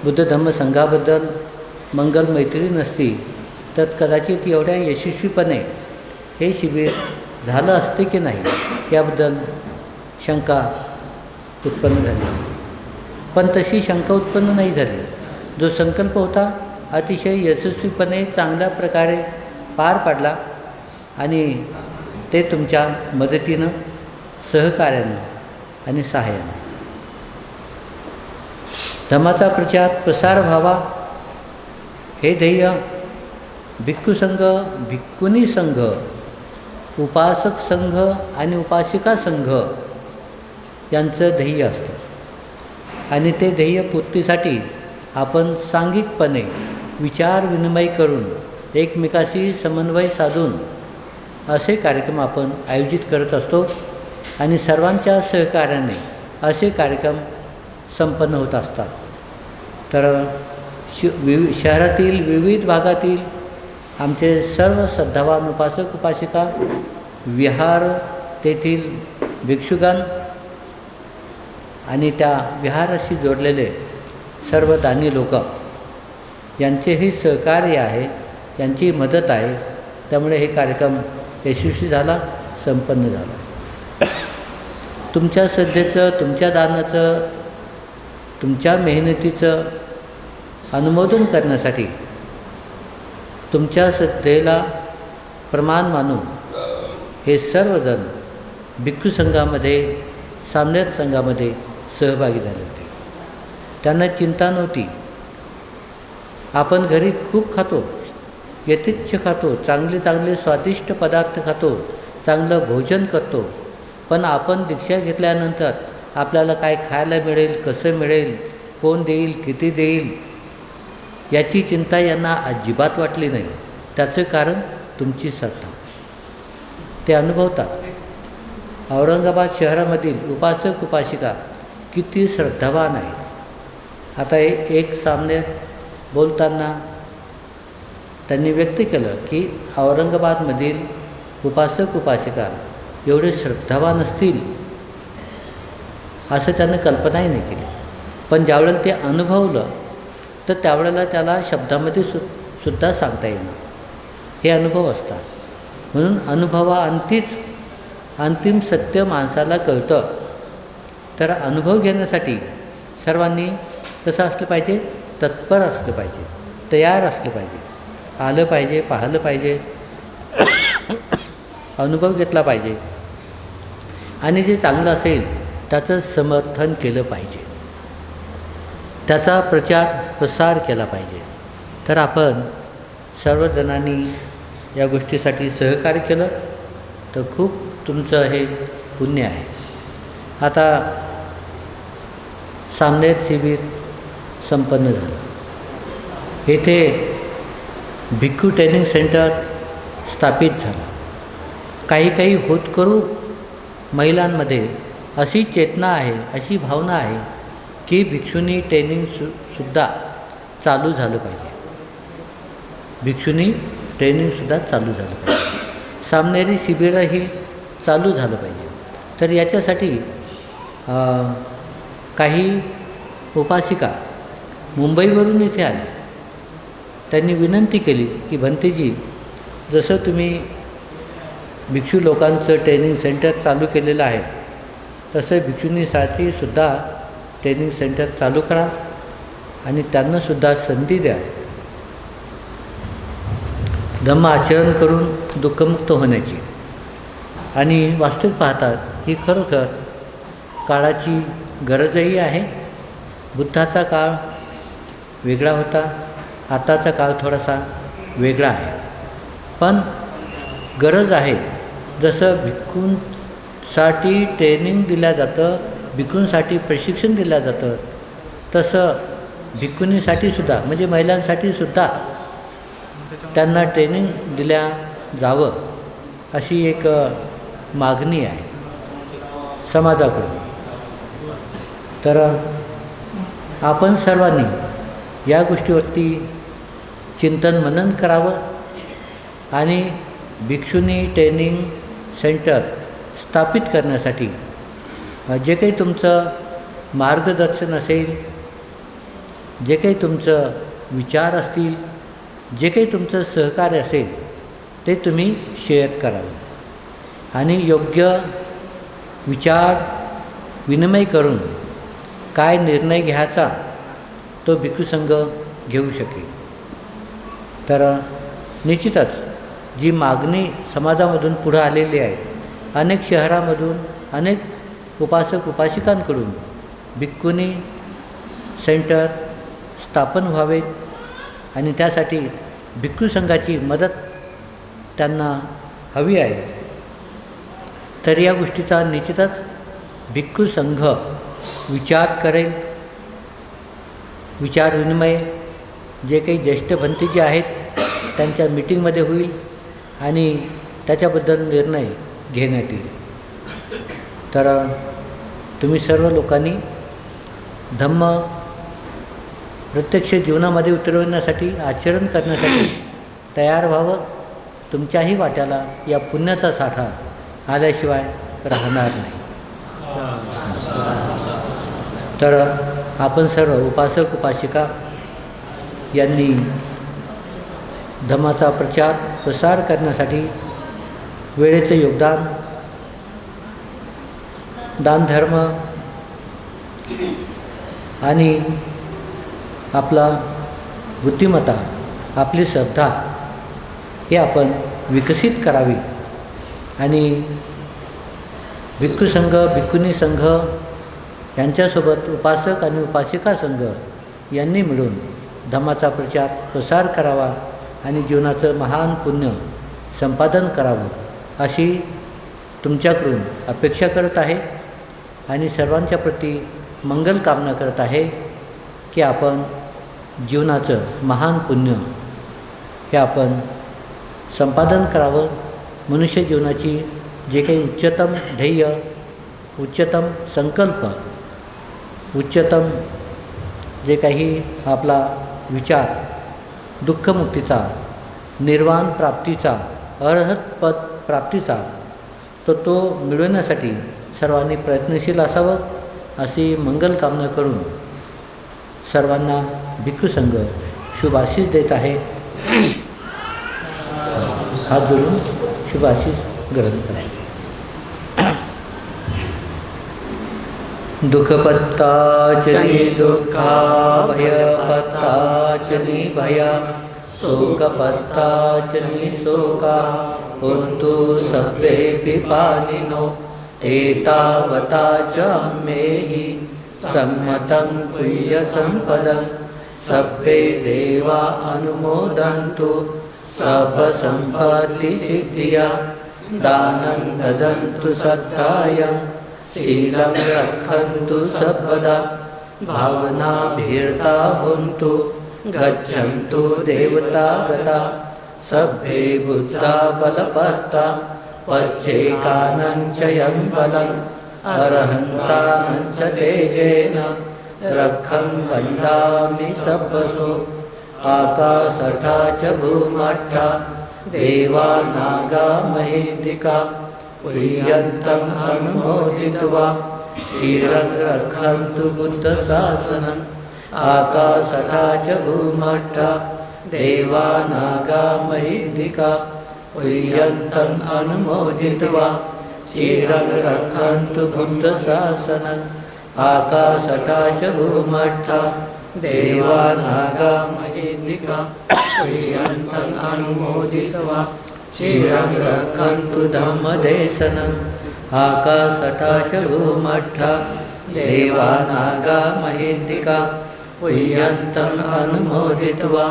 बुद्ध धम्म संघाबद्दल मंगल मैत्री नसती, तर कदाचित एवढ्या यशस्वीपणे हे शिबिर झालं असते की नाही याबद्दल शंका उत्पन्न झाली असते. पण तशी शंका उत्पन्न नाही झाली. जो संकल्प होता अतिशय यशस्वीपणे चांगल्या प्रकारे पार पाडला आणि ते तुमच्या मदतीनं, सहकार्यानं आणि सहाय्यानं. धम्माचा प्रचार प्रसार व्हावा हे ध्येय भिक्खू संघ, भिक्खुनी संघ, उपासक संघ आणि उपासिका संघ यांचं ध्येय असतं आणि ते ध्येय पूर्तीसाठी आपण सांघिकपणे विचार विनिमय करून एकमेकाशी समन्वय साधून असे कार्यक्रम आपण आयोजित करत असतो आणि सर्वांच्या सहकार्याने असे कार्यक्रम संपन्न होत असतात. तर शहरातील विविध भागातील आमचे सर्व श्रद्धावान उपासक उपासिका, विहार तेथील भिक्षुगण आणि त्या विहाराशी जोडलेले सर्व दानी लोक यांचेही सहकार्य आहे, यांची मदत आहे. त्यामुळे हे कार्यक्रम यशस्वी झाला, संपन्न झाला. तुमच्या श्रद्धेचं, तुमच्या दानाचं, तुमच्या मेहनतीचं अनुमोदन करण्यासाठी, तुमच्या श्रद्धेला प्रमाण मानून हे सर्वजण भिक्खू संघामध्ये, सामनेर संघामध्ये सहभागी झाले होते. त्यांना चिंता नव्हती. आपण घरी खूप खातो, यथेच्छ खातो, चांगले चांगले स्वादिष्ट पदार्थ खातो, चांगलं भोजन करतो, पण आपण दीक्षा घेतल्यानंतर आपल्याला काय खायला मिळेल, कसं मिळेल, कोण देईल, किती देईल याची चिंता यांना अजिबात वाटली नाही. त्याचं कारण तुमची श्रद्धा. ते अनुभवतात. औरंगाबाद शहरामधील उपासक उपासिका किती श्रद्धावान आहे. आता एक सामने बोलताना त्यांनी व्यक्त केलं की औरंगाबादमधील उपासक उपासिका एवढे श्रद्धावान असतील असं त्यानं कल्पनाही नाही केली. पण ज्यावेळेला ते अनुभवलं तर त्यावेळेला त्याला शब्दामध्ये सुद्धा सांगता येणार. हे अनुभव असतात. म्हणून अनुभवाअंतीच अंतिम सत्य माणसाला कळतं. तर अनुभव घेण्यासाठी सर्वांनी कसं असलं पाहिजे, तत्पर असलं पाहिजे, तयार असलं पाहिजे, आलं पाहिजे, पाहिलं पाहिजे, अनुभव घेतला पाहिजे आणि जे चांगलं असेल त्याचं समर्थन केलं पाहिजे, त्याचा प्रचार प्रसार केला पाहिजे. तर आपण सर्वजणांनी या गोष्टीसाठी सहकार्य केलं तर खूप तुमचं हे पुण्य आहे. आता सामनेर शिबिर संपन्न झालं. येथे भिक्खू ट्रेनिंग सेंटर स्थापित झालं. काही होतकरू महिलांमध्ये अशी चेतना आहे, अशी भावना आहे की भिक्षुणी ट्रेनिंग सुद्धा चालू झालं पाहिजे. भिक्षुणी ट्रेनिंगसुद्धा चालू झालं पाहिजे. सामनेरी शिबिरही चालू झालं पाहिजे. तर याच्यासाठी काही उपासिका मुंबईवरून इथे आल्या. त्यांनी विनंती केली की भंतेजी, जसं तुम्ही भिक्षू लोकांचं ट्रेनिंग सेंटर चालू केलेलं आहे तसं भिक्षुणीसाठी सुद्धा ट्रेनिंग सेंटर चालू करा आणि त्यांनासुद्धा संधी द्या धम्म आचरण करून दुःखमुक्त होण्याची. आणि वास्तविक पाहतात ही खरोखर काळाची गरजही आहे. बुद्धाचा काळ वेगळा होता, आताचा काळ थोडासा वेगळा आहे, पण गरज आहे. जसं भिक्खूंसाठी ट्रेनिंग दिलं जातं, भिक्खूंसाठी प्रशिक्षण दिलं जातं, तसं भिक्खुनीसाठी सुद्धा म्हणजे महिलांसाठी सुद्धा त्यांना ट्रेनिंग दिल्या जावं अशी एक मागणी आहे समाजाकडून. तर आपण सर्वांनी या गोष्टीवरती चिंतन मनन करावं आणि भिक्षुणी ट्रेनिंग सेंटर स्थापित करण्यासाठी जे काही तुमचं मार्गदर्शन असेल, जे काही तुमचं विचार असतील, जे काही तुमचं सहकार्य असेल ते तुम्ही शेअर करावं आणि योग्य विचार विनिमय करून काय निर्णय घ्यायचा तो भिक्खू संघ घेऊ शकेल. तर निश्चितच जी मागणी समाजामधून पुढं आलेली आहे, अनेक शहरामधून अनेक उपासक उपासिकांकडून भिक्खुनी सेंटर स्थापन व्हावेत आणि त्यासाठी भिक्खू संघाची मदत त्यांना हवी आहे. तर या गोष्टीचा निश्चितच भिक्खू संघ विचार करेल. विचार विनिमय जे काही ज्येष्ठ भंतेजी आहेत त्यांच्या मीटिंगमध्ये होईल आणि त्याच्याबद्दल निर्णय घेण्यात येईल. तर तुम्ही सर्व लोकांनी धम्म प्रत्यक्ष जीवनामध्ये उतरवण्यासाठी, आचरण करण्यासाठी तयार व्हावं. तुमच्याही वाट्याला या पुण्याचा साठा आल्याशिवाय राहणार नाही. तर आपण सर्व उपासक उपासिका यांनी धम्माचा प्रचार प्रसार करण्यासाठी वेळेचं योगदान, दानधर्म आणि आपला बुद्धिमत्ता, आपली श्रद्धा हे आपण विकसित करावी आणि भिक्खू संघ, भिक्खुनी संघ यांच्यासोबत उपासक आणि उपासिका संघ यांनी मिळून धम्माचा प्रचार प्रसार करावा आणि जीवनाचं महान पुण्य संपादन करावं अशी तुमच्याकडून अपेक्षा करत आहे आणि सर्वांच्या प्रती मंगल कामना करत आहे की आपण जीवनाचं महान पुण्य हे आपण संपादन करावं. मनुष्य जीवनाची जे काही उच्चतम ध्येय, उच्चतम संकल्प, उच्चतम जे काही आपला विचार दुःखमुक्तीचा, निर्वाण प्राप्तीचा, अर्हतपद प्राप्तीचा तो मिळवण्यासाठी सर्वांनी प्रयत्नशील असावं अशी मंगल कामना करून सर्वांना भिक्खू संघ शुभाशीष देत आहे. हात जोडून शुभाशीष ग्रहण करायचे. दुःखपत्ताचनी दुःखा भयपत्ताचनी भया शोकपत्ताचनी शोका पुन्तु सभ्येऽपि पाणिनो एतावता च अम्मेहि सम्मतं तुय्यसम्पदं सभ्ये देवा अनुमोदन्तु सर्वसम्पत्तिसिद्धिया दानं ददन्तु सत्तायं शीलं रक्षन्तु सर्वदा भावनाभिर्ता हन्तु गच्छन्तु देवता गता सभ्ये बुद्धा बलपत्ता पच्चेकानं च यं बलम् अरहन्तानं च तेजेन रक्षं वन्दामि सर्वसो आकाशठा च भूमठा देवा नागा महेन्दिका प्रियन्तम् अनुमोदित्वा चिरं रक्षन्तु बुद्धशासनम् आकाशठा च भूमठा देवा नागा महेन्दिका प्रियन्तम् अनुमोदित्वा चिरं रक्षन्तु बुद्धशासनम् आकाशठा च भूमठा देवा नागा महेन्दिका प्रियन्तम् अनुमोदित्वा चिरं रक्षन्तु धम्मदेशनम् आकाशठा च भूमठा देवा नागा महेन्दिका प्रियन्तम् अनुमोदित्वा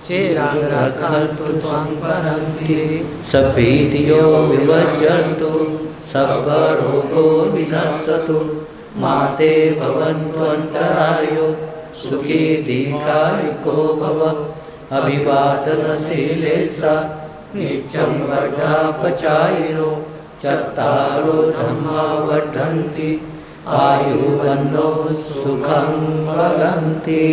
चिरं रक्षन्तु त्वं परन्ति सभीतियो विवर्जन्तु सर्वरोगो विनश्यतु माते भवन्त्वन्तरायो सुखी दीर्घायुको भव अभिवादनशीलेश नित्यं वर्धापचायिनो चत्तारो धम्मा वर्धन्ति आयुवन्नो सुखं वदन्ति.